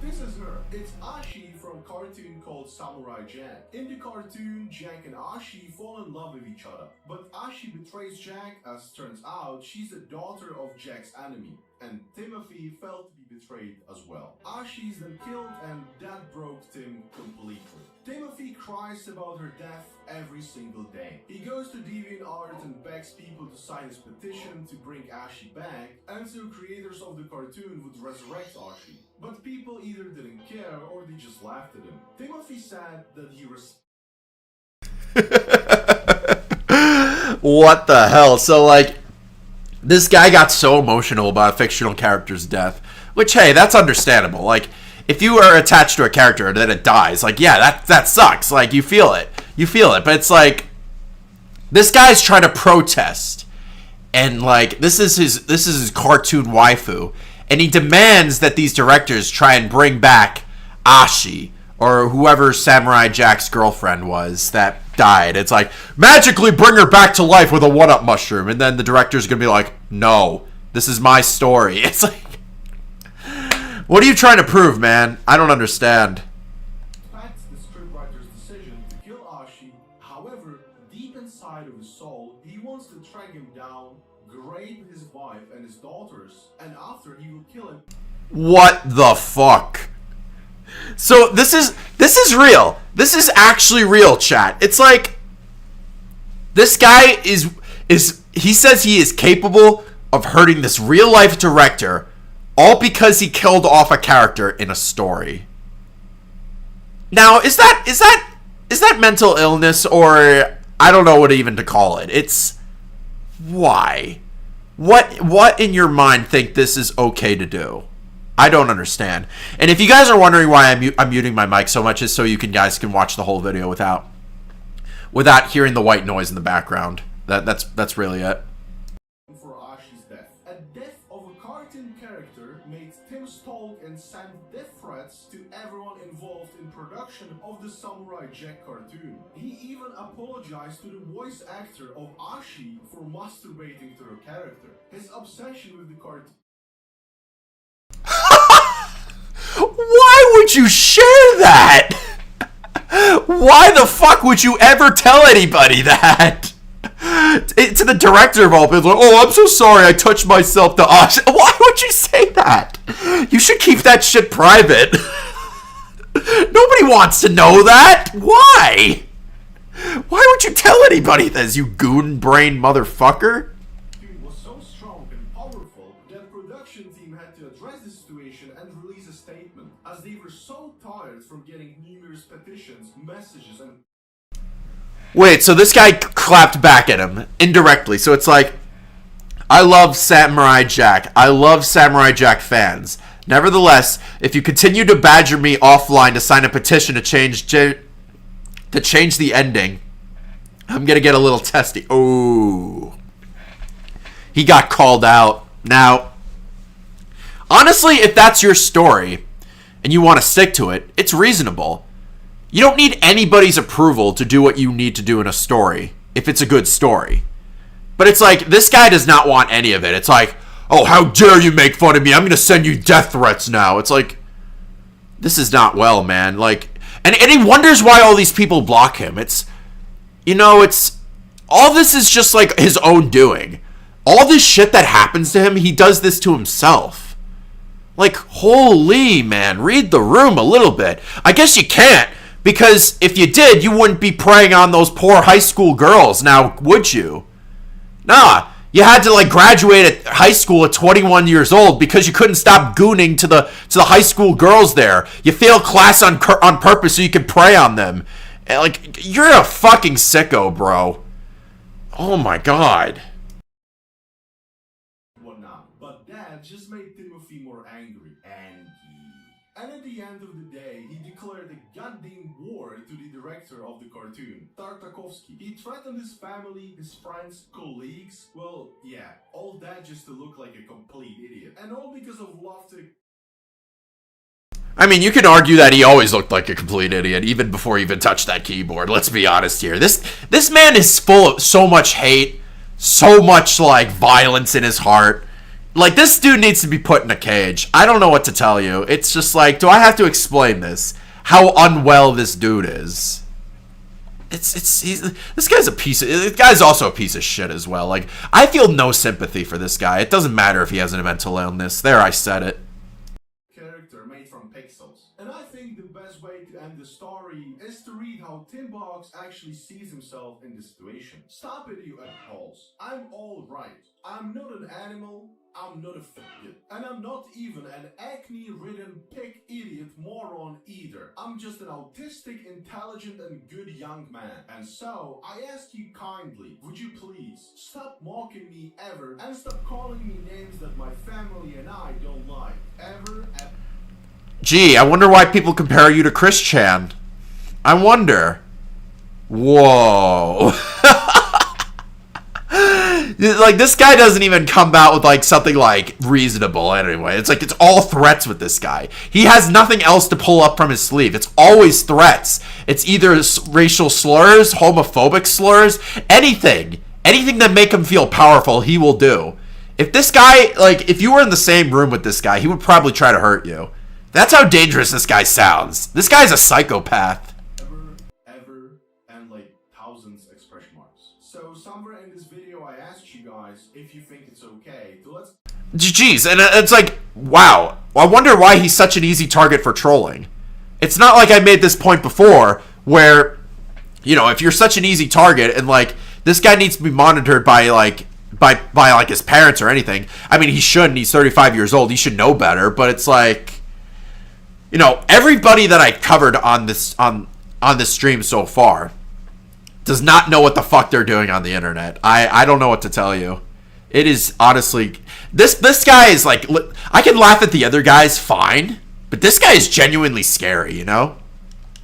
[SPEAKER 9] This is her. It's Ashi from a cartoon called Samurai Jack. In the cartoon, Jack and Ashi fall in love with each other. But Ashi betrays Jack, as turns out she's the daughter of Jack's enemy. And Timothy felt to be betrayed as well. Ashi is then killed, and that broke Tim completely. Timothy cries about her death every single day. He goes to DeviantArt and begs people to sign his petition to bring Ashi back, and so creators of the cartoon would resurrect Ashi. But people either didn't care or they just laughed at him. Timothy said that he
[SPEAKER 2] What the hell? So, like, this guy got so emotional about a fictional character's death, which, hey, that's understandable. Like, if you are attached to a character and then it dies, like, yeah, that sucks. Like, you feel it. But it's like, this guy's trying to protest, and like, this is his cartoon waifu, and he demands that these directors try and bring back Ashi, or whoever Samurai Jack's girlfriend was that died. It's like, magically bring her back to life with a one-up mushroom, and then the director's gonna be like, no, this is my story. It's like, what are you trying to prove, man? I don't understand.
[SPEAKER 9] respects the scriptwriter's decision to kill Ashi. However, deep inside of his soul, he wants to track him down, rape his wife and his daughters, and after he will kill him.
[SPEAKER 2] What the fuck? So this is real. This is actually real, chat. It's like, this guy is he says he is capable of hurting this real life director, all because he killed off a character in a story. Now, is that mental illness, or I don't know what even to call it. It's why? What in your mind think this is okay to do? I don't understand. And if you guys are wondering why I'm muting my mic so much, is so you guys can watch the whole video without hearing the white noise in the background. That's really it.
[SPEAKER 9] For Ashi's death. A death of a cartoon character made Tim stalk and send death threats to everyone involved in production of the Samurai Jack cartoon. He even apologized to the voice actor of Ashi for masturbating to her character. His obsession with the cartoon.
[SPEAKER 2] Why would you share that? Why the fuck would you ever tell anybody that? To the director of all, it's like, oh, I'm so sorry, I touched myself to Ash. Why would you say that? You should keep that shit private. Nobody wants to know that. Why? Why would you tell anybody this, you goon brain motherfucker?
[SPEAKER 9] Was so strong and powerful that production team had to address the situation and release a statement, as they were so tired from getting numerous petitions, messages, and
[SPEAKER 2] Wait, so this guy clapped back at him indirectly. So it's like, I love Samurai Jack. I love Samurai Jack fans. Nevertheless, if you continue to badger me offline to sign a petition to change the ending, I'm gonna get a little testy. Oh, he got called out. Now, honestly, if that's your story and you want to stick to it, it's reasonable. You don't need anybody's approval to do what you need to do in a story, if it's a good story. But it's like, this guy does not want any of it. It's like, oh, how dare you make fun of me? I'm going to send you death threats now. It's like, this is not well, man. Like, and he wonders why all these people block him. It's, you know, it's, all this is just like his own doing. All this shit that happens to him, he does this to himself. Like, holy, man, read the room a little bit. I guess you can't. Because if you did, you wouldn't be preying on those poor high school girls, now would you? Nah, you had to like graduate at high school at 21 years old because you couldn't stop gooning to the high school girls there. You failed class on purpose so you could prey on them. And, like, you're a fucking sicko, bro. Oh my god.
[SPEAKER 9] But that just made Timothy more angry. And at the end of the day, he declared a goddamn war to the director of the cartoon, Tartakovsky. He threatened his family, his friends, colleagues. Well, yeah, all that just to look like a complete idiot. And all because of love to...
[SPEAKER 2] I mean, you can argue that he always looked like a complete idiot, even before he even touched that keyboard. Let's be honest here. This man is full of so much hate, so much, like, violence in his heart. Like, this dude needs to be put in a cage. I don't know what to tell you. It's just like, do I have to explain this? How unwell this dude is. This guy's a piece of... This guy's also a piece of shit as well. Like, I feel no sympathy for this guy. It doesn't matter if he has a mental illness. There, I said it.
[SPEAKER 9] Character made from pixels. And I think the best way to end the story is to read how Tim Box actually sees himself in this situation. Stop it, you assholes. I'm alright. I'm not an animal. I'm not a faggot. And I'm not even an acne-ridden pig idiot moron either. I'm just an autistic, intelligent, and good young man. And so, I ask you kindly, would you please stop mocking me ever and stop calling me names that my family and I don't like. Ever.
[SPEAKER 2] Gee, I wonder why people compare you to Chris Chan. I wonder. Whoa. Like, this guy doesn't even come out with, like, something, like, reasonable anyway. It's like, it's all threats with this guy. He has nothing else to pull up from his sleeve. It's always threats. It's either racial slurs, homophobic slurs, anything. Anything that make him feel powerful, he will do. If this guy, like, if you were in the same room with this guy, he would probably try to hurt you. That's how dangerous this guy sounds. This guy's a psychopath.
[SPEAKER 9] Ever, and like thousands expression marks. So somewhere in this video I asked you guys if you think it's okay to let's...
[SPEAKER 2] Jeez, and it's like, wow. I wonder why he's such an easy target for trolling. It's not like I made this point before where, you know, if you're such an easy target and like, this guy needs to be monitored by like, by his parents or anything. I mean, he shouldn't. He's 35 years old. He should know better, but it's like, you know, everybody that I covered on this stream so far does not know what the fuck they're doing on the internet. I don't know what to tell you. It is honestly, this guy is like, I can laugh at the other guys fine, but this guy is genuinely scary, you know?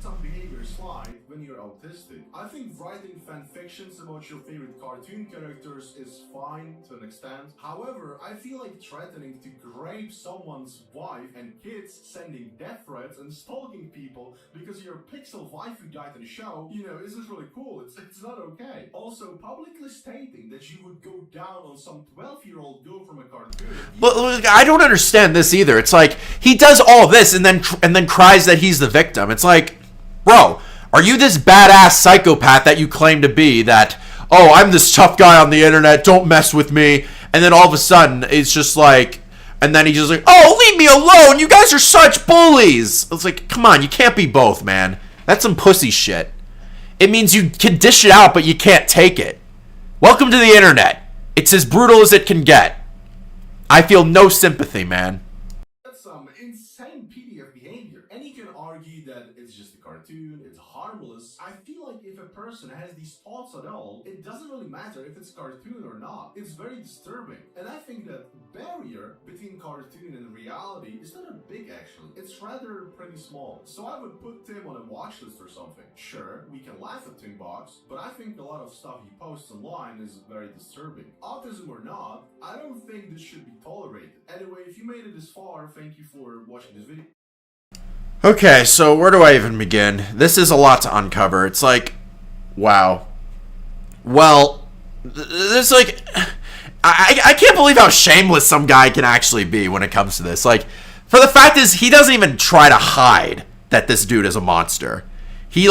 [SPEAKER 9] Some behavior slide when you're autistic. I think writing fan fictions about your favorite cartoon characters is fine to an extent. However, I feel like threatening to rape someone's wife and kids, sending death threats and stalking people because your pixel wife who died in the show, you know, isn't really cool. It's not okay. Also, publicly stating that you would go down on some 12-year-old girl from a cartoon.
[SPEAKER 2] But I don't understand this either. It's like, he does all this and then cries that he's the victim. It's like, bro, are you this badass psychopath that you claim to be that, oh, I'm this tough guy on the internet, don't mess with me, and then all of a sudden, it's just like, and then he's just like, oh, leave me alone, you guys are such bullies. It's like, come on, you can't be both, man. That's some pussy shit. It means you can dish it out, but you can't take it. Welcome to the internet. It's as brutal as it can get. I feel no sympathy, man.
[SPEAKER 9] That's some insane PDF behavior. And you can argue that it's just a cartoon, it's harmless. I feel like if a person has these thoughts at all, it doesn't really matter if it's cartoon or not. It's very disturbing. And I think that barrier between cartoon and reality is not a big actually. It's rather pretty small. So I would put Tim on a watch list or something. Sure, we can laugh at Tim Box, but I think a lot of stuff he posts online is very disturbing. Autism or not, I don't think this should be tolerated. Anyway, if you made it this far, thank you for watching this video.
[SPEAKER 2] Okay, so where do I even begin? This is a lot to uncover. It's like, wow. Well, it's like, I can't believe how shameless some guy can actually be when it comes to this. Like, for the fact is, he doesn't even try to hide that this dude is a monster. He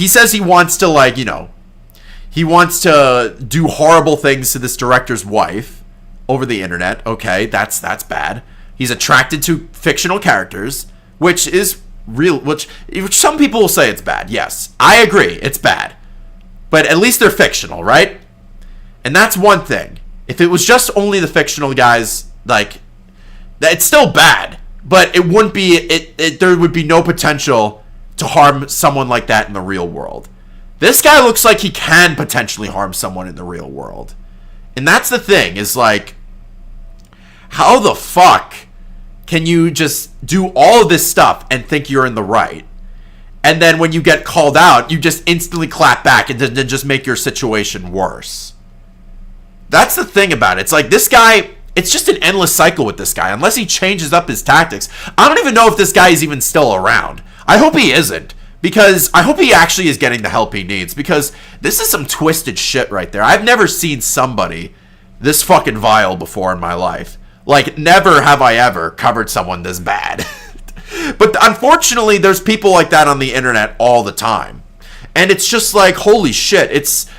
[SPEAKER 2] says he wants to, like, you know, he wants to do horrible things to this director's wife over the internet. Okay, that's bad. He's attracted to fictional characters, which is real, which some people will say it's bad. Yes, I agree, it's bad. But at least they're fictional, right? And that's one thing. If it was just only the fictional guys, like, it's still bad, but it wouldn't be, there would be no potential to harm someone like that in the real world. This guy looks like he can potentially harm someone in the real world. And that's the thing, is like, how the fuck can you just do all of this stuff and think you're in the right? And then when you get called out, you just instantly clap back and then just make your situation worse. That's the thing about it. It's like, this guy, it's just an endless cycle with this guy. Unless he changes up his tactics. I don't even know if this guy is even still around. I hope he isn't. Because I hope he actually is getting the help he needs. Because this is some twisted shit right there. I've never seen somebody this fucking vile before in my life. Like, never have I ever covered someone this bad. But unfortunately, there's people like that on the internet all the time. And it's just like, holy shit. It's...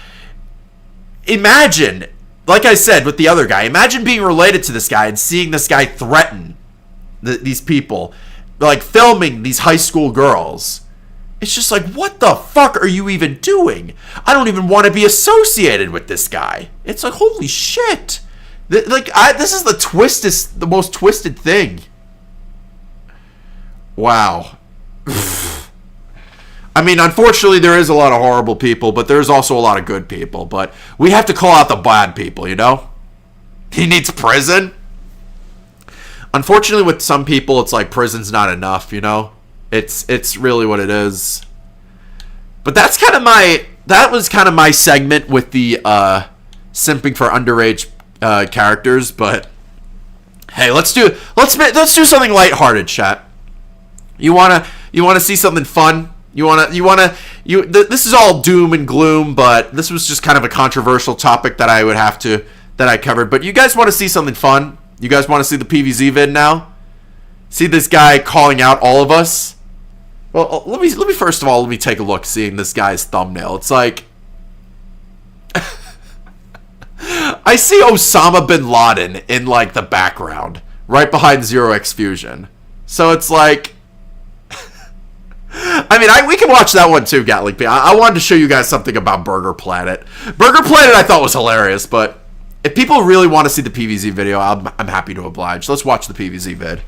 [SPEAKER 2] Imagine, like I said with the other guy, imagine being related to this guy and seeing this guy threaten these people. Like, filming these high school girls. It's just like, what the fuck are you even doing? I don't even want to be associated with this guy. It's like, holy shit. This is the most twisted thing. Wow. I mean, unfortunately, there is a lot of horrible people, but there's also a lot of good people. But we have to call out the bad people, you know? He needs prison. Unfortunately, with some people, it's like prison's not enough, you know? It's really what it is. But that's kind of that was kind of my segment with the simping for underage characters. But hey, let's do something lighthearted, chat. You wanna see something fun? This is all doom and gloom, but this was just kind of a controversial topic that I covered. But you guys want to see something fun? You guys want to see the PVZ vid now? See this guy calling out all of us? Well, let me first of all, let me take a look seeing this guy's thumbnail. It's like I see Osama bin Laden in like the background, right behind Zero X Fusion. So it's like I mean, we can watch that one too, Gatling P. I wanted to show you guys something about Burger Planet. Burger Planet I thought was hilarious, but if people really want to see the PVZ video, I'm happy to oblige. Let's watch the PVZ vid.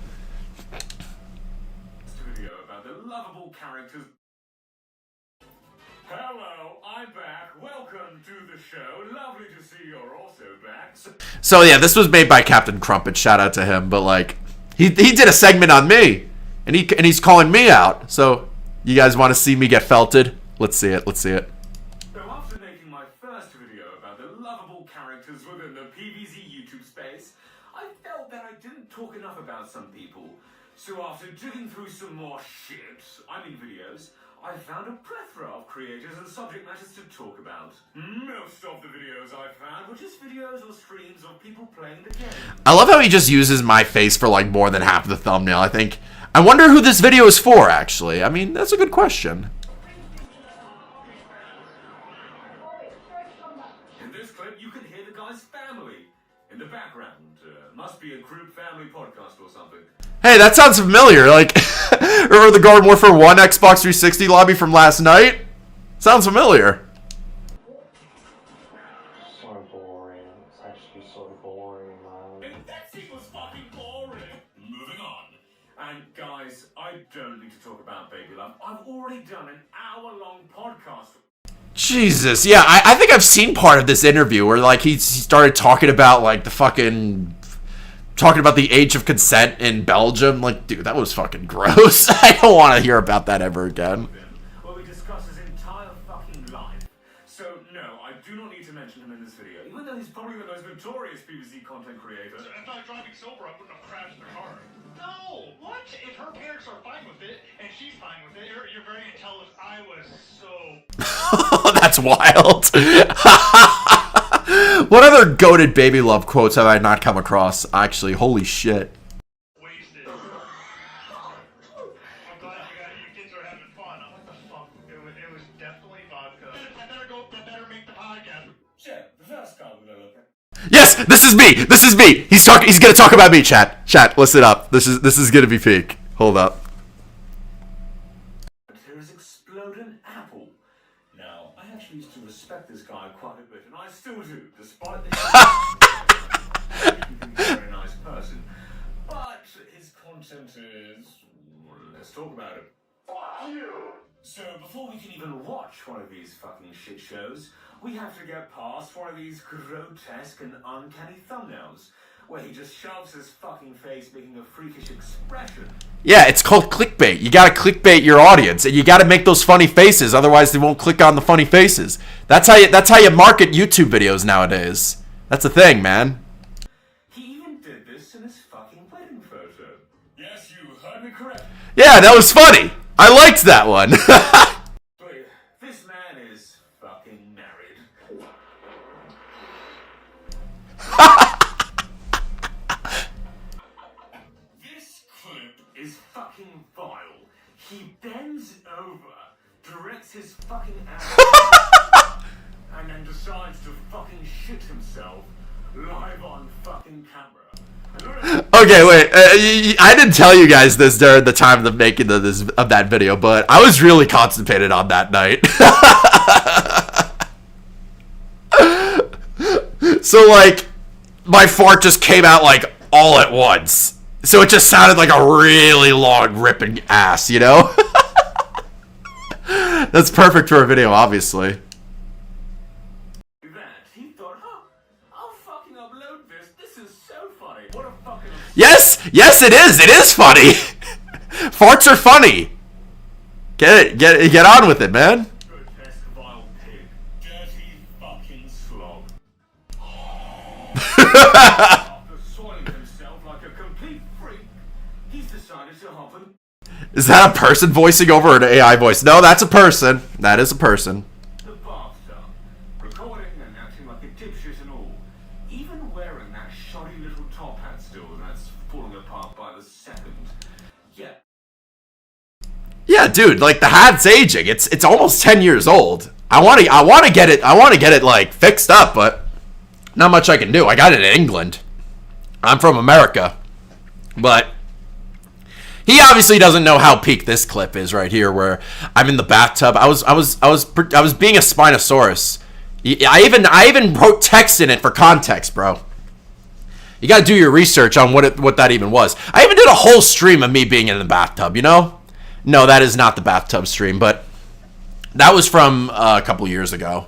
[SPEAKER 5] Video about the lovable characters. Hello, I'm back. Welcome to the show. Lovely to see you're also back.
[SPEAKER 2] So yeah, this was made by Captain Crumpet. Shout out to him. But like, he did a segment on me, and he's calling me out. So you guys want to see me get felted? Let's see it. Let's see it.
[SPEAKER 5] So after making my first video about the lovable characters within the PVZ YouTube space, I felt that I didn't talk enough about some people. So after digging through some more videos, I found a plethora of creators and subject matters to talk about. Most of the videos I found were just videos or streams of people playing the game.
[SPEAKER 2] I love how he just uses my face for like more than half the thumbnail. I wonder who this video is for, actually. I mean, that's a good question.
[SPEAKER 5] In this clip, you can hear the guy's family in the background. Must be a group family podcast or something.
[SPEAKER 2] Hey, that sounds familiar. Like, remember the Garden Warfare 1 Xbox 360 lobby from last night? Sounds familiar.
[SPEAKER 10] So boring. It's actually so boring, man.
[SPEAKER 5] That scene was fucking boring. Moving on. And guys, I don't need to talk about Baby Love. I've already done an hour-long podcast.
[SPEAKER 2] Jesus, yeah, I think I've seen part of this interview where like he started talking about like talking about the age of consent in Belgium. Like, dude, that was fucking gross. I don't want to hear about that ever again.
[SPEAKER 5] Where we discuss his entire fucking life. So no, I do not need to mention him in this video, even though he's probably the most notorious PVZ content creator.
[SPEAKER 11] If I was driving sober, I wouldn't have crashed the car. No! What? If her parents are fine with it, and she's fine with it, you're very intelligent. I was so...
[SPEAKER 2] That's wild. What other goated Baby Love quotes have I not come across? Actually, holy shit.
[SPEAKER 11] wasted. I'm glad your kids are having fun. What the fuck? It was definitely vodka. I better make the podcast.
[SPEAKER 5] Shit, the first card we're gonna look at.
[SPEAKER 2] Yes, this is me. This is me. He's gonna talk about me, chat. Chat, listen up. This is gonna be peak. Hold up.
[SPEAKER 5] Here is Xplodin Apple. Now, I actually used to respect this guy quite a bit, and I still do, despite Very nice person, but his content is. Let's talk about it. Fuck you! So before we can even watch one of these fucking shit shows, we have to get past one of these grotesque and uncanny thumbnails, where he just shoves his fucking face making a freakish expression.
[SPEAKER 2] Yeah, it's called clickbait. You gotta clickbait your audience, and you gotta make those funny faces, otherwise they won't click on the funny faces. That's how you market YouTube videos nowadays. That's the thing, man.
[SPEAKER 5] He even did this in his fucking wedding photo. Yes, you heard me correct.
[SPEAKER 2] Yeah, that was funny. I liked that one.
[SPEAKER 5] Wait, this man is fucking married. This clip is fucking vile. He bends over, directs his fucking ass, and then decides to fucking shit himself live on fucking camera.
[SPEAKER 2] Okay, wait. I didn't tell you guys this during the time of the making of that video, but I was really constipated on that night. So, like, my fart just came out, like, all at once. So it just sounded like a really long ripping ass, you know? That's perfect for a video, obviously. Yes, it is. It is funny. Farts are funny. Get on with it, man.
[SPEAKER 5] Grotesque, vile pig. Dirty fucking slob. After soiling himself like a complete freak, he's decided to hop in.
[SPEAKER 2] Is that a person voicing over an AI voice? No, that's a person. That is a person.
[SPEAKER 5] The bathtub, recording and acting like a dipshit and all. Even wearing that shoddy little top hat still that's falling apart by the second. Yeah.
[SPEAKER 2] Yeah, dude, like the hat's aging. It's almost 10 years old. I want to get it like fixed up, but not much I can do. I got it in England. I'm from America. But he obviously doesn't know how peak this clip is right here, where I'm in the bathtub. I was being a Spinosaurus. I even wrote text in it for context, bro. You got to do your research on what that even was. I even did a whole stream of me being in the bathtub, you know? No, that is not the bathtub stream, but that was from a couple years ago,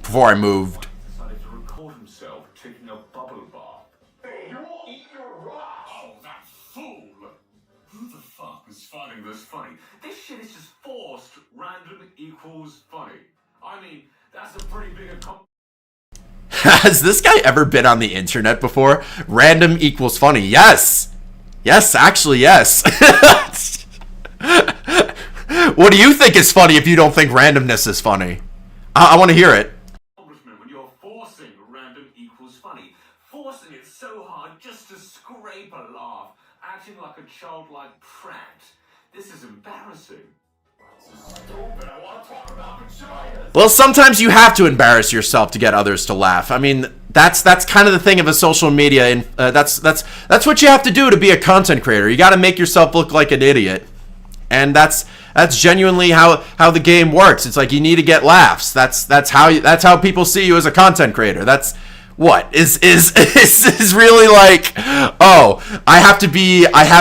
[SPEAKER 2] before I moved.
[SPEAKER 5] Decided to record himself taking a bubble bath. Hey, you won't eat your rocks! Oh, that fool! Who the fuck is finding this funny? This shit is just forced random equals funny. I mean, that's a pretty big accomplishment.
[SPEAKER 2] Has this guy ever been on the internet before? Random equals funny. Yes. Yes, actually, yes. What do you think is funny if you don't think randomness is funny? I want to hear it.
[SPEAKER 5] When you're forcing random equals funny, forcing it so hard just to scrape a laugh, acting like a childlike prat. This is embarrassing. Stupid, I want to talk about vaginas.
[SPEAKER 2] Well, sometimes you have to embarrass yourself to get others to laugh. I mean, that's kind of the thing of a social media, and that's what you have to do to be a content creator. You got to make yourself look like an idiot, and that's genuinely how the game works. It's like you need to get laughs. That's how people see you as a content creator. That's what is really like, oh, I have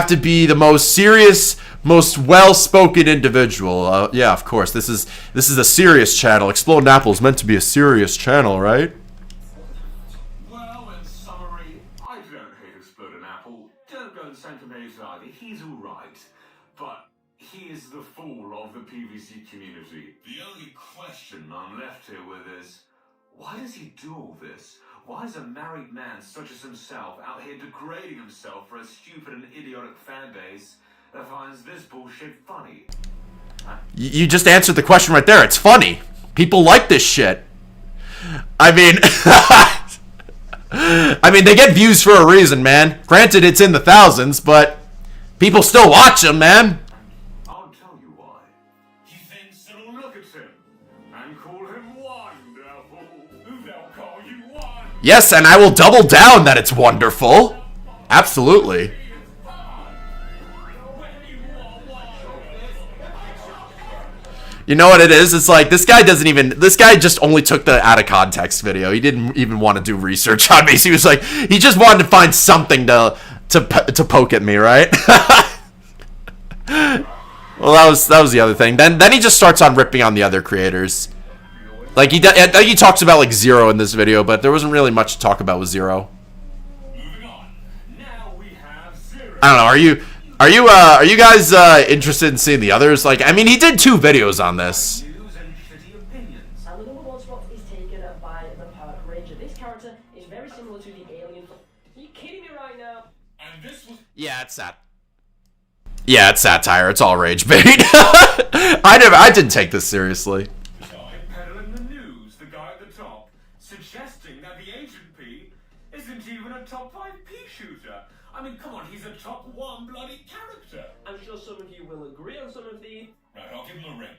[SPEAKER 2] to be the most serious, most well-spoken individual. Yeah, of course. This is a serious channel. Xplodinapple is meant to be a serious channel, right?
[SPEAKER 5] Well, in summary, I don't hate Xplodinapple. Don't go and send him hate either. He's alright. But he is the fool of the PvC community. The only question I'm left here with is, why does he do all this? Why is a married man such as himself out here degrading himself for a stupid and idiotic fan base that finds this bullshit funny?
[SPEAKER 2] You just answered the question right there. It's funny. People like this shit. I mean, they get views for a reason, man. Granted, it's in the thousands, but people still watch them, man.
[SPEAKER 5] I'll tell you why. He thinks they'll look at him and call him wonderful. They'll call you wonderful.
[SPEAKER 2] Yes, and I will double down that it's wonderful. Absolutely. You know what it is? It's like this guy just only took the out of context video. He didn't even want to do research on me. So he was like, he just wanted to find something to poke at me, right? Well, that was the other thing. Then he just starts on ripping on the other creators. Like he talks about like Zero in this video, but there wasn't really much to talk about with Zero. I don't know. Are you guys interested in seeing the others? Like, I mean, he did 2 videos on this.
[SPEAKER 12] And the number 1 spot is taken by the Park Ranger. This character is very similar to the alien. Are you kidding me right now? And this was...
[SPEAKER 2] Yeah, it's that. Yeah, it's satire. It's all rage bait. I didn't take this seriously.
[SPEAKER 11] Peddling the news, the guy at the top, suggesting that the Agent P isn't even a top 5 pea shooter. I mean, come on, he's a top 1 bloody character.
[SPEAKER 12] I'm sure some of you will agree on some of the...
[SPEAKER 11] Right, I'll give him a ring.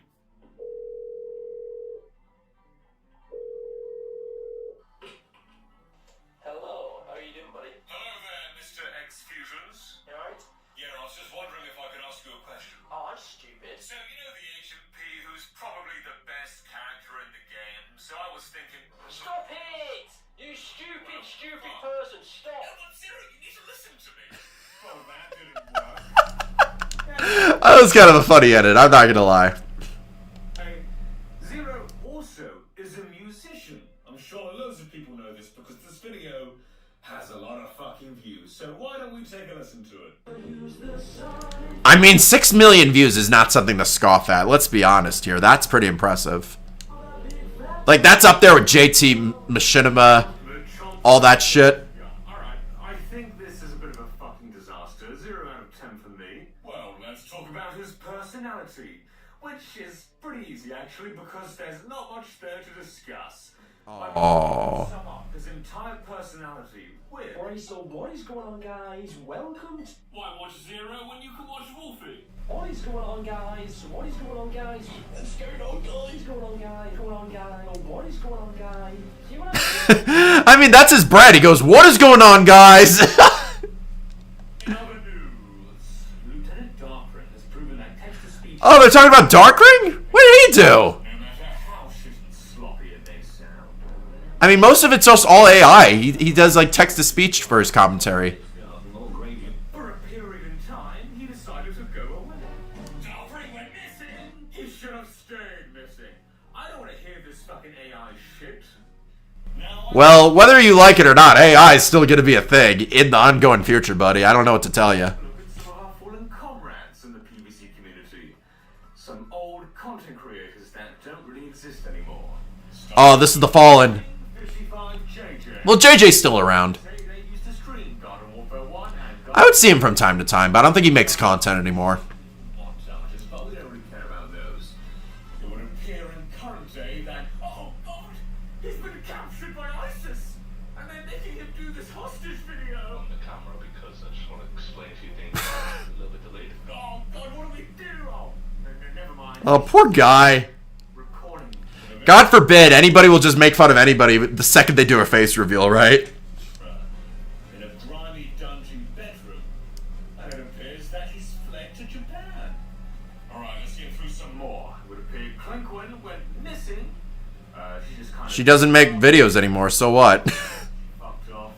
[SPEAKER 12] Hello, how are you doing, buddy?
[SPEAKER 11] Hello there, Mr. X-Fusions.
[SPEAKER 12] You alright?
[SPEAKER 11] Yeah, I was just wondering if I could ask you a question.
[SPEAKER 12] Oh, I'm stupid.
[SPEAKER 11] So, you know the Agent P, who's probably the best character in the game. So I was thinking...
[SPEAKER 12] Stop it! You stupid person, stop!
[SPEAKER 11] No, but Zero, you need to listen to me. Well, that didn't work.
[SPEAKER 2] That was kind of a funny edit. I'm not gonna lie.
[SPEAKER 11] Hey, Zero also is a musician. I'm sure loads of people know this because this video has a lot of fucking views. So why don't we take a listen to it?
[SPEAKER 2] I mean, 6 million views is not something to scoff at. Let's be honest here. That's pretty impressive. Like, that's up there with JT Machinima, all that shit.
[SPEAKER 11] Alright, I think this is a bit of a fucking disaster. 0 out of 10 for me. Well, let's talk about his personality, which is pretty easy actually because there's not much there to discuss.
[SPEAKER 2] Oh.
[SPEAKER 11] Sum up his entire personality with...
[SPEAKER 12] Alright, so what is going on, guys? Welcome to...
[SPEAKER 11] Why watch Zero when you can watch Wolfie?
[SPEAKER 12] What is going on, guys? What is going on, guys? What's going on, guys? What is going on, guys? Going on, guys? Oh, what is going on, guys? See what I'm
[SPEAKER 2] I mean, that's his bread. He goes, "What is going on, guys?"
[SPEAKER 11] In other news, Lieutenant Darkring has proven that text-to-speech...
[SPEAKER 2] Oh, they're talking about Darkring? What did he do?
[SPEAKER 11] No matter how shit and sloppy it may sound.
[SPEAKER 2] I mean, most of it's just all AI. He does like text-to-speech for his commentary.
[SPEAKER 11] For a period in time, he decided to go away. Darkring went missing! He should have stayed missing. I don't want to hear this fucking AI shit.
[SPEAKER 2] Well, whether you like it or not, AI is still going to be a thing in the ongoing future, buddy. I don't know what to tell you.
[SPEAKER 11] Look at some of our fallen comrades in the PvC community. Some old content creators that don't really exist anymore.
[SPEAKER 2] Oh, this is the Fallen.
[SPEAKER 11] 55 JJ.
[SPEAKER 2] Well, JJ's still around.
[SPEAKER 11] They used to stream Garden Warfare 1 and
[SPEAKER 2] I would see him from time to time, but I don't think he makes content anymore.
[SPEAKER 11] montages, but we don't really care about those. It would appear in current day that, oh god, he's been captured by ISIS, and they're making him do this hostage video.
[SPEAKER 13] On the camera because I just want to explain a few things a little bit delayed.
[SPEAKER 11] Oh god, what do we do? Oh, never mind.
[SPEAKER 2] Oh, poor guy.
[SPEAKER 11] Recording.
[SPEAKER 2] God forbid anybody will just make fun of anybody the second they do a face reveal, right?
[SPEAKER 11] In a grimy dungeon bedroom, and it appears that he's fled to Japan. Alright, let's get through some more. It would appear Clinquin went missing. She just kind of
[SPEAKER 2] She doesn't make videos anymore, so what?
[SPEAKER 11] fucked off.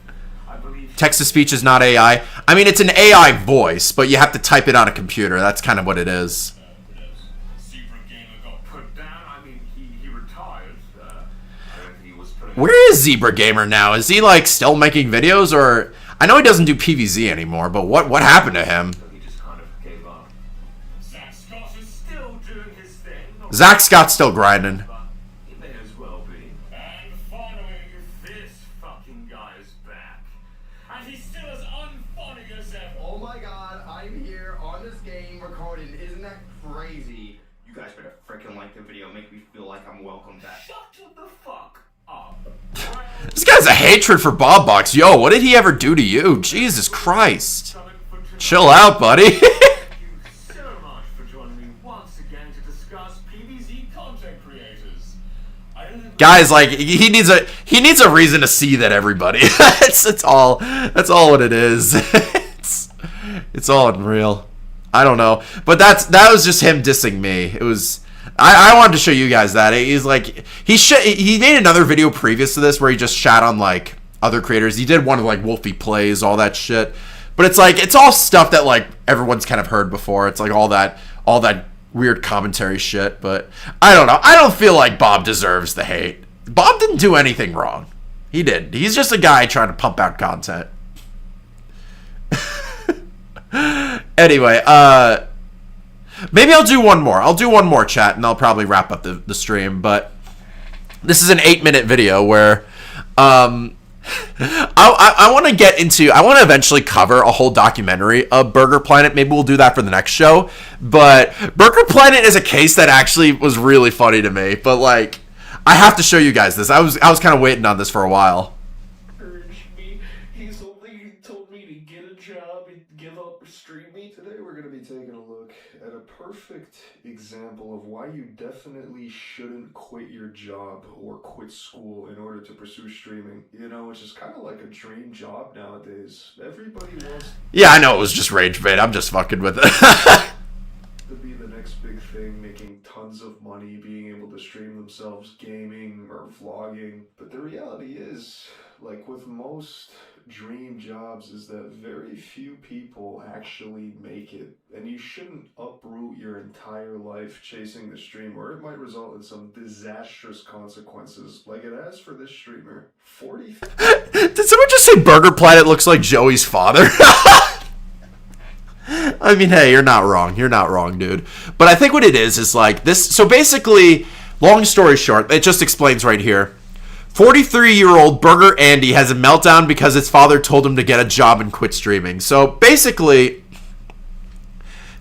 [SPEAKER 11] I believe
[SPEAKER 2] Text-to-speech is not AI. I mean, it's an AI voice, but you have to type it on a computer. That's kind of what it is.
[SPEAKER 11] Zebra Gamer got put down. I mean, he retired. I don't think he was putting...
[SPEAKER 2] Where is Zebra Gamer now? Is he, like, still making videos, or... I know he doesn't do PvZ anymore, but what happened to him?
[SPEAKER 11] He just kind of gave up. Zach Scott is still doing his thing.
[SPEAKER 2] Zach Scott's still grinding.
[SPEAKER 11] But he may as well be. And finally, this fucking guy is back. And he's still as unfunny as ever.
[SPEAKER 14] Oh my god, I'm here on this game recording. Isn't that crazy? You guys better freaking like the video. Make me feel like I'm welcome back.
[SPEAKER 11] Shut the fuck up.
[SPEAKER 2] This guy's a hatred for Bob Box. Yo, what did he ever do to you? Jesus Christ. Chill out, buddy.
[SPEAKER 11] Thank you so much for joining me once again to discuss PvZ content creators. I don't think
[SPEAKER 2] Guys, like, he needs a reason to see that, everybody. That's all what it is. It's all unreal. I don't know. But that was just him dissing me. I wanted to show you guys that. He's like, he made another video previous to this where he just shat on like other creators. He did one of like Wolfie Plays, all that shit. But it's like, it's all stuff that like everyone's kind of heard before. It's like all that weird commentary shit. But I don't know. I don't feel like Bob deserves the hate. Bob didn't do anything wrong. He did. He's just a guy trying to pump out content. Anyway, maybe I'll do one more. I'll do one more, chat, and I'll probably wrap up the stream. But this is an 8-minute video where I want to get into. I want to eventually cover a whole documentary of Burger Planet. Maybe we'll do that for the next show. But Burger Planet is a case that actually was really funny to me. But like, I have to show you guys this. I was kind of waiting on this for a while.
[SPEAKER 15] He's only told me to get a job and give up streaming.
[SPEAKER 16] Today we're going to be taking a look at a perfect example of why you definitely shouldn't quit your job or quit school in order to pursue streaming. You know, which is kind of like a dream job nowadays. Everybody wants...
[SPEAKER 2] Yeah, I know it was just rage bait. I'm just fucking with it.
[SPEAKER 16] to be the next big thing, making tons of money, being able to stream themselves gaming or vlogging. But the reality is, like with most dream jobs, is that very few people actually make it. And you shouldn't uproot your entire life chasing the stream, or it might result in some disastrous consequences, like it has for this streamer. 40...
[SPEAKER 2] Did someone just say Burger Planet looks like Joey's father? I mean, hey, you're not wrong. You're not wrong, dude. But I think what it is like this. So basically, long story short, it just explains right here. 43-year-old Burger Andy has a meltdown because his father told him to get a job and quit streaming. So basically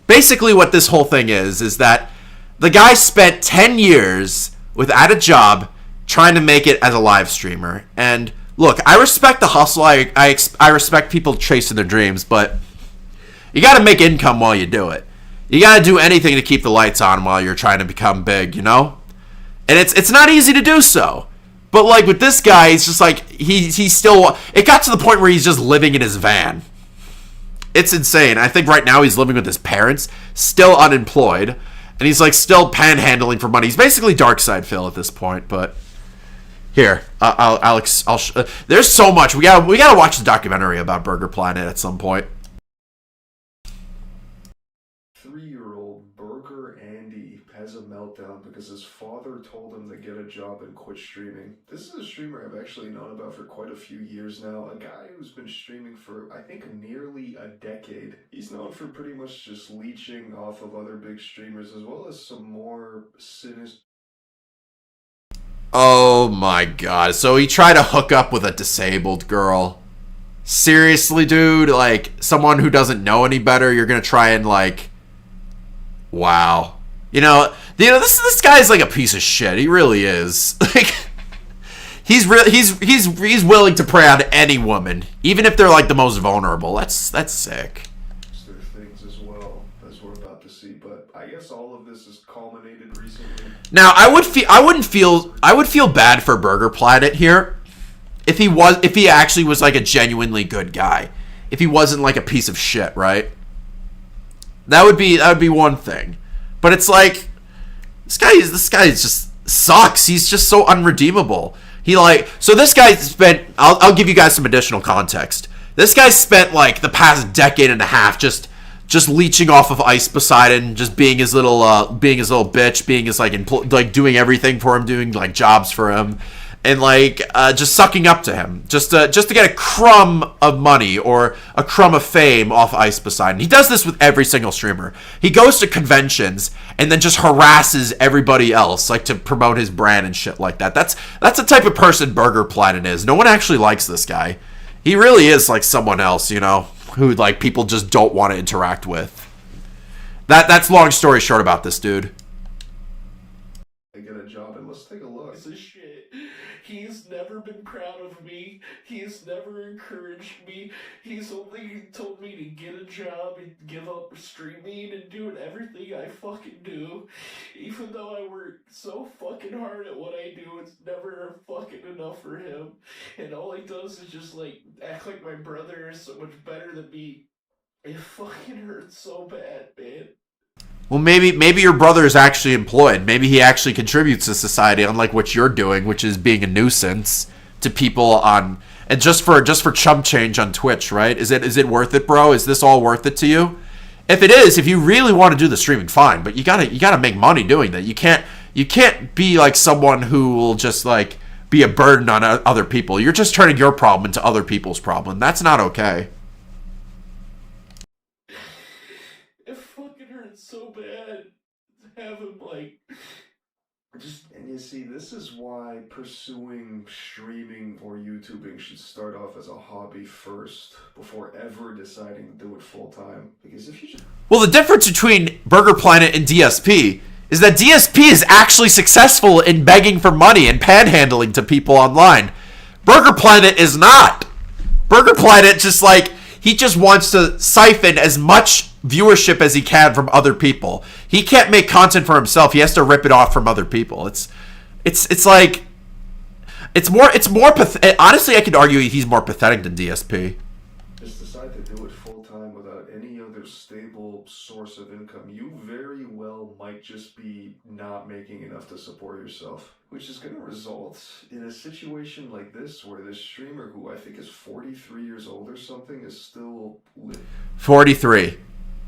[SPEAKER 2] what this whole thing is that the guy spent 10 years without a job trying to make it as a live streamer. And look, I respect the hustle. I respect people chasing their dreams, but you got to make income while you do it. You got to do anything to keep the lights on while you're trying to become big, you know? And it's not easy to do so. But like with this guy, it's just like he's still... It got to the point where he's just living in his van. It's insane. I think right now he's living with his parents, still unemployed, and he's like still panhandling for money. He's basically Dark Side Phil at this point, but... Here, there's so much. We gotta watch the documentary about Burger Planet at some point.
[SPEAKER 16] 3-year-old Burger Andy has a meltdown because his father told him to get a job and quit streaming. This is a streamer I've actually known about for quite a few years now. A guy who's been streaming for, I think, nearly a decade. He's known for pretty much just leeching off of other big streamers, as well as some more sinister...
[SPEAKER 2] Oh my god. So he tried to hook up with a disabled girl. Seriously, dude? Like, someone who doesn't know any better, you're gonna try and, like... Wow. You know, this guy's like a piece of shit. He really is. Like, he's willing to prey on any woman, even if they're like the most vulnerable. That's sick.
[SPEAKER 16] Things as well, as we're about to see, but I guess all of this has culminated recently.
[SPEAKER 2] Now, I would feel bad for Burger Planet here if he actually was like a genuinely good guy. If he wasn't like a piece of shit, right? That would be one thing. But it's like this guy just sucks. He's just so unredeemable. So this guy spent I'll give you guys some additional context. This guy spent like the past decade and a half just leeching off of Ice Poseidon, just being his little bitch, being his like doing everything for him, doing like jobs for him, and like just sucking up to him, just to get a crumb of money or a crumb of fame off Ice Poseidon. He does this with every single streamer. He goes to conventions and then just harasses everybody else, like to promote his brand and shit like that. That's the type of person Burger Planet is. No one actually likes this guy. He really is like someone else, you know, who like people just don't want to interact with. That's long story short about this dude.
[SPEAKER 16] I get a job and let's take a look.
[SPEAKER 15] This is shit. He's never been proud of me. He's never encouraged me. He's only told me to get a job and give up streaming and doing everything I fucking do. Even though I work so fucking hard at what I do, it's never fucking enough for him. And all he does is just like act like my brother is so much better than me. It fucking hurts so bad, man.
[SPEAKER 2] Well, maybe your brother is actually employed. Maybe he actually contributes to society, unlike what you're doing, which is being a nuisance to people on and just for chump change on Twitch, right? Is it worth it, bro? Is this all worth it to you? If it is, if you really want to do the streaming, fine. But you gotta make money doing that. You can't be like someone who will just like be a burden on other people. You're just turning your problem into other people's problem. That's not okay.
[SPEAKER 15] It fucking hurts so bad to have him like.
[SPEAKER 16] And you see, this is why pursuing streaming or YouTubing should start off as a hobby first before ever deciding to do it full time. Because if you just...
[SPEAKER 2] Well, the difference between Burger Planet and DSP is that DSP is actually successful in begging for money and panhandling to people online. Burger Planet is not. Burger Planet just like, he just wants to siphon as much viewership as he can from other people. He can't make content for himself. He has to rip it off from other people. It's like it's more honestly, I could argue he's more pathetic than DSP.
[SPEAKER 16] just decide to do it full time without any other stable source of income, you very well might just be not making enough to support yourself, which is going to result in a situation like this where this streamer, who I think is 43 years old or something, is still
[SPEAKER 2] 43.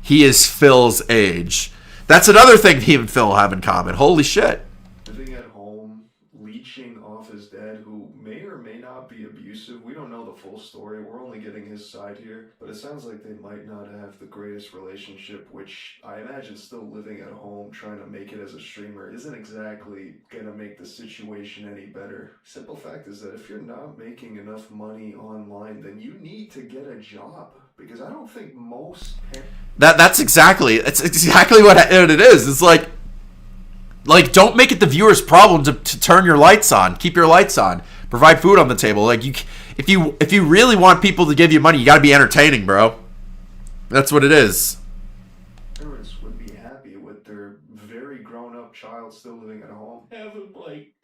[SPEAKER 2] He is Phil's age. That's another thing he and Phil have in common. Holy shit.
[SPEAKER 16] living at home, leeching off his dad, who may or may not be abusive. We don't know the full story. We're only getting his side here. But it sounds like they might not have the greatest relationship, which I imagine still living at home, trying to make it as a streamer, isn't exactly gonna make the situation any better. Simple fact is that if you're not making enough money online, then you need to get a job. Because I don't think most...
[SPEAKER 2] That's exactly what it is. It's like don't make it the viewer's problem to turn your lights on. Keep your lights on. Provide food on the table. Like if you really want people to give you money, you got to be entertaining, bro. That's what it is.
[SPEAKER 16] Parents would be happy with their very grown-up child still living at home.
[SPEAKER 15] Have him like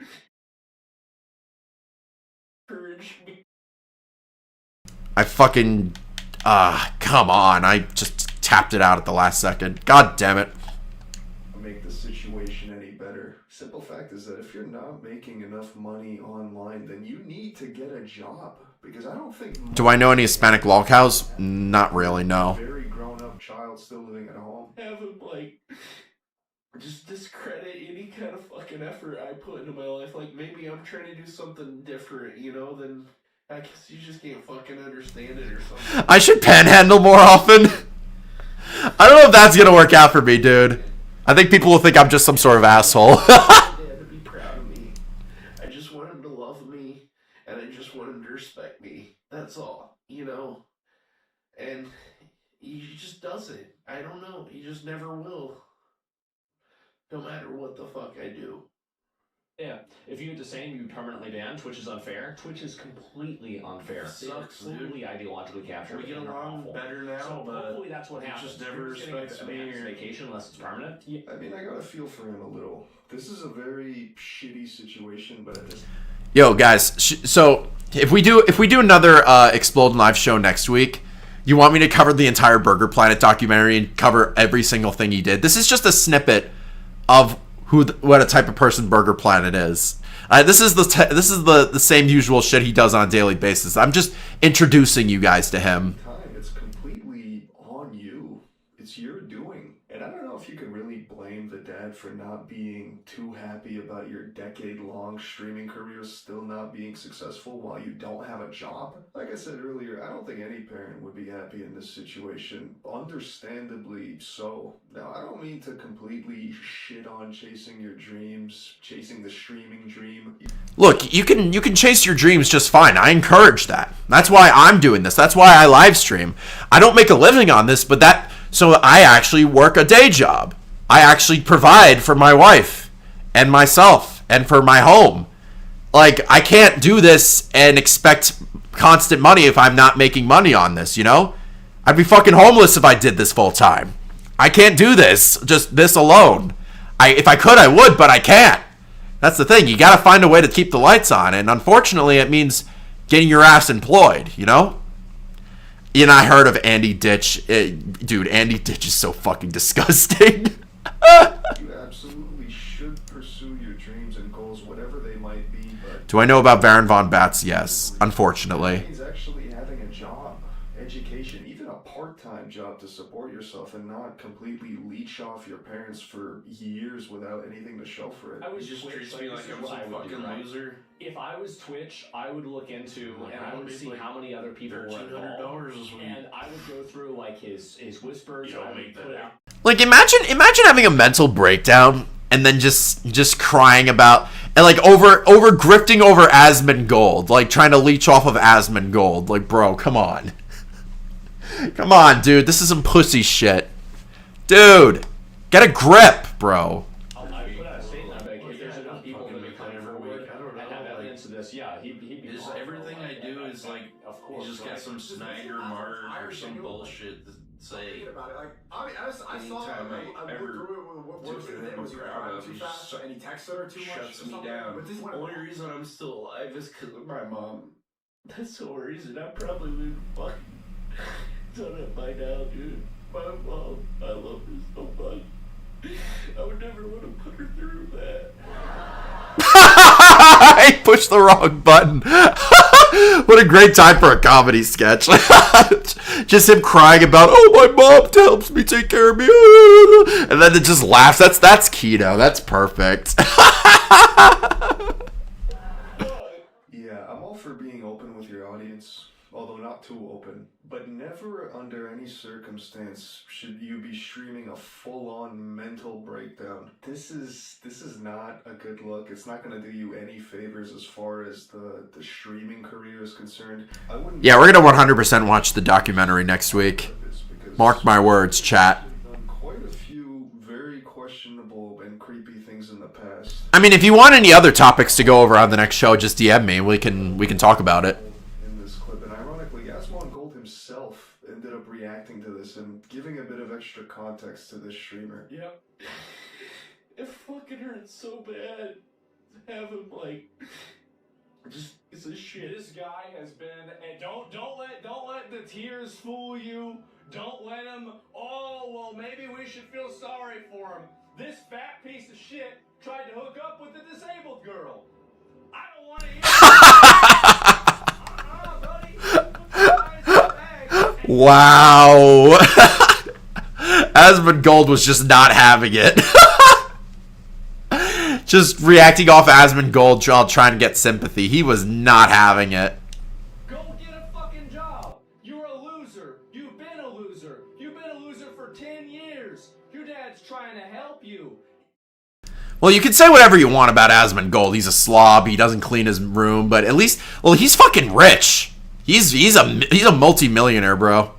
[SPEAKER 15] encourage me.
[SPEAKER 2] I fucking come on. I just tapped it out at the last second. God damn it.
[SPEAKER 16] Make the situation any better. Simple fact is that if you're not making enough money online, then you need to get a job. Because I don't think...
[SPEAKER 2] Do I know any Hispanic lolcows? Not really, no.
[SPEAKER 16] Very grown-up child still living at home.
[SPEAKER 15] Have him like just discredit any kind of fucking effort I put into my life. Like maybe I'm trying to do something different, you know, than I guess you just can't fucking understand it or something.
[SPEAKER 2] I should panhandle more often. I don't know if that's gonna work out for me, dude. I think people will think I'm just some sort of asshole.
[SPEAKER 15] Dad to be proud of me. I just want him to love me, and I just want him to respect me. That's all, you know. And he just doesn't. I don't know. He just never will. No matter what the fuck I do.
[SPEAKER 17] Yeah, if you do the same, you permanently ban. Twitch is unfair. Twitch is completely unfair.
[SPEAKER 15] Sucks,
[SPEAKER 17] They're completely ideologically captured.
[SPEAKER 14] We get
[SPEAKER 17] and they're
[SPEAKER 14] along
[SPEAKER 17] awful.
[SPEAKER 14] better now,
[SPEAKER 17] so
[SPEAKER 14] but
[SPEAKER 17] hopefully that's what
[SPEAKER 14] he
[SPEAKER 17] happens.
[SPEAKER 14] just never
[SPEAKER 17] You're getting
[SPEAKER 14] respects
[SPEAKER 17] a
[SPEAKER 14] me
[SPEAKER 17] man's
[SPEAKER 14] or-
[SPEAKER 17] vacation unless it's permanent.
[SPEAKER 16] I mean, I gotta feel for him a little. This is a very shitty situation, but at this...
[SPEAKER 2] Yo, guys. So if we do another Xplodin live show next week, you want me to cover the entire Burger Planet documentary and cover every single thing he did? This is just a snippet of what a type of person Burger Planet is. This is the same usual shit he does on a daily basis. I'm just introducing you guys to him.
[SPEAKER 16] It's completely on you. It's your doing. And I don't know if you can really blame the dad for not being too happy about your decade-long streaming career still not being successful while you don't have a job. Like I said earlier, I don't think any parent would be happy in this situation. Understandably so. Now, I don't mean to completely shit on chasing your dreams, chasing the streaming dream.
[SPEAKER 2] Look, you can chase your dreams just fine. I encourage that. That's why I'm doing this. That's why I live stream. I don't make a living on this, but so I actually work a day job. I actually provide for my wife and myself and for my home. Like, I can't do this and expect constant money if I'm not making money on this, you know? I'd be fucking homeless if I did this full time. I can't do this, just this alone. If I could, I would, but I can't. That's the thing. You gotta find a way to keep the lights on, and unfortunately, it means getting your ass employed, you know? And I heard of Andy Ditch. Dude, Andy Ditch is so fucking disgusting.
[SPEAKER 16] You absolutely should pursue your dreams and goals, whatever they might be, but...
[SPEAKER 2] Do I know about Baron von Batz? Yes, unfortunately.
[SPEAKER 16] He's actually having a job, education, even a part-time job to support yourself and not completely leech off your parents for years without anything to show for it.
[SPEAKER 17] I would
[SPEAKER 15] just
[SPEAKER 17] Twitch,
[SPEAKER 15] treats me like I'm some fucking loser.
[SPEAKER 17] If I was Twitch, I would look into and I would see how many other people were involved, and I would go through like his whispers. I would put out.
[SPEAKER 2] Like imagine having a mental breakdown and then just crying about and like over grifting over Asmongold, like trying to leech off of Asmongold. Like, bro, come on. Come on, dude. This is some pussy shit. Dude, get a grip, bro.
[SPEAKER 17] I would put out a statement like, if there's enough people that are coming forward and have evidence of this, yeah, he'd be
[SPEAKER 15] Is everything I do is like,
[SPEAKER 17] of course,
[SPEAKER 15] you just got some Snyder mark or some bullshit to say.
[SPEAKER 14] About it. Like, I saw I went through it. What was it? Was he driving too fast? Any texted her too much?
[SPEAKER 15] Shuts me down.
[SPEAKER 14] But this
[SPEAKER 15] The only reason I'm still alive is because of my mom. That's the only reason. I probably would fucking done it by now, dude. My mom, I love her so much. I would never want to put her through that.
[SPEAKER 2] I pushed the wrong button. What a great time for a comedy sketch. Just him crying about, oh, my mom helps me take care of me. And then it just laughs. That's keto. That's perfect.
[SPEAKER 16] Yeah, I'm all for being open with your audience, although not too open. But never under any circumstance should you be streaming a full-on mental breakdown. This is not a good look. It's not going to do you any favors as far as the streaming career is concerned. I wouldn't.
[SPEAKER 2] Yeah, we're going to 100% watch the documentary next week. Mark my words, chat.
[SPEAKER 16] Quite a few very questionable and creepy things in the past.
[SPEAKER 2] I mean, if you want any other topics to go over on the next show, just DM me. We can talk about it.
[SPEAKER 16] In this clip, and ironically, Asmongold himself ended up reacting to this and giving a bit of extra context to this streamer.
[SPEAKER 15] Yep. It fucking hurts so bad to have him like just it's a shit.
[SPEAKER 17] This guy has been, and don't let the tears fool you. Don't let him. Oh well, maybe we should feel sorry for him. This fat piece of shit tried to hook up with a disabled girl. I don't want to hear.
[SPEAKER 2] Wow. Asmongold was just not having it. Just reacting off Asmongold while trying to get sympathy. He was not having it.
[SPEAKER 17] Go get a fucking job. You're a loser. You've been a loser. You've been a loser for 10 years. Your dad's trying to help you.
[SPEAKER 2] Well, you can say whatever you want about Asmongold. He's a slob. He doesn't clean his room, but at least, well, he's fucking rich. He's a multi-millionaire, bro.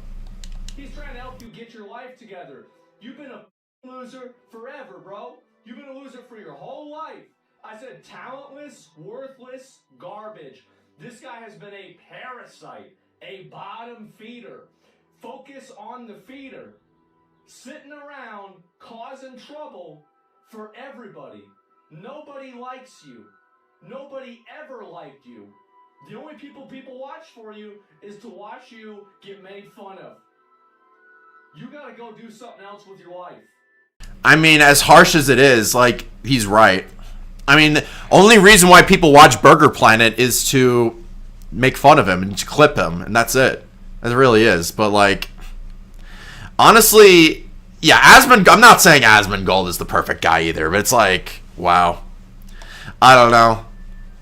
[SPEAKER 17] He's trying to help you get your life together. You've been a loser forever, bro. You've been a loser for your whole life. I said talentless, worthless, garbage. This guy has been a parasite, a bottom feeder. Focus on the feeder. Sitting around causing trouble for everybody. Nobody likes you. Nobody ever liked you. The only people watch for you is to watch you get made fun of. You gotta go do something else with your life.
[SPEAKER 2] I mean, as harsh as it is, like, he's right. I mean, the only reason why people watch Burger Planet is to make fun of him and to clip him, and that's it. It really is. But, like, honestly, yeah, I'm not saying Asmongold is the perfect guy either, but it's like, wow. I don't know.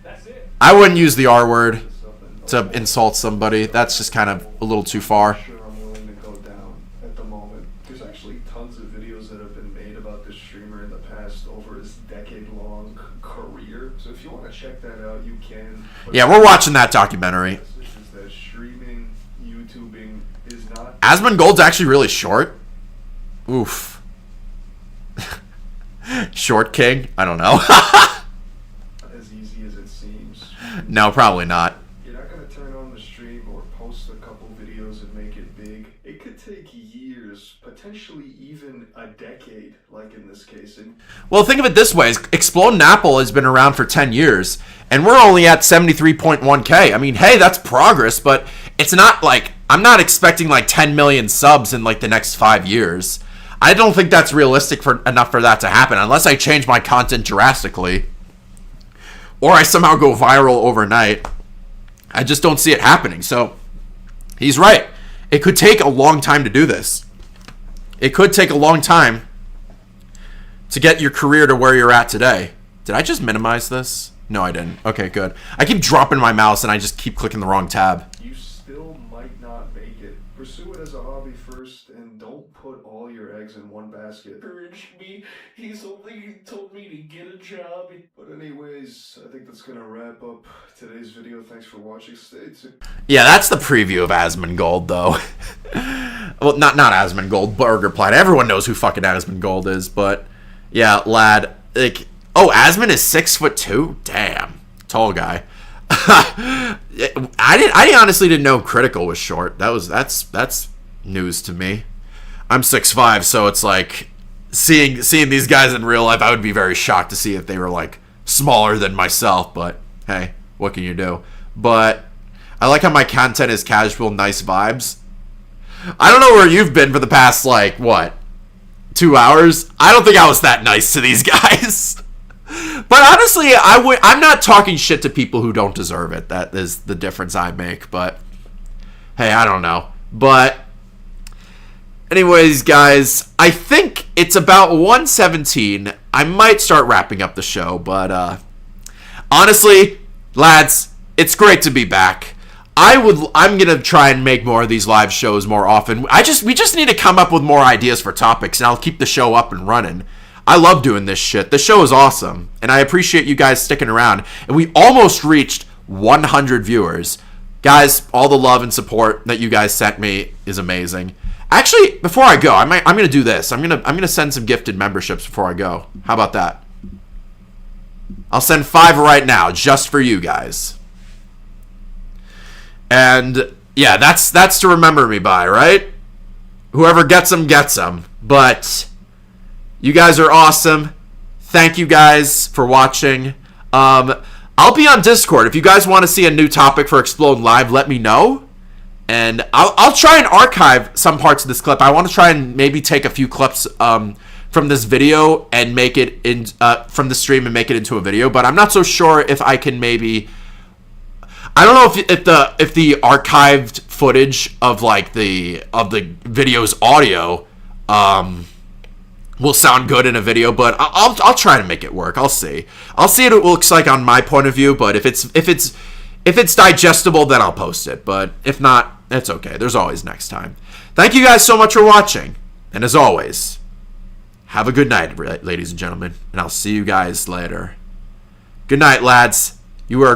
[SPEAKER 17] That's it.
[SPEAKER 2] I wouldn't use the R word to insult somebody. That's just kind of a little too far.
[SPEAKER 16] I'm willing to go down at the moment. There's actually tons of videos that have been made about this streamer in the past over his decade-long career. So if you want to check that out, you can. But
[SPEAKER 2] yeah, we're watching that documentary.
[SPEAKER 16] Is that streaming, YouTubing is not.
[SPEAKER 2] Asmongold's actually really short. Oof. Short king? I don't know.
[SPEAKER 16] As easy as it seems.
[SPEAKER 2] No, probably not.
[SPEAKER 16] You're not going to turn on the stream or post a couple videos and make it big. It could take years, potentially even a decade, like in this case. And
[SPEAKER 2] well, think of it this way. Xplodinapple has been around for 10 years, and we're only at 73.1K. I mean, hey, that's progress, but it's not like, I'm not expecting like 10 million subs in like the next 5 years. I don't think that's realistic enough for that to happen unless I change my content drastically or I somehow go viral overnight. I just don't see it happening. So he's right. It could take a long time to do this. It could take a long time to get your career to where you're at today. Did I just minimize this? No, I didn't. Okay, good. I keep dropping my mouse and I just keep clicking the wrong tab.
[SPEAKER 16] You still might not make it. Pursue it as a hobby first and don't put all your eggs in one basket.
[SPEAKER 15] Encouraged me. He's only told me to get a job.
[SPEAKER 16] But anyways, I think that's gonna wrap up today's video. Thanks for watching. Stay tuned.
[SPEAKER 2] Yeah, that's the preview of Asmongold, though. Well, not Asmongold, Burger Planet. Everyone knows who fucking Asmongold is, but yeah, lad. Like, oh, Asmon is 6'2"? Damn, tall guy. I honestly didn't know Critical was short. That's news to me. I'm 6'5", so it's like seeing these guys in real life, I would be very shocked to see if they were like smaller than myself, but hey, what can you do? But I like how my content is casual, nice vibes. I don't know where you've been for the past, like, what, 2 hours? I don't think I was that nice to these guys. But honestly, I'm not talking shit to people who don't deserve it. That is the difference I make. But hey, I don't know. But anyways, guys, I think it's about 1:17. I might start wrapping up the show, but honestly, lads, it's great to be back. I'm gonna try and make more of these live shows more often. We just need to come up with more ideas for topics, and I'll keep the show up and running. I love doing this shit. The show is awesome, and I appreciate you guys sticking around. And we almost reached 100 viewers. Guys, all the love and support that you guys sent me is amazing. Actually, before I go, I'm gonna do this. I'm gonna send some gifted memberships before I go. How about that? I'll send 5 right now, just for you guys. And yeah, that's to remember me by, right? Whoever gets them gets them. But you guys are awesome. Thank you guys for watching. I'll be on Discord. If you guys want to see a new topic for Xplodin Live, let me know. And I'll try and archive some parts of this clip. I want to try and maybe take a few clips from this video and make it in from the stream and make it into a video. But I'm not so sure if I can maybe. I don't know if the archived footage of like the video's audio will sound good in a video, but I'll try to make it work. I'll see what it looks like on my point of view. But if it's digestible, then I'll post it. But if not, it's okay. There's always next time. Thank you guys so much for watching, and as always, have a good night, ladies and gentlemen, and I'll see you guys later. Good night, lads. You are